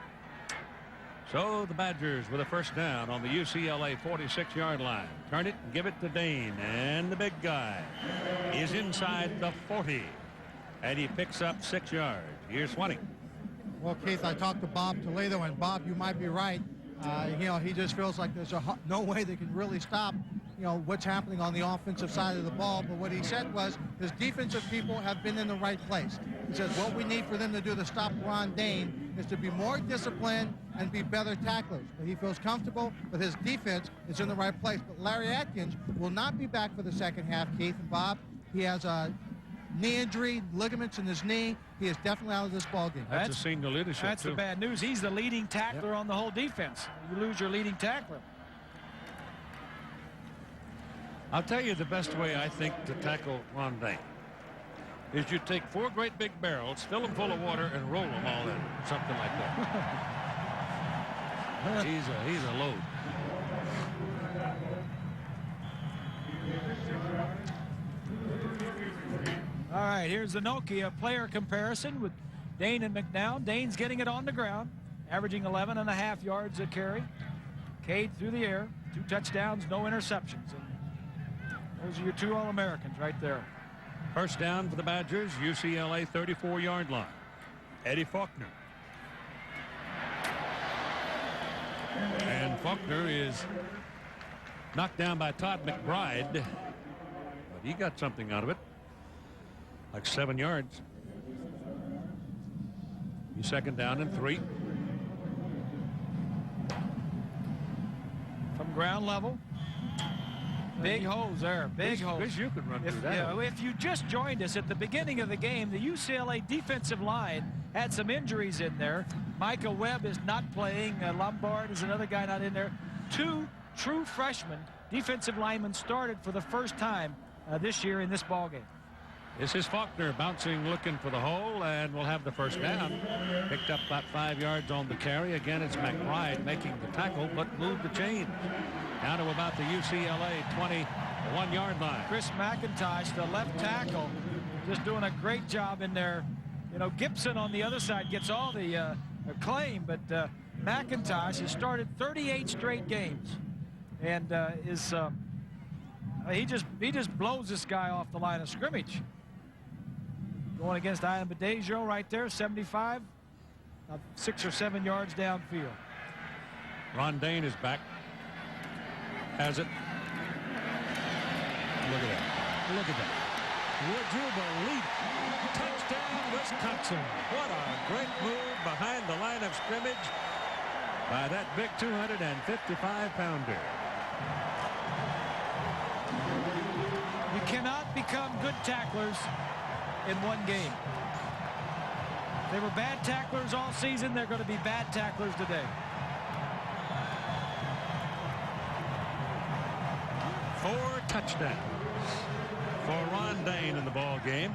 So the Badgers with a first down on the UCLA 46-yard line. Turn it and give it to Dane, and the big guy is inside the 40, and he picks up 6 yards. Here's Swanee. Well, Keith, I talked to Bob Toledo, and Bob, you might be right. He just feels like there's no way they can really stop, what's happening on the offensive side of the ball. But what he said was his defensive people have been in the right place. He says what we need for them to do to stop Ron Dane is to be more disciplined and be better tacklers. But he feels comfortable that his defense is in the right place. But Larry Atkins will not be back for the second half, Keith and Bob. He has a knee injury, ligaments in his knee. He is definitely out of this ball game. That's a senior leadership. That's the bad news. He's the leading tackler on the whole defense. You lose your leading tackler. I'll tell you the best way, I think, to tackle Ron Dane is you take 4 great big barrels, fill them full of water, and roll them all in. Something like that. He's a load. All right, here's the Nokia player comparison with Dane and McNown. Dane's getting it on the ground, averaging 11.5 yards a carry. Cade through the air, 2 touchdowns, no interceptions. And those are your 2 All-Americans right there. First down for the Badgers, UCLA 34-yard line. Eddie Faulkner. And Faulkner is knocked down by Todd McBride, but he got something out of it. Like 7 yards. Second down and 3. From ground level. Big holes there. Big holes. Wish you could run through that. If you just joined us at the beginning of the game, the UCLA defensive line had some injuries in there. Micah Webb is not playing. Lombard is another guy not in there. 2 true freshmen defensive linemen started for the first time this year in this ballgame. This is Faulkner bouncing, looking for the hole, and we'll have the first down. Picked up about 5 yards on the carry. Again, it's McBride making the tackle, but moved the chain down to about the UCLA 20 the 1-yard line. Chris McIntosh, the left tackle, just doing a great job in there. You know, Gibson on the other side gets all the acclaim, but McIntosh has started 38 straight games, and he just blows this guy off the line of scrimmage. Going against Ian Badejo right there, 75, 6 or 7 yards downfield. Ron Dane is back. Has it. Look at that. Look at that. Would you believe it? Touchdown, Wisconsin. What a great move behind the line of scrimmage by that big 255-pounder. You cannot become good tacklers in one game. They were bad tacklers all season. They're going to be bad tacklers today. 4 touchdowns for Ron Dane in the ball game.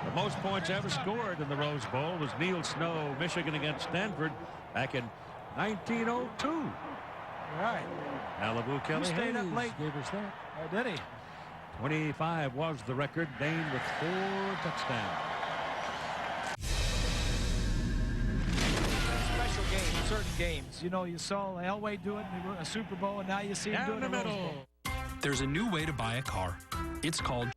The most points ever scored in the Rose Bowl was Neil Snow, Michigan against Stanford back in 1902. Right. Malibu Kelly stayed up Hayes late. gave us that. Oh, did he? 25 was the record. Dane with 4 touchdowns. Special games, certain games. You know, you saw Elway do it in a Super Bowl, and now you see him do it in the Rose Bowl. There's a new way to buy a car. It's called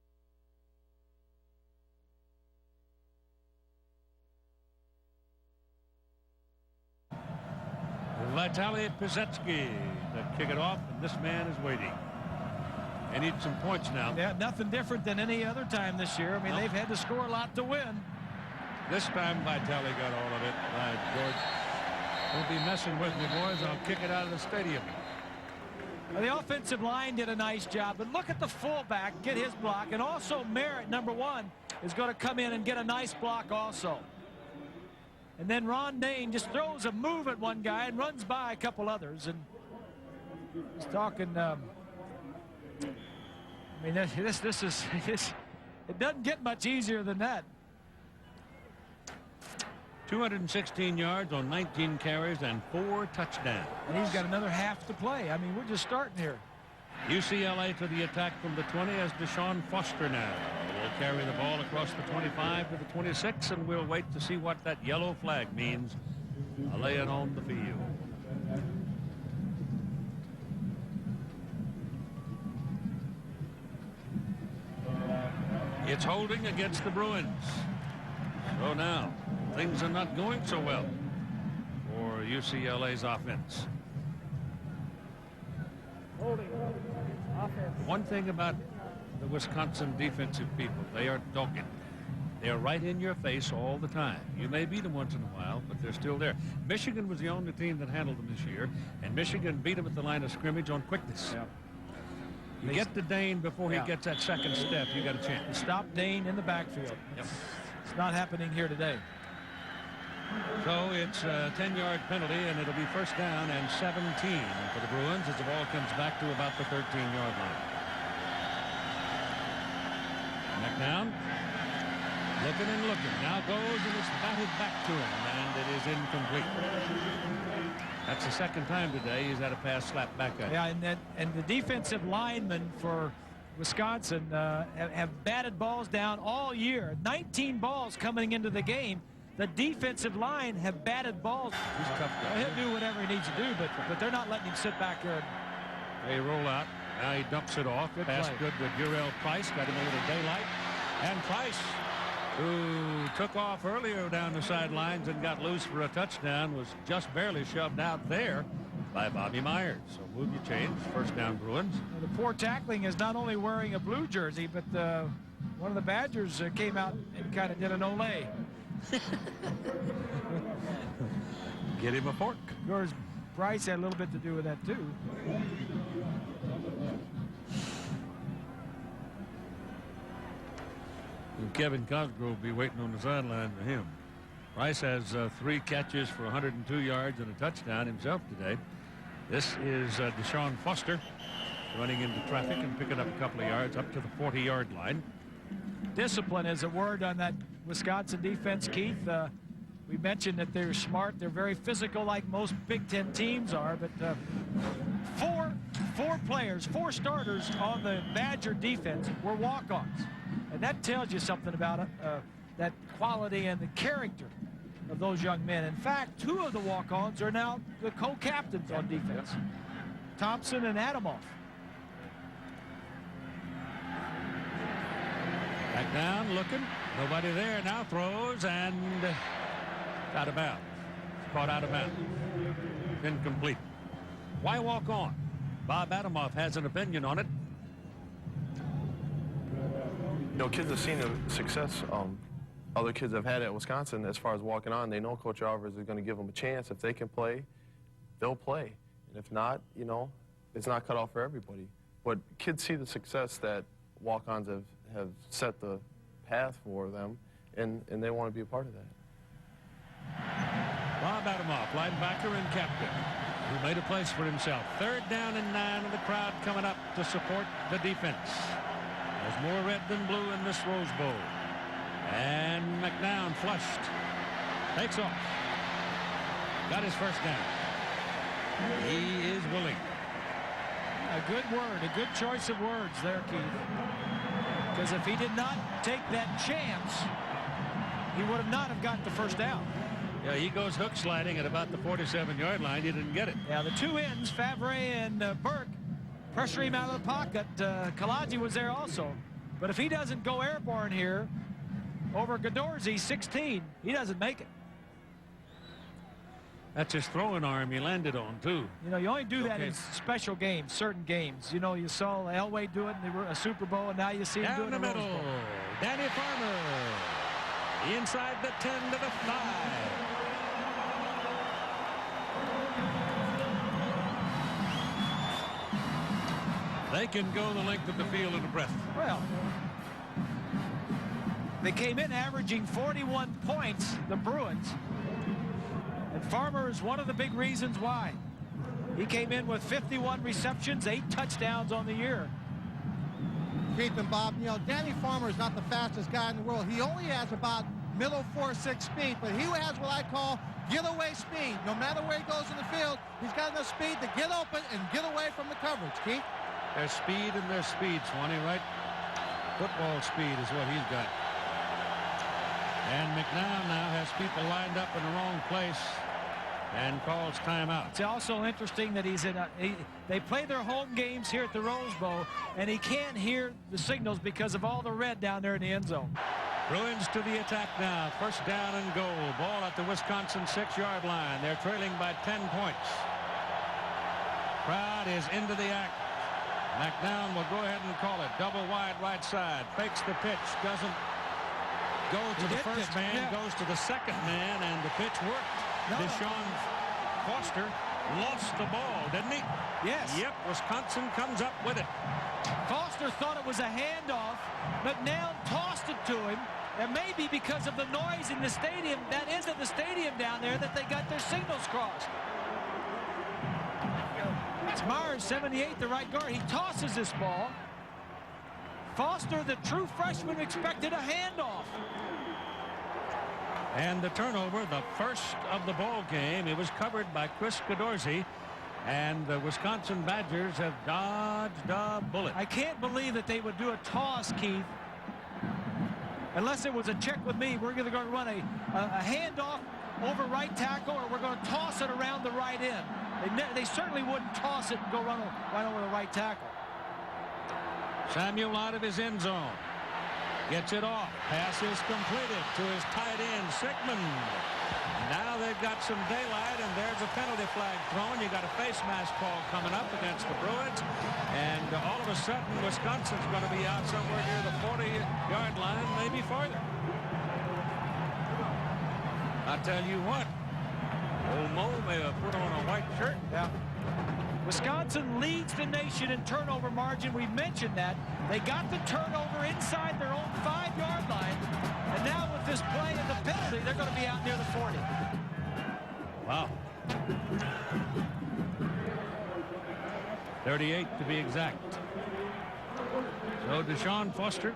Vitaly Pizetsky to kick it off, and this man is waiting. They need some points now. Yeah, nothing different than any other time this year. I mean, they've had to score a lot to win. This time Vitaly got all of it. George, don't be messing with me, boys. I'll kick it out of the stadium. Well, the offensive line did a nice job, but look at the fullback get his block, and also Merritt, number 1, is going to come in and get a nice block also. And then Ron Dane just throws a move at one guy and runs by a couple others. And he's talking. I mean, this is it doesn't get much easier than that. 216 yards on 19 carries and 4 touchdowns. And he's got another half to play. I mean, we're just starting here. UCLA to the attack from the 20 as Deshaun Foster now will carry the ball across the 25 to the 26, and we'll wait to see what that yellow flag means. I'll lay it on the field. It's holding against the Bruins. So now things are not going so well for UCLA's offense. One thing about the Wisconsin defensive people, they are dogged. They're right in your face all the time. You may beat them once in a while, but they're still there. Michigan was the only team that handled them this year, and Michigan beat them at the line of scrimmage on quickness. Yep. You get to Dane before he gets that second step, you got a chance. Stop Dane in the backfield. Yep. It's not happening here today. So it's a 10-yard penalty, and it'll be first down and 17 for the Bruins as the ball comes back to about the 13-yard line. McNown looking and looking. Now goes, and it's batted back to him, and it is incomplete. That's the second time today he's had a pass slapped back at him. Yeah, and the defensive linemen for Wisconsin have batted balls down all year. 19 balls coming into the game. The defensive line have batted balls. He's tough guy. He'll do whatever he needs to do, but they're not letting him sit back there. They roll out. Now he dumps it off. Pass good with Urel Price. Got him a little daylight. And Price, who took off earlier down the sidelines and got loose for a touchdown, was just barely shoved out there by Bobby Myers. So move your change. First down, Bruins. Well, the poor tackling is not only wearing a blue jersey, but one of the Badgers came out and kind of did an Olay. Get him a fork. Of course, Bryce had a little bit to do with that, too. And Kevin Cosgrove will be waiting on the sideline for him. Bryce has 3 catches for 102 yards and a touchdown himself today. This is Deshaun Foster running into traffic and picking up a couple of yards up to the 40-yard line. Discipline is a word on that Wisconsin defense, Keith. We mentioned that they're smart. They're very physical like most Big Ten teams are, but 4 players, 4 starters on the Badger defense were walk-ons. And that tells you something about it, that quality and the character of those young men. In fact, 2 of the walk-ons are now the co-captains on defense, Thompson and Adamoff. Back down, looking. Nobody there. Now throws and out of bounds. Caught out of bounds. Incomplete. Why walk on? Bob Adamoff has an opinion on it. You know, kids have seen the success other kids have had at Wisconsin as far as walking on. They know Coach Alvarez is going to give them a chance. If they can play, they'll play. And if not, you know, it's not cut off for everybody. But kids see the success that walk-ons have set the path for them, and they want to be a part of that. Bob Adamoff, linebacker and captain, who made a place for himself. 3rd down and 9, and the crowd coming up to support the defense. There's more red than blue in this Rose Bowl. And McNown flushed. Takes off. Got his first down. He is willing. A good word, a good choice of words there, Keith. Because if he did not take that chance, he would have not have got the first down. Yeah, he goes hook sliding at about the 47-yard line. He didn't get it. Yeah, the 2 ends, Favre and Burke, pressure him out of the pocket. Kalaji was there also. But if he doesn't go airborne here over Godorzi, 16, he doesn't make it. That's his throwing arm he landed on, too. You know, you only do that in special games, certain games. You know, you saw Elway do it in the Super Bowl, and now you see him do it in the middle. Rose Bowl. Danny Farmer. Inside the 10 to the 5. They can go the length of the field in a breath. Well, they came in averaging 41 points, the Bruins. And Farmer is one of the big reasons why. He came in with 51 receptions, 8 touchdowns on the year. Keith and Bob, you know, Danny Farmer is not the fastest guy in the world. He only has about middle 4.6 speed, but he has what I call getaway speed. No matter where he goes in the field, he's got enough speed to get open and get away from the coverage, Keith. There's speed and there's speed, Swanee, right? Football speed is what he's got. And McNown now has people lined up in the wrong place and calls timeout. It's also interesting that he's in they play their home games here at the Rose Bowl, and he can't hear the signals because of all the red down there in the end zone. Bruins to the attack now. 1st down and goal. Ball at the Wisconsin 6-yard line. They're trailing by 10 points. Crowd is into the act. McNown will go ahead and call it. Double wide right side. Fakes the pitch. Doesn't go to the first man. Goes to the second man, and the pitch worked. Deshaun Foster lost the ball, didn't he? Yes. Yep, Wisconsin comes up with it. Foster thought it was a handoff. McNown tossed it to him. It may be because of the noise in the stadium, that end of the stadium down there, that they got their signals crossed. It's Myers, 78, the right guard. He tosses this ball. Foster, the true freshman, expected a handoff. And the turnover, the first of the ball game, it was covered by Chris Godorzi, and the Wisconsin Badgers have dodged a bullet. I can't believe that they would do a toss, Keith, unless it was a check with me. We're going to run a handoff over right tackle, or we're going to toss it around the right end. They certainly wouldn't toss it and go run right over the right tackle. Samuel out of his end zone. Gets it off. Pass is completed to his tight end, Sigmund. Now they've got some daylight, and there's a penalty flag thrown. You got a face mask call coming up against the Bruins. And all of a sudden, Wisconsin's going to be out somewhere near the 40-yard line, maybe farther. I tell you what, old Mo may have put on a white shirt. Yeah. Wisconsin leads the nation in turnover margin. We mentioned that. They got the turnover inside their own 5-yard line. And now with this play and the penalty, they're going to be out near the 40. Wow. 38 to be exact. So Deshaun Foster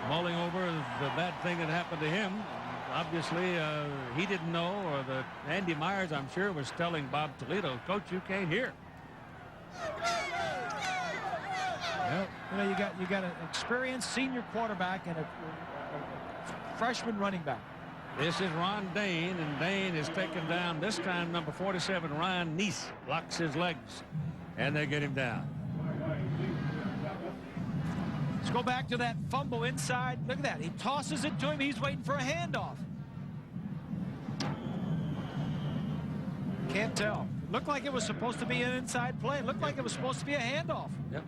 mulling over the bad thing that happened to him. Obviously, he didn't know, or Andy Myers, I'm sure, was telling Bob Toledo, Coach, you can't hear. Well, you know, you got an experienced senior quarterback and a freshman running back. This is Ron Dane, and Dane is taken down. This time, number 47, Ryan Neese, blocks his legs, and they get him down. Let's go back to that fumble inside. Look at that. He tosses it to him. He's waiting for a handoff. Can't tell. Looked like it was supposed to be an inside play. Looked like it was supposed to be a handoff. Yep.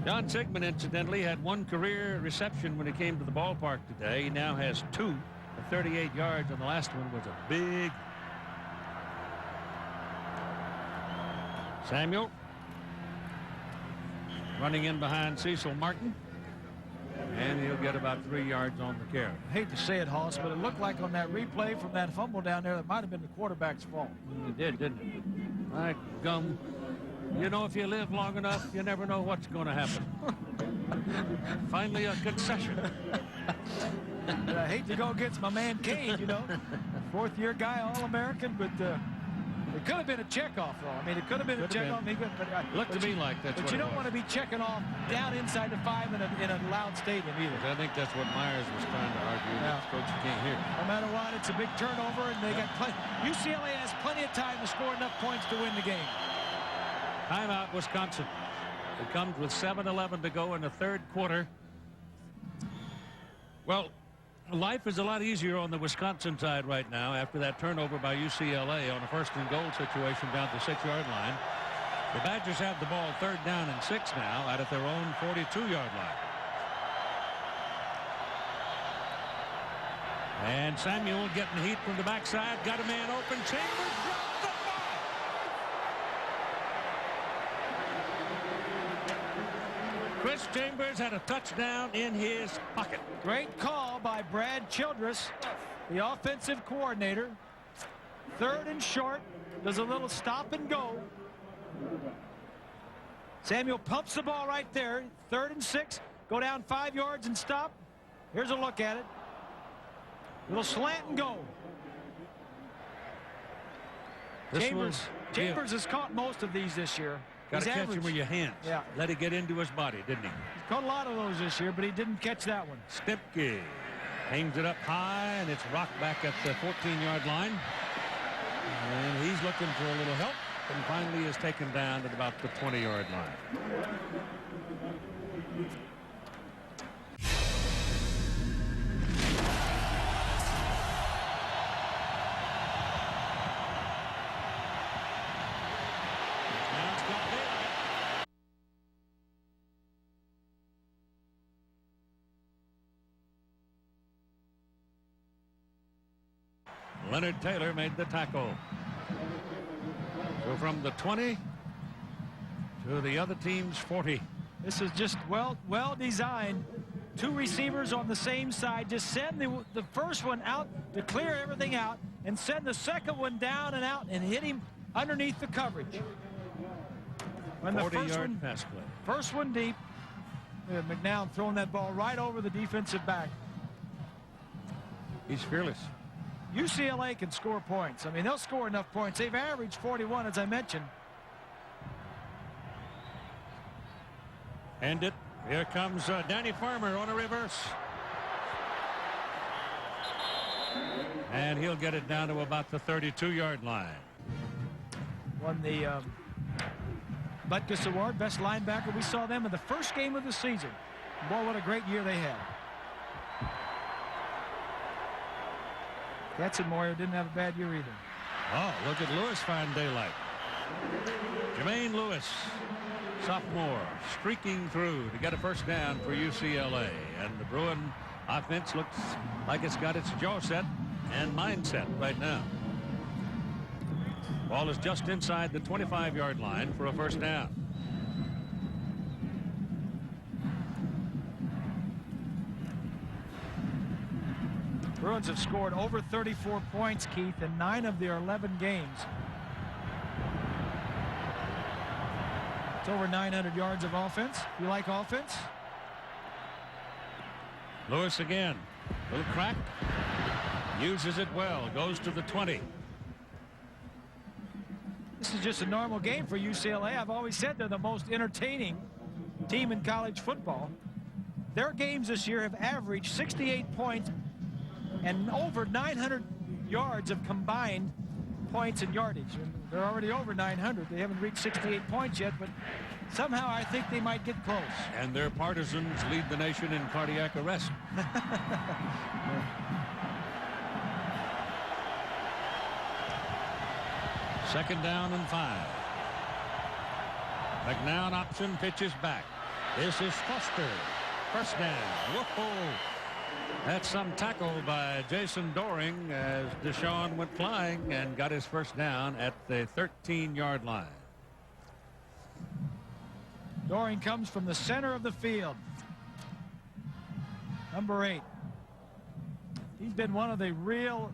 John Sigmund, incidentally, had one career reception when he came to the ballpark today. He now has 2 at 38 yards, and the last one was a big. Samuel running in behind Cecil Martin, and he'll get about 3 yards on the carry. I hate to say it, Hoss, but it looked like on that replay from that fumble down there, that might have been the quarterback's fault. It did, didn't it? My gum. You know, if you live long enough, you never know what's going to happen. Finally, a concession. I hate to go against my man Kane, you know. Fourth-year guy, All-American, but it could have been a checkoff, though. I mean, it could have been a checkoff. Looked to me like that's but what you don't want to be checking off down inside the 5 in a loud stadium either. I think that's what Myers was trying to argue. Yeah. Coach, you can't hear. No matter what, it's a big turnover, and they got plenty. UCLA has plenty of time to score enough points to win the game. Timeout, Wisconsin. It comes with 7:11 to go in the third quarter. Well, life is a lot easier on the Wisconsin side right now after that turnover by UCLA on a first-and-goal situation down the 6-yard line. The Badgers have the ball 3rd down and 6 now out at their own 42-yard line. And Samuel getting heat from the backside. Got a man open. Chambers dropped the ball. Chris Chambers had a touchdown in his pocket. Great call by Brad Childress, the offensive coordinator. 3rd and short. Does a little stop and go. Samuel pumps the ball right there. 3rd and 6. Go down 5 yards and stop. Here's a look at it. Little slant and go. Chambers has caught most of these this year. Got to catch him with your hands. Yeah. Let it get into his body, didn't he? He's caught a lot of those this year, but he didn't catch that one. Stipke hangs it up high, and it's rocked back at the 14-yard line. And he's looking for a little help, and finally is taken down at about the 20-yard line. Leonard Taylor made the tackle. So from the 20 to the other team's 40. This is just well designed. 2 receivers on the same side. Just send the first one out to clear everything out and send the second one down and out and hit him underneath the coverage. When the 40-yard pass play. First one deep. McNown throwing that ball right over the defensive back. He's fearless. UCLA can score points. I mean, they'll score enough points. They've averaged 41, as I mentioned. And here comes Danny Farmer on a reverse. And he'll get it down to about the 32-yard line. Won the Butkus Award, best linebacker. We saw them in the first game of the season. Boy, what a great year they had. Katzenmoyer didn't have a bad year either. Oh, look at Lewis find daylight. Jermaine Lewis, sophomore, streaking through to get a first down for UCLA. And the Bruin offense looks like it's got its jaw set and mindset right now. Ball is just inside the 25-yard line for a first down. Bruins have scored over 34 points, Keith, in 9 of their 11 games. It's over 900 yards of offense. You like offense? Lewis again. Little crack. Uses it well. Goes to the 20. This is just a normal game for UCLA. I've always said they're the most entertaining team in college football. Their games this year have averaged 68 points and over 900 yards of combined points and yardage. And they're already over 900. They haven't reached 68 points yet, but somehow I think they might get close. And their partisans lead the nation in cardiac arrest. Second down and 5. McNown option, pitches back. This is Foster. First down. Whoa! That's some tackle by Jason Doring as Deshaun went flying and got his first down at the 13-yard line. Doring comes from the center of the field. Number 8. He's been one of the real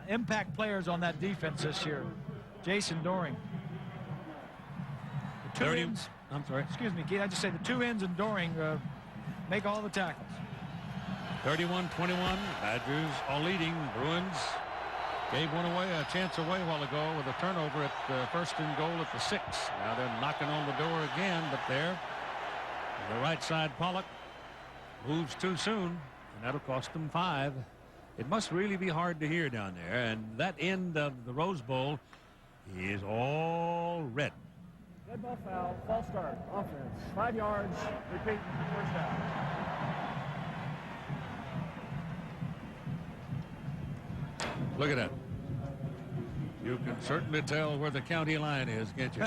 impact players on that defense this year. Jason Doring. The two ends. I'm sorry. Excuse me, Keith. I just say the two ends and Doring make all the tackles. 31-21. Badgers are leading. Bruins gave one away, a chance away a while ago with a turnover at first and goal at the 6. Now they're knocking on the door again, but there, on the right side, Pollock moves too soon, and that'll cost them 5. It must really be hard to hear down there, and that end of the Rose Bowl is all red. Red ball foul, false start, offense, 5 yards, repeat, first down. Look at that. You can certainly tell where the county line is, can't you?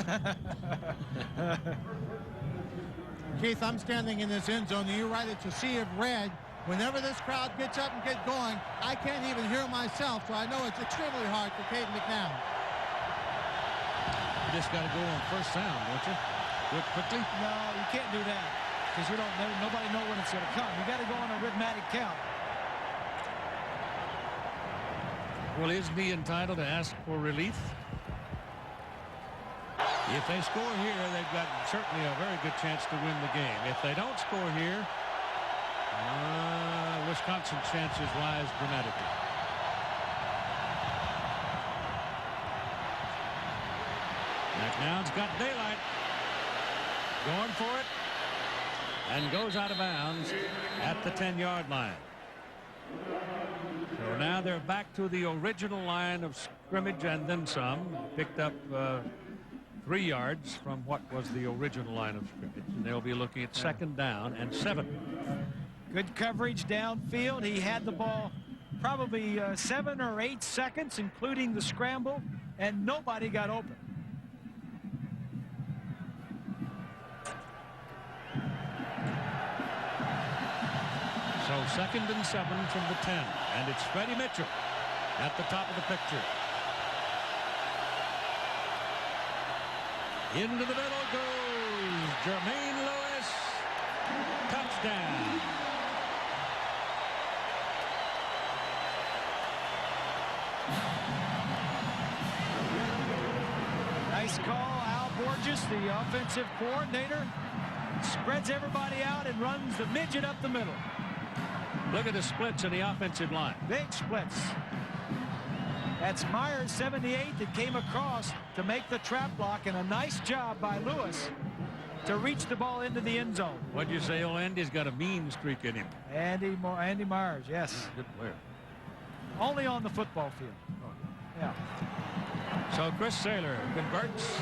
Keith, I'm standing in this end zone, and you're right, it's a sea of red. Whenever this crowd gets up and gets going, I can't even hear myself, so I know it's extremely hard for Caden McNown. You just got to go on first sound, don't you? Do it quickly? No, you can't do that because nobody knows when it's going to come. You got to go on a rhythmic count. Well, isn't he entitled to ask for relief? If they score here, they've got certainly a very good chance to win the game. If they don't score here, Wisconsin's chances rise dramatically. McNown's got daylight. Going for it. And goes out of bounds at the 10-yard line. So now they're back to the original line of scrimmage and then some. Picked up 3 yards from what was the original line of scrimmage. And they'll be looking at second down and 7. Good coverage downfield. He had the ball probably 7 or 8 seconds, including the scramble, and nobody got open. So second and 7 from the 10. And it's Freddie Mitchell at the top of the picture. Into the middle goes Jermaine Lewis. Touchdown. Nice call. Al Borges, the offensive coordinator, spreads everybody out and runs the midget up the middle. Look at the splits in the offensive line. Big splits. That's Myers, 78, that came across to make the trap block, and a nice job by Lewis to reach the ball into the end zone. What'd you say? Old Andy's got a mean streak in him. Andy Myers, yes. Good player. Only on the football field. Yeah. So Chris Saylor converts,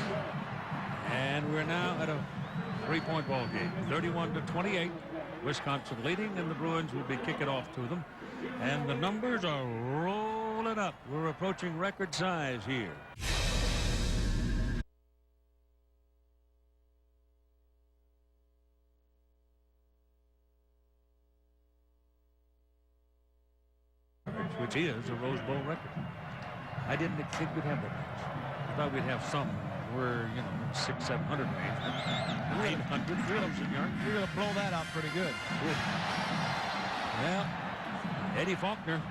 and we're now at a 3-point ball game. 31-28. Wisconsin leading, and the Bruins will be kicking off to them. And the numbers are rolling up. We're approaching record size here. Which is a Rose Bowl record. I didn't think we'd have that much. I thought we'd have some. We're, 600-700 range. 900 yards. You're going to blow that out pretty good. Well, Eddie Faulkner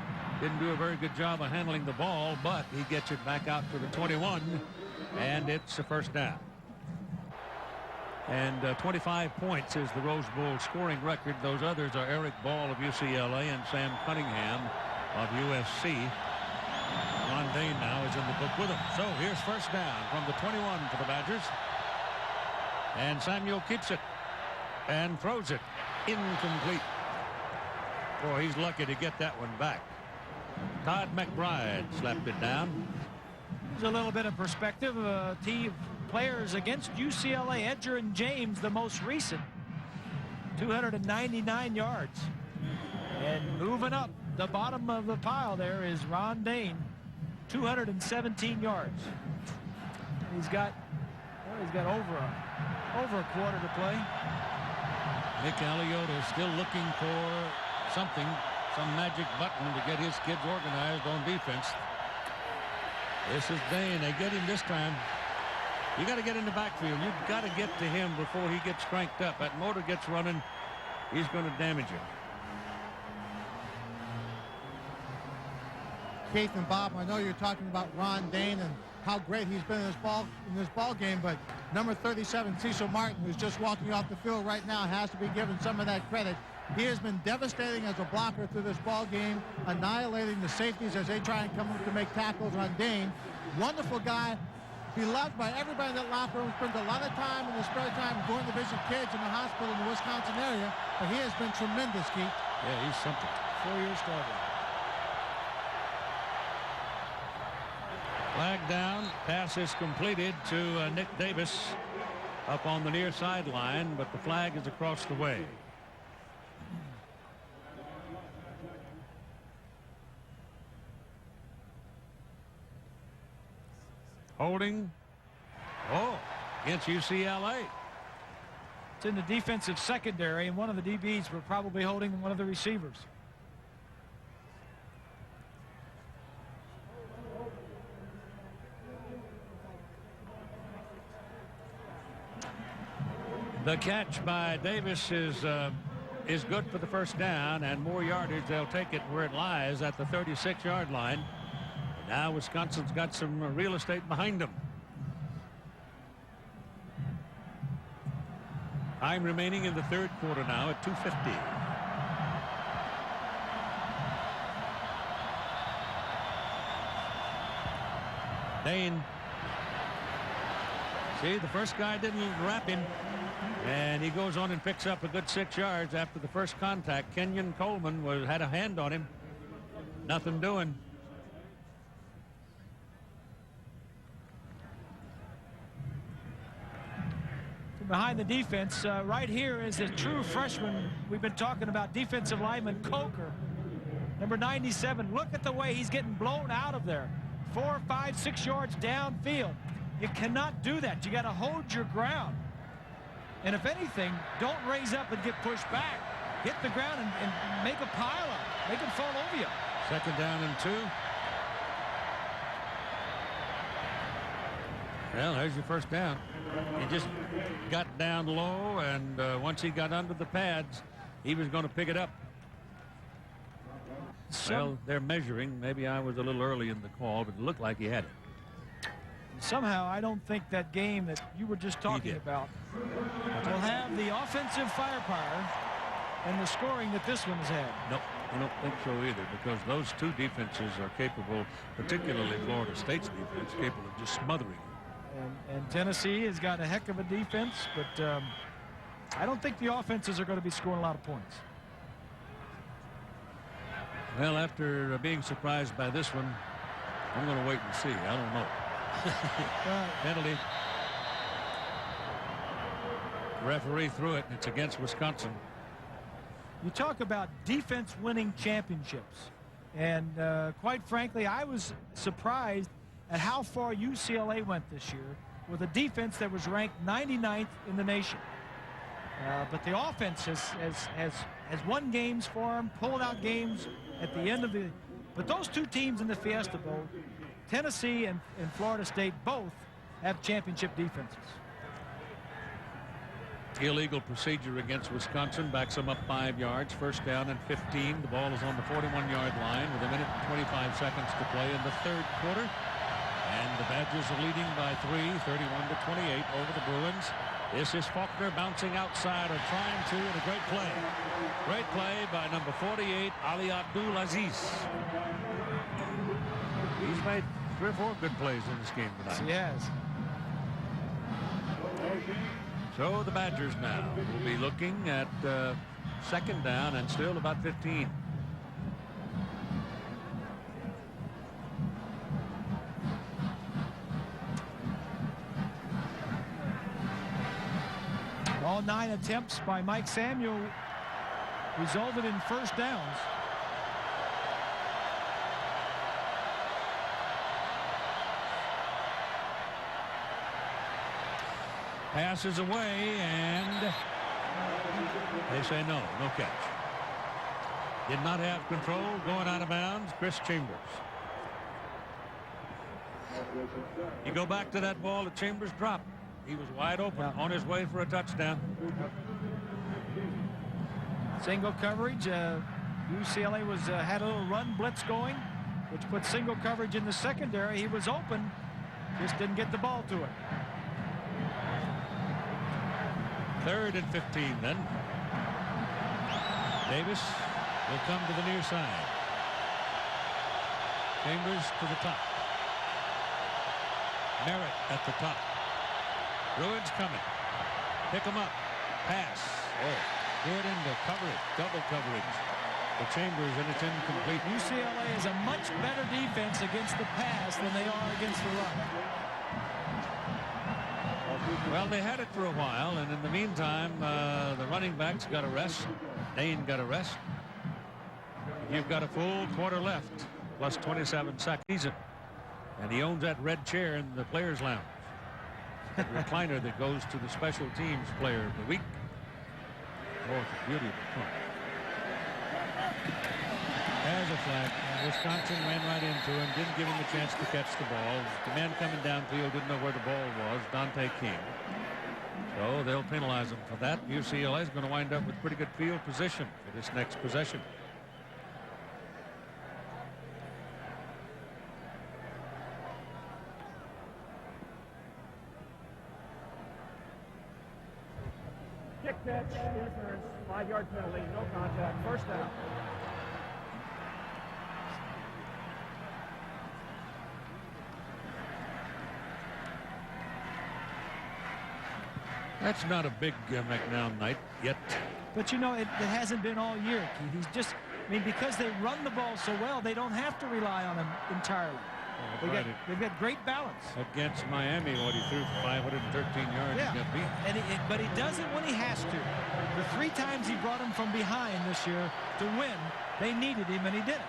didn't do a very good job of handling the ball, but he gets it back out to the 21, and it's a first down. And 25 points is the Rose Bowl scoring record. Those others are Eric Ball of UCLA and Sam Cunningham of USC. Ron Dane now is in the book with him. So here's first down from the 21 for the Badgers. And Samuel keeps it and throws it incomplete. Boy, he's lucky to get that one back. Todd McBride slapped it down. There's a little bit of perspective. Team players against UCLA, Edger and James, the most recent. 299 yards. And moving up the bottom of the pile there is Ron Dane, 217 yards. He's got over a quarter to play. Nick Aliotta still looking for something, some magic button to get his kids organized on defense. This is Dane. They get him this time. You got to get in the backfield. You've got to get to him before he gets cranked up. That motor gets running, he's going to damage him. Keith and Bob, I know you're talking about Ron Dane and how great he's been in this ball game, but number 37, Cecil Martin, who's just walking off the field right now, has to be given some of that credit. He has been devastating as a blocker through this ball game, annihilating the safeties as they try and come up to make tackles on Dane. Wonderful guy, beloved by everybody in that locker room. Spends a lot of time in his spare time going to visit kids in the hospital in the Wisconsin area, but he has been tremendous, Keith. Yeah, he's something. 4 years starter. Flag down, pass is completed to Nick Davis up on the near sideline, but the flag is across the way. Holding. Oh, against UCLA. It's in the defensive secondary, and one of the DBs were probably holding one of the receivers. The catch by Davis is good for the first down, and more yardage. They'll take it where it lies at the 36-yard line. Now Wisconsin's got some real estate behind them. Time remaining in the third quarter now at 2:50. Dane. See, the first guy didn't wrap him. And he goes on and picks up a good 6 yards after the first contact. Kenyon Coleman had a hand on him. Nothing doing. Behind the defense, right here is the true freshman we've been talking about, defensive lineman Coker, number 97. Look at the way he's getting blown out of there. 4, 5, 6 yards downfield. You cannot do that. You got to hold your ground. And if anything, don't raise up and get pushed back. Hit the ground and make a pile up. Make him fall over you. Second down and 2. Well, there's your first down. He just got down low, and once he got under the pads, he was going to pick it up. Well, they're measuring. Maybe I was a little early in the call, but it looked like he had it. Somehow, I don't think that game that you were just talking about will have the offensive firepower and the scoring that this one has had. Nope, I don't think so either, because those two defenses are capable, particularly Florida State's defense, capable of just smothering. And Tennessee has got a heck of a defense, but I don't think the offenses are going to be scoring a lot of points. Well, after being surprised by this one, I'm going to wait and see. I don't know. Penalty. Referee threw it, and it's against Wisconsin. You talk about defense winning championships, and quite frankly, I was surprised at how far UCLA went this year with a defense that was ranked 99th in the nation. But the offense has won games for them, pulled out games at the end of the. But those two teams in the Fiesta Bowl, Tennessee and Florida State, both have championship defenses. Illegal procedure against Wisconsin, backs them up 5 yards. First down and 15. The ball is on the 41-yard line with 1 minute and 25 seconds to play in the third quarter. And the Badgers are leading by 3, 31-28 over the Bruins. This is Faulkner bouncing outside or trying to, and a great play. Great play by number 48, Ali Abdulaziz. He's made 3 or 4 good plays in this game tonight. He has. So the Badgers now will be looking at 2nd down and still about 15. All 9 attempts by Mike Samuel resulted in first downs. Passes away, and they say no catch. Did not have control, going out of bounds. Chris Chambers. You go back to that ball that Chambers dropped. He was wide open on his way for a touchdown. Single coverage. UCLA was had a little run blitz going, which put single coverage in the secondary. He was open, just didn't get the ball to it. 3rd and 15 then. Davis will come to the near side. Chambers to the top. Merritt at the top. Bruins coming. Pick him up. Pass. Oh, good into coverage. Double coverage for Chambers, and it's incomplete. UCLA is a much better defense against the pass than they are against the run. Well, they had it for a while, and in the meantime, the running backs got a rest. Dane got a rest. You've got a full quarter left, plus 27 seconds. And he owns that red chair in the players' lounge. The recliner that goes to the special teams player of the week. Oh, it's a beauty of a car. There's a flag. Wisconsin ran right into him, didn't give him a chance to catch the ball. The man coming downfield didn't know where the ball was, Dante King. So they'll penalize him for that. UCLA is going to wind up with pretty good field position for this next possession. Kick catch, interference, 5-yard penalty, no contact, first down. That's not a big McNown night yet. But you know, it hasn't been all year, Keith. He's just, I mean, because they run the ball so well, they don't have to rely on him entirely. They've got great balance. Against Miami, what he threw for 513 yards. Yeah, he got beat. But he does it when he has to. The 3 times he brought him from behind this year to win, they needed him, and he did it.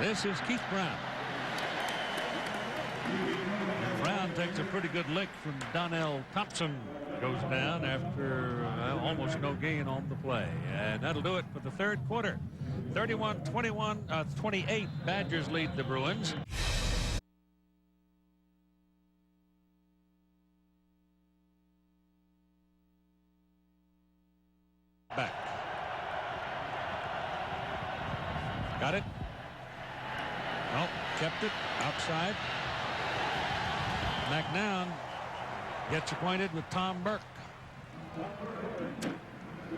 This is Keith Brown. And Brown takes a pretty good lick from Donnell Thompson. Goes down after almost no gain on the play. And that'll do it for the 3rd quarter. 31-28. Badgers lead the Bruins. Back. Got it. Nope, kept it outside. McNown gets acquainted with Tom Burke.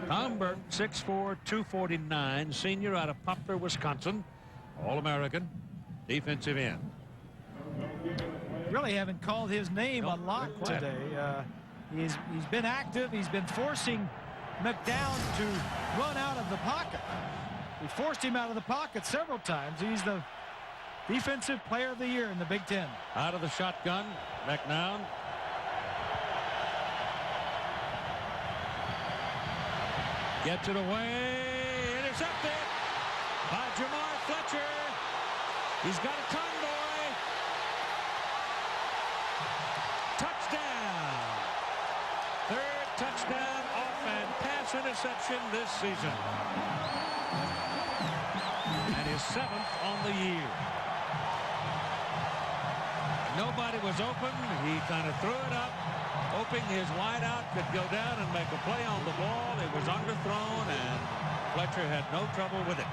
Tom Burke, 6'4", 249, senior out of Poplar, Wisconsin. All-American, defensive end. Really haven't called his name a lot today. He's been active. He's been forcing McDowell to run out of the pocket. He forced him out of the pocket several times. He's the defensive player of the year in the Big Ten. Out of the shotgun, McNown. Gets it away. Intercepted by Jamar Fletcher. He's got a convoy. Touchdown. 3rd touchdown off and pass interception this season. And his 7th on the year. Nobody was open. He kind of threw it up, hoping his wideout could go down and make a play on the ball. It was underthrown, and Fletcher had no trouble with it.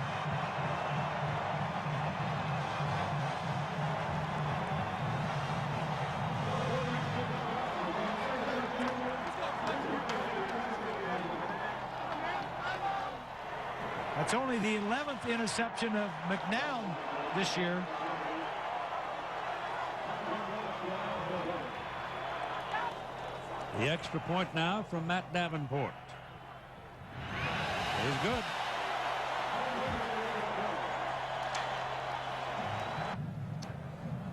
It's only the 11th interception of McNown this year. The extra point now from Matt Davenport. It is good.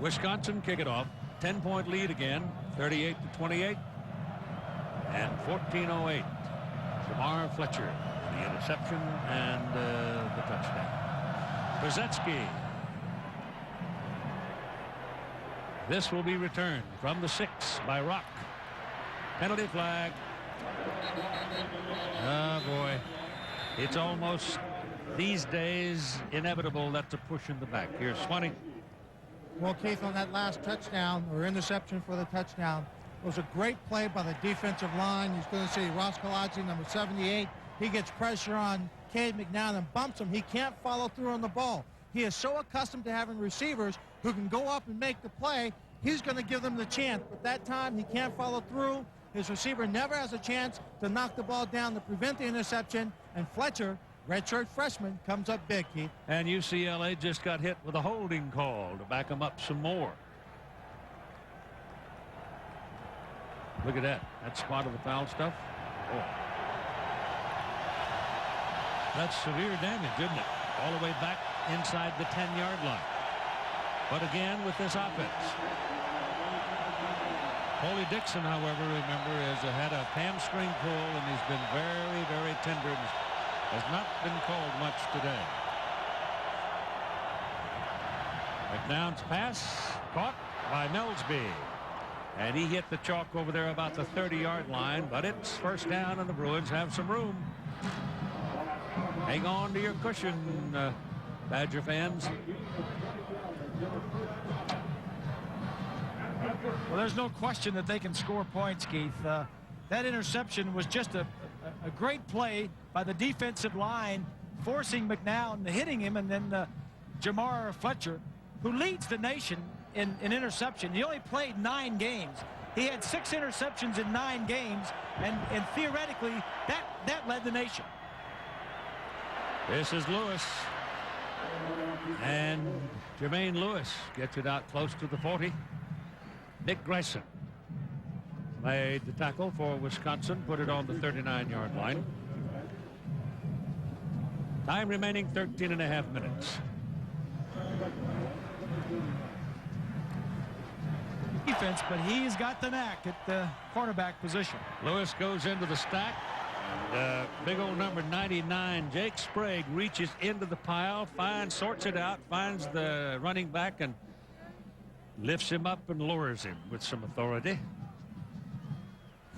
Wisconsin kick it off. 10-point lead again, 38-28. And 14:08. Jamar Fletcher, the interception and the touchdown. Brzezinski. This will be returned from the 6 by Rock. Penalty flag. Oh, boy. It's almost, these days, inevitable that's a push in the back. Here's Swanee. Well, Keith, on that last touchdown, or interception for the touchdown, it was a great play by the defensive line. He's going to see Ross Kalodzi, number 78. He gets pressure on Cade McNown and bumps him. He can't follow through on the ball. He is so accustomed to having receivers who can go up and make the play. He's going to give them the chance, but that time he can't follow through. His receiver never has a chance to knock the ball down to prevent the interception, and Fletcher, redshirt freshman, comes up big, Keith. And UCLA just got hit with a holding call to back them up some more. Look at that. That spot of the foul stuff. Oh. That's severe damage, isn't it? All the way back inside the 10-yard line. But again, with this offense. Coley Dixon, however, remember, has had a hamstring pull, and he's been very, very tender and has not been called much today. McNown's pass caught by Melsby. And he hit the chalk over there about the 30-yard line, but it's first down, and the Bruins have some room. Hang on to your cushion, Badger fans. Well, there's no question that they can score points, Keith. That interception was just a great play by the defensive line, forcing McNown, hitting him, and then Jamar Fletcher, who leads the nation in interception. He only played 9 games. He had 6 interceptions in 9 games, and theoretically, that led the nation. This is Lewis. And Jermaine Lewis gets it out close to the 40. Nick Grayson made the tackle for Wisconsin, put it on the 39-yard line. Time remaining 13.5 minutes. Defense, but he's got the knack at the cornerback position. Lewis goes into the stack. Big old number 99, Jake Sprague, reaches into the pile, sorts it out, finds the running back, and lifts him up and lowers him with some authority.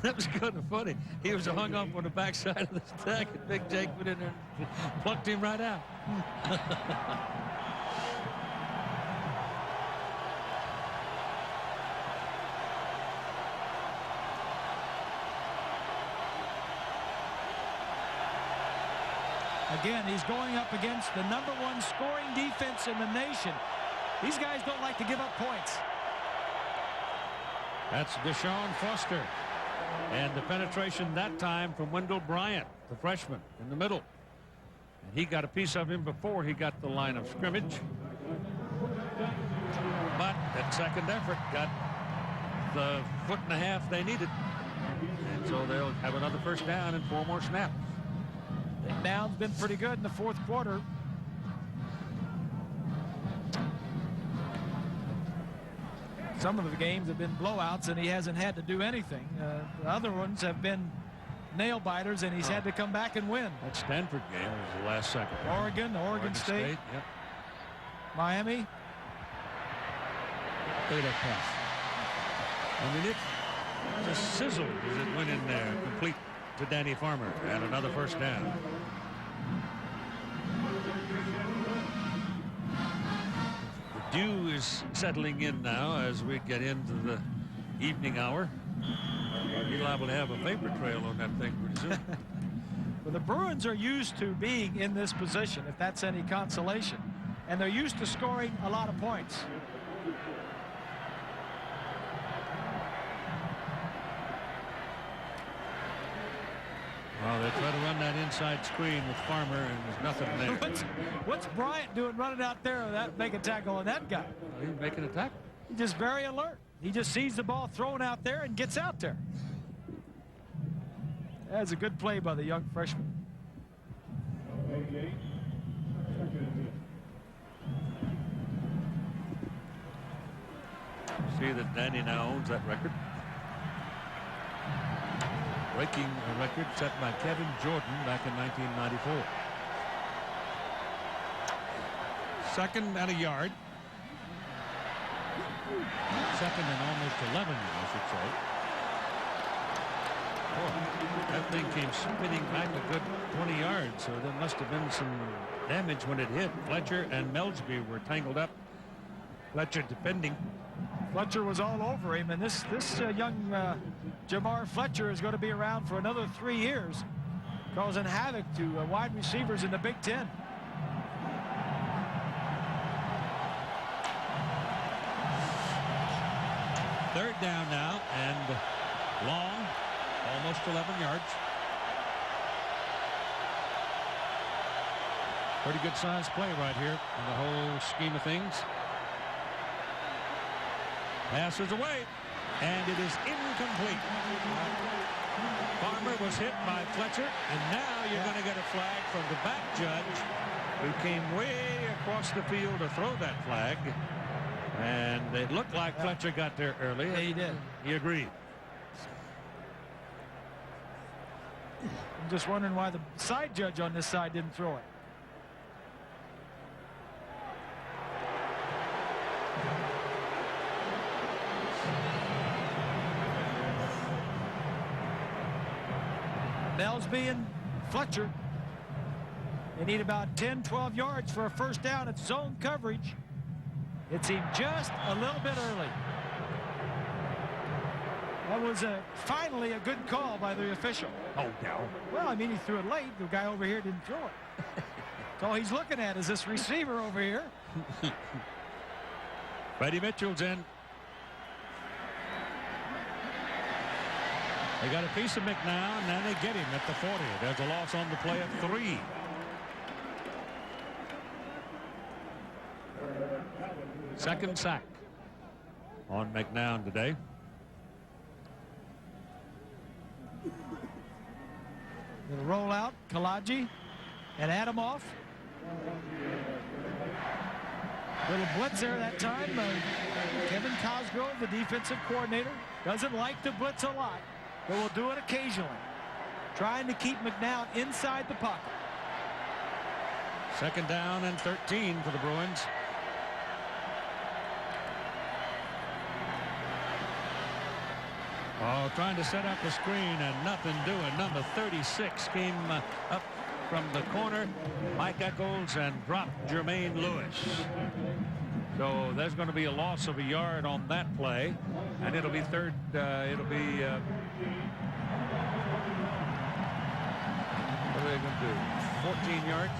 That was kind of funny. He was hung up on the backside of the stack, and Big Jake went in there and plucked him right out. Again, he's going up against the #1 scoring defense in the nation. These guys don't like to give up points. That's Deshaun Foster. And the penetration that time from Wendell Bryant, the freshman, in the middle. And he got a piece of him before he got the line of scrimmage. But that second effort got the 1.5 foot they needed. And so they'll have another first down and 4 more snaps. McNown's been pretty good in the 4th quarter. Some of the games have been blowouts, and he hasn't had to do anything. The other ones have been nail-biters, and he's had to come back and win. That Stanford game was the last second. Oregon State. Yep. Miami. Look at that pass. I mean, it just sizzled as it went in there, complete to Danny Farmer, and another first down. The dew is settling in now as we get into the evening hour. You're liable to have a vapor trail on that thing pretty soon. Well, the Bruins are used to being in this position, if that's any consolation, and they're used to scoring a lot of points. Well, they try to run that inside screen with Farmer, and there's nothing there. What's Bryant doing running out there that make a tackle on that guy? Well, he's making a tackle. He's just very alert. He just sees the ball thrown out there and gets out there. That's a good play by the young freshman. See that Danny now owns that record. Breaking a record set by Kevin Jordan back in 1994. Second and a yard. Second and almost 11, I should say. Oh, that thing came spinning back a good 20 yards, so there must have been some damage when it hit. Fletcher and Melsby were tangled up. Fletcher defending. Fletcher was all over him, and this young Jamar Fletcher is going to be around for another 3 years, causing havoc to wide receivers in the Big Ten. Third down now, and long, almost 11 yards. Pretty good size play right here in the whole scheme of things. Passes away, and it is incomplete. Farmer was hit by Fletcher, and now you're going to get a flag from the back judge, who came way across the field to throw that flag. And it looked like Fletcher got there early. Yeah, he did. He agreed. I'm just wondering why the side judge on this side didn't throw it. Melsby and Fletcher. They need about 10, 12 yards for a first down. It's zone coverage. It seemed just a little bit early. That was finally a good call by the official. Oh, no. Well, I mean, he threw it late. The guy over here didn't throw it. So all he's looking at is this receiver over here. Freddie Mitchell's in. They got a piece of McNown, and then they get him at the 40. There's a loss on the play of 3. Second sack on McNown today. They'll roll out Kalaji and Adamov. Little blitz there that time. Kevin Cosgrove, the defensive coordinator, doesn't like to blitz a lot, but will do it occasionally, trying to keep McNown inside the pocket. Second down and 13 for the Bruins. Oh, trying to set up the screen and nothing doing. Number 36 came up from the corner. Mike Eccles and dropped Jermaine Lewis. So there's going to be a loss of a yard on that play, and it'll be third. It'll be what are they going to do? 14 yards.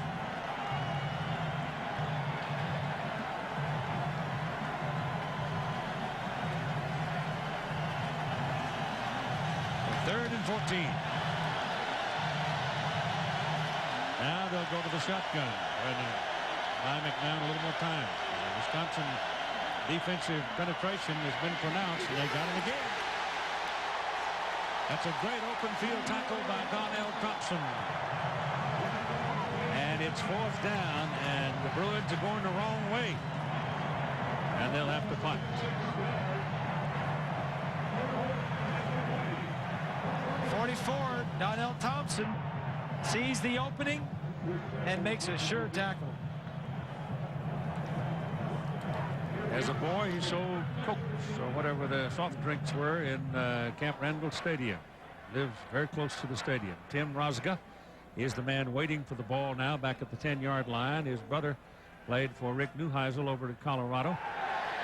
Third and 14. Now they'll go to the shotgun. By McNown a little more time. Wisconsin defensive penetration has been pronounced, and they got it again. That's a great open field tackle by Donnell Thompson. And it's fourth down, and the Bruins are going the wrong way. And they'll have to punt. 44, Donnell Thompson sees the opening and makes a sure tackle. As a boy, he sold Cokes or whatever the soft drinks were in Camp Randall Stadium. Lives very close to the stadium. Tim Rosga is the man waiting for the ball now back at the 10-yard line. His brother played for Rick Neuheisel over in Colorado.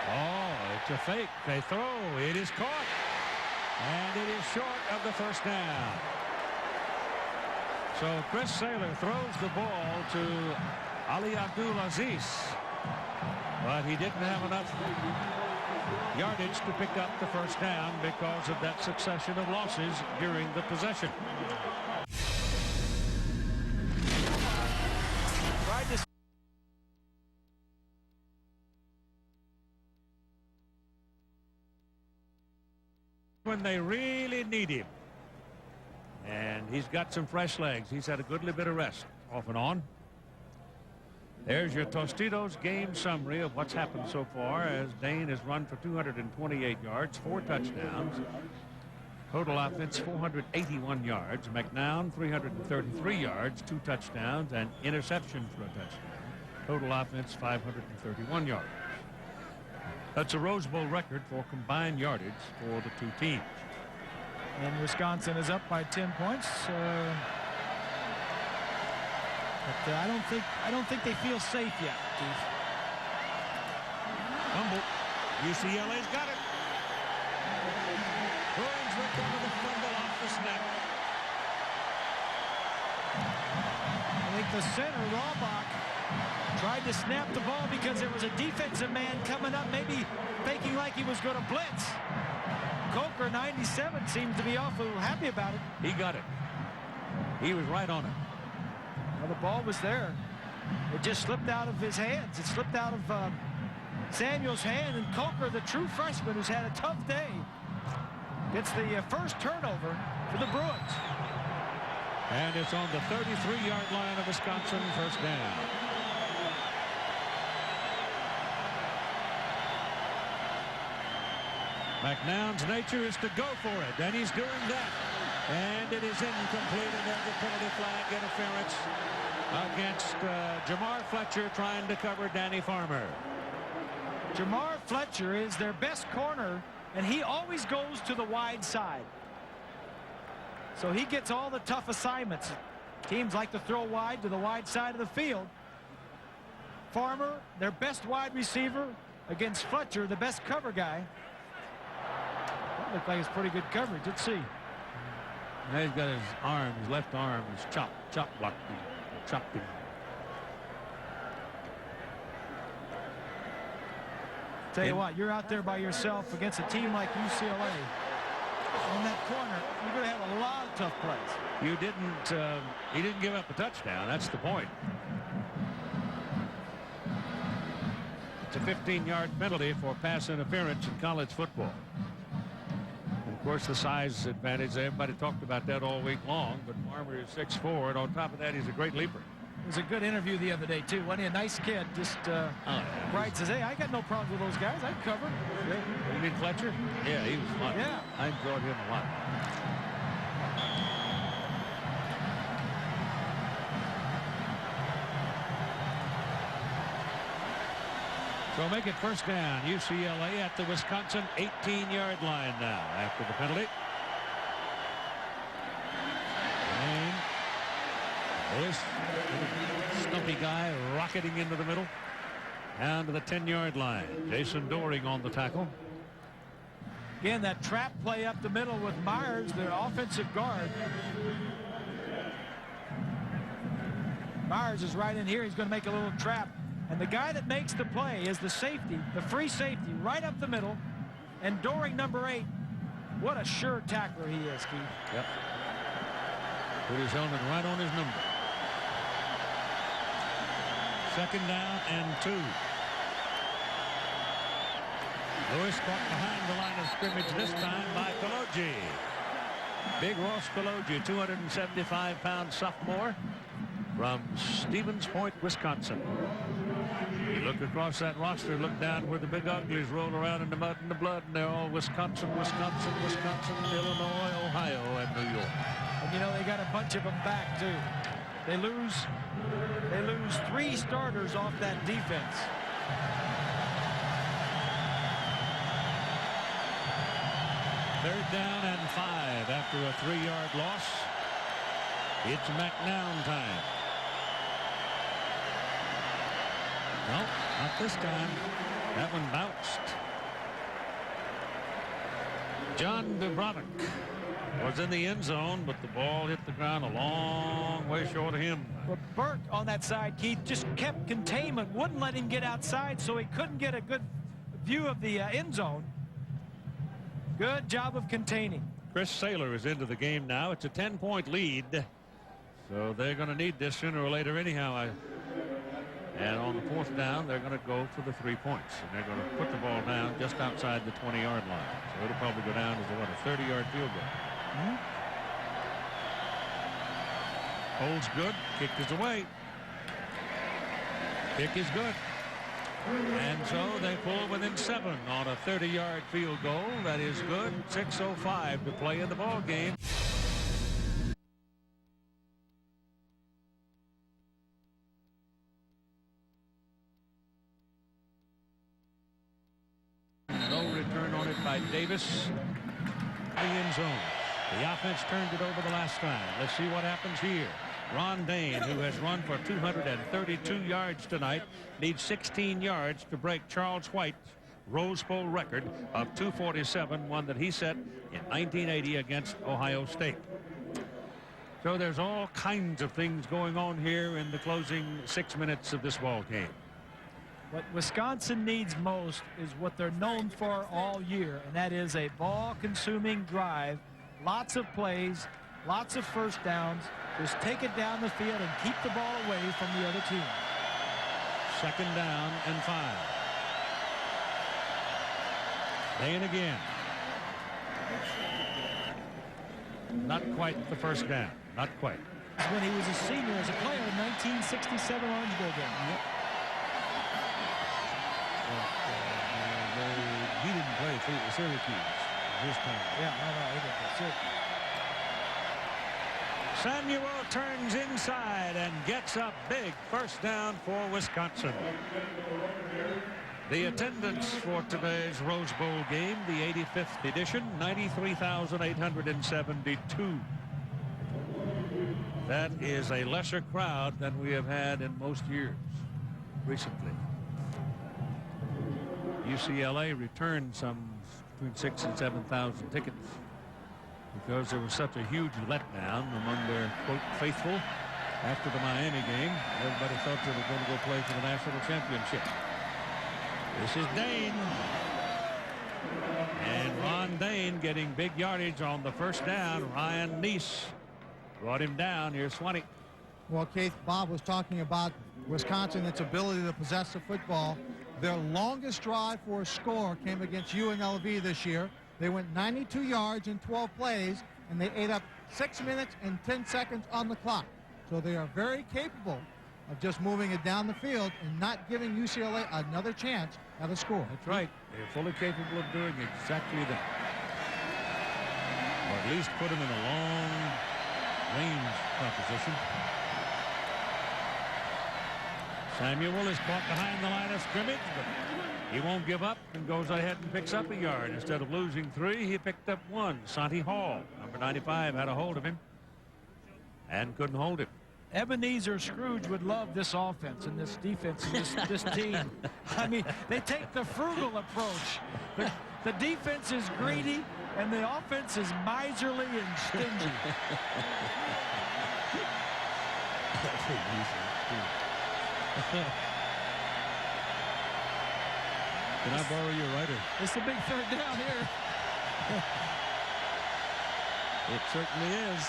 Oh, it's a fake. They throw. It is caught. And it is short of the first down. So Chris Saylor throws the ball to Ali Abdulaziz, but he didn't have enough yardage to pick up the first down because of that succession of losses during the possession. when they really need him. And he's got some fresh legs. He's had a goodly bit of rest off and on. There's your Tostitos game summary of what's happened so far, as Dane has run for 228 yards, 4 touchdowns. Total offense 481 yards. McNown 333 yards, 2 touchdowns, and interception for a touchdown. Total offense 531 yards. That's a Rose Bowl record for combined yardage for the 2 teams. And Wisconsin is up by 10 points. But I don't think they feel safe yet, Keith. Fumble. UCLA's got it. Bruins recover the fumble off the snap. I think the center, Rawbach, tried to snap the ball because there was a defensive man coming up, maybe thinking like he was going to blitz. Coker, 97, seems to be awful happy about it. He got it. He was right on it. Well, the ball was there. It just slipped out of his hands. It slipped out of Samuel's hand, and Coker, the true freshman who's had a tough day, gets the first turnover for the Bruins. And it's on the 33-yard line of Wisconsin, first down. McNown's nature is to go for it, and he's doing that. And it is incomplete, and there's a penalty flag interference against Jamar Fletcher trying to cover Danny Farmer. Jamar Fletcher is their best corner, and he always goes to the wide side. So he gets all the tough assignments. Teams like to throw wide to the wide side of the field. Farmer, their best wide receiver, against Fletcher, the best cover guy. That looked like it's pretty good coverage. Let's see. Now he's got his arm, his left arm is chop blocked him, chopped him. Tell you what, you're out there by yourself against a team like UCLA. On that corner, you're going to have a lot of tough plays. He didn't give up a touchdown. That's the point. It's a 15-yard penalty for pass interference in college football. Of course, the size advantage. Everybody talked about that all week long, but Farmer is 6'4", and on top of that, he's a great leaper. It was a good interview the other day, too. Wasn't he a nice kid? Just bright, says, hey, I got no problems with those guys. I covered. Yeah. You mean Fletcher? Yeah, he was fun. Yeah. I enjoyed him a lot. So make it first down. UCLA at the Wisconsin 18-yard line now after the penalty. And this stumpy guy rocketing into the middle. Down to the 10-yard line. Jason Doring on the tackle. Again, that trap play up the middle with Myers, the offensive guard. Myers is right in here. He's going to make a little trap. And the guy that makes the play is the safety, the free safety, right up the middle. And Doring, number 8, what a sure tackler he is, Keith. Yep. Put his helmet right on his number. Second down and 2. Lewis caught behind the line of scrimmage this time by Koloji. Big Ross Koloji, 275-pound sophomore from Stevens Point, Wisconsin. You look across that roster, look down where the big uglies roll around in the mud and the blood, and they're all Wisconsin, Wisconsin, Wisconsin, Illinois, Ohio, and New York. And you know, they got a bunch of them back, too. They lose 3 starters off that defense. Third down and 5 after a 3-yard loss. It's McNown time. No, not this time. That one bounced. John Dubrovnik was in the end zone, but the ball hit the ground a long way short of him. But Burke on that side, Keith, just kept containment, wouldn't let him get outside, so he couldn't get a good view of the end zone. Good job of containing. Chris Saylor is into the game now. It's a 10-point lead, so they're going to need this sooner or later anyhow. And on the 4th down, they're going to go for the 3 points. And they're going to put the ball down just outside the 20-yard line. So it'll probably go down as a 30-yard field goal. Holds good. Kick is away. Kick is good. And so they pull within 7 on a 30-yard field goal. That is good. 6:05 to play in the ball game. No return on it by Davis. The end zone. The offense turned it over the last time. Let's see what happens here. Ron Dane, who has run for 232 yards tonight, needs 16 yards to break Charles White's Rose Bowl record of 247, one that he set in 1980 against Ohio State. So there's all kinds of things going on here in the closing 6 minutes of this ball game. What Wisconsin needs most is what they're known for all year, and that is a ball-consuming drive, lots of plays, lots of first downs. Just take it down the field and keep the ball away from the other team. 2nd down and 5. Dane again. Not quite the first down. Not quite. When he was a senior as a player in 1967 Orange Bowl game. Yep. He didn't play for Syracuse this time. Yeah, no, he didn't play Syracuse. Samuel turns inside and gets a big first down for Wisconsin. The attendance for today's Rose Bowl game, the 85th edition, 93,872. That is a lesser crowd than we have had in most years recently. UCLA returned some between 6,000 and 7,000 tickets because there was such a huge letdown among their, quote, faithful after the Miami game. Everybody thought they were going to go play for the national championship. This is Dane. And Ron Dane getting big yardage on the first down. Ryan Neese brought him down. Here's Swanee. Well, Keith, Bob was talking about Wisconsin, its ability to possess the football. Their longest drive for a score came against UNLV this year. They went 92 yards in 12 plays, and they ate up 6 minutes and 10 seconds on the clock. So they are very capable of just moving it down the field and not giving UCLA another chance at a score. That's right. They're fully capable of doing exactly that. Or at least put them in a long range proposition. Samuel is caught behind the line of scrimmage, but he won't give up and goes ahead and picks up a yard. Instead of losing 3, he picked up 1. Santi Hall, number 95, had a hold of him and couldn't hold it. Ebenezer Scrooge would love this offense and this defense and this team. I mean, they take the frugal approach. The defense is greedy, and the offense is miserly and stingy. Can I borrow your writer? It's a big third down here. It certainly is.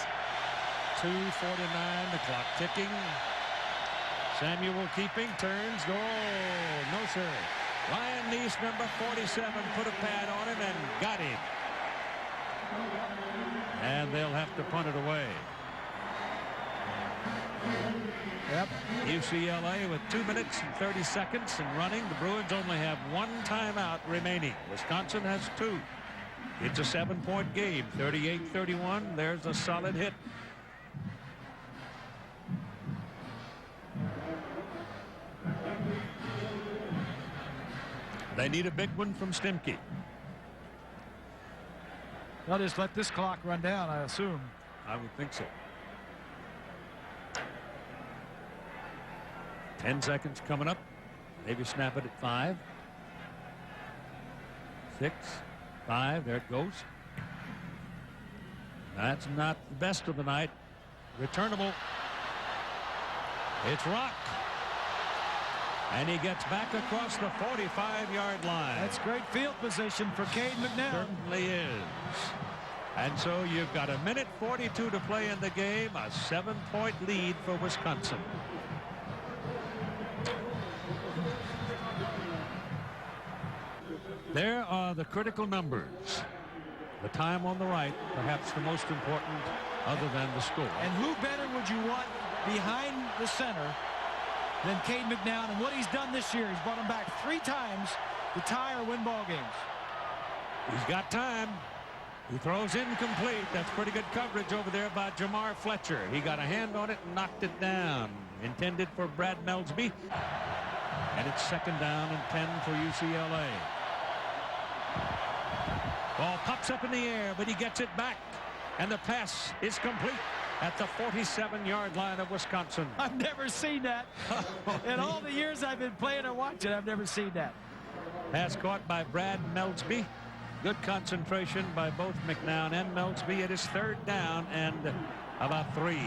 2:49, the clock ticking. Samuel keeping, turns, no sir. Ryan Neese, number 47, put a pad on him and got him. And they'll have to punt it away. Yep. UCLA with 2 minutes and 30 seconds and running. The Bruins only have 1 timeout remaining. Wisconsin has 2. It's a 7-point game, 38-31. There's a solid hit. They need a big one from Stemke. They'll just let this clock run down, I assume. I would think so. 10 seconds coming up. Maybe snap it at 5. 6, 5. There it goes. That's not the best of the night. Returnable. It's Rock. And he gets back across the 45-yard line. That's great field position for Cade McNown. Certainly is. And so you've got 1:42 to play in the game. A 7-point lead for Wisconsin. There are the critical numbers. The time on the right, perhaps the most important other than the score. And who better would you want behind the center than Cade McNown? And what he's done this year, he's brought him back 3 times to tie or win ball games. He's got time. He throws incomplete. That's pretty good coverage over there by Jamar Fletcher. He got a hand on it and knocked it down. Intended for Brad Melsby. And it's 2nd down and 10 for UCLA. Ball pops up in the air, but he gets it back. And the pass is complete at the 47-yard line of Wisconsin. I've never seen that. In all the years I've been playing or watching, I've never seen that. Pass caught by Brad Melsby. Good concentration by both McNown and Melsby. It is 3rd down and about 3.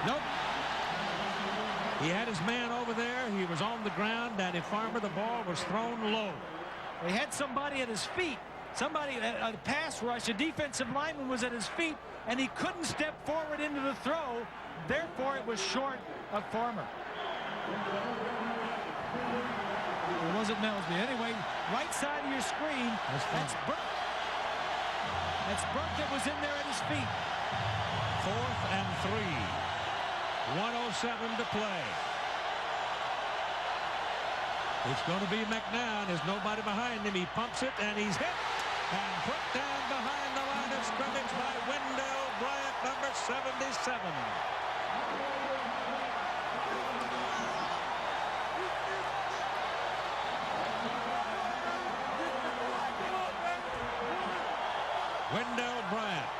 Nope. He had his man over there. He was on the ground. Danny Farmer, the ball was thrown low. He had somebody at his feet. Somebody, a pass rush, a defensive lineman was at his feet, and he couldn't step forward into the throw. Therefore, it was short of Farmer. It wasn't Melsby. Anyway, right side of your screen, that's Burke. That's Burke that was in there at his feet. 4th and 3. 1:07 to play. It's going to be McNown. There's nobody behind him. He pumps it, and he's hit and put down behind the line of scrimmage by Wendell Bryant, number 77. Wendell Bryant,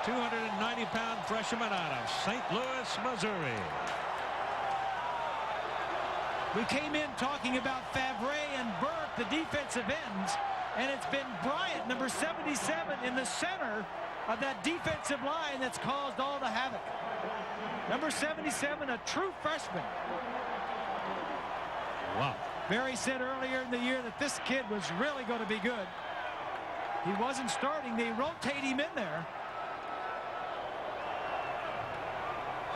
290-pound freshman out of St. Louis, Missouri. We came in talking about Favre and Burke, the defensive ends, and it's been Bryant, number 77, in the center of that defensive line that's caused all the havoc. Number 77, a true freshman. Wow. Barry said earlier in the year that this kid was really going to be good. He wasn't starting. They rotate him in there.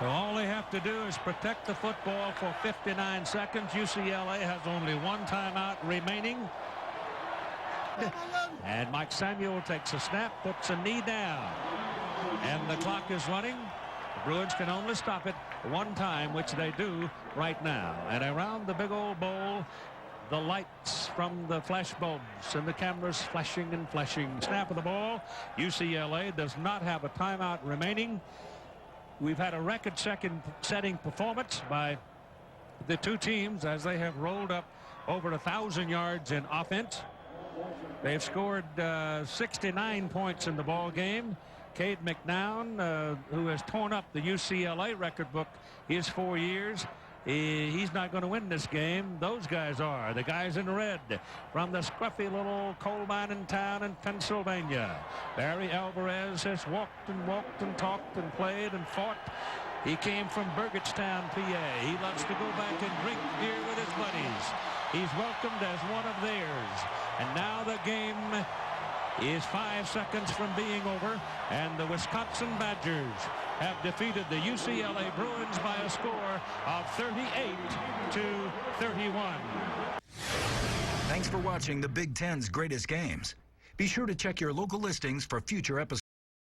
So all they have to do is protect the football for 59 seconds. UCLA has only 1 timeout remaining. And Mike Samuel takes a snap, puts a knee down. And the clock is running. The Bruins can only stop it 1 time, which they do right now. And around the big old bowl, the lights from the flash bulbs and the cameras flashing and flashing. Snap of the ball. UCLA does not have a timeout remaining. We've had a record-setting performance by the 2 teams as they have rolled up over 1,000 yards in offense. They've scored 69 points in the ball game. Cade McNown, who has torn up the UCLA record book his 4 years, he's not going to win this game. Those guys are. The guys in red from the scruffy little coal mining town in Pennsylvania. Barry Alvarez has walked and talked and played and fought. He came from Burgettstown, PA. He loves to go back and drink beer with his buddies. He's welcomed as one of theirs. And now the game is 5 seconds from being over, and the Wisconsin Badgers have defeated the UCLA Bruins by a score of 38-31. Thanks for watching the Big Ten's Greatest Games. Be sure to check your local listings for future episodes.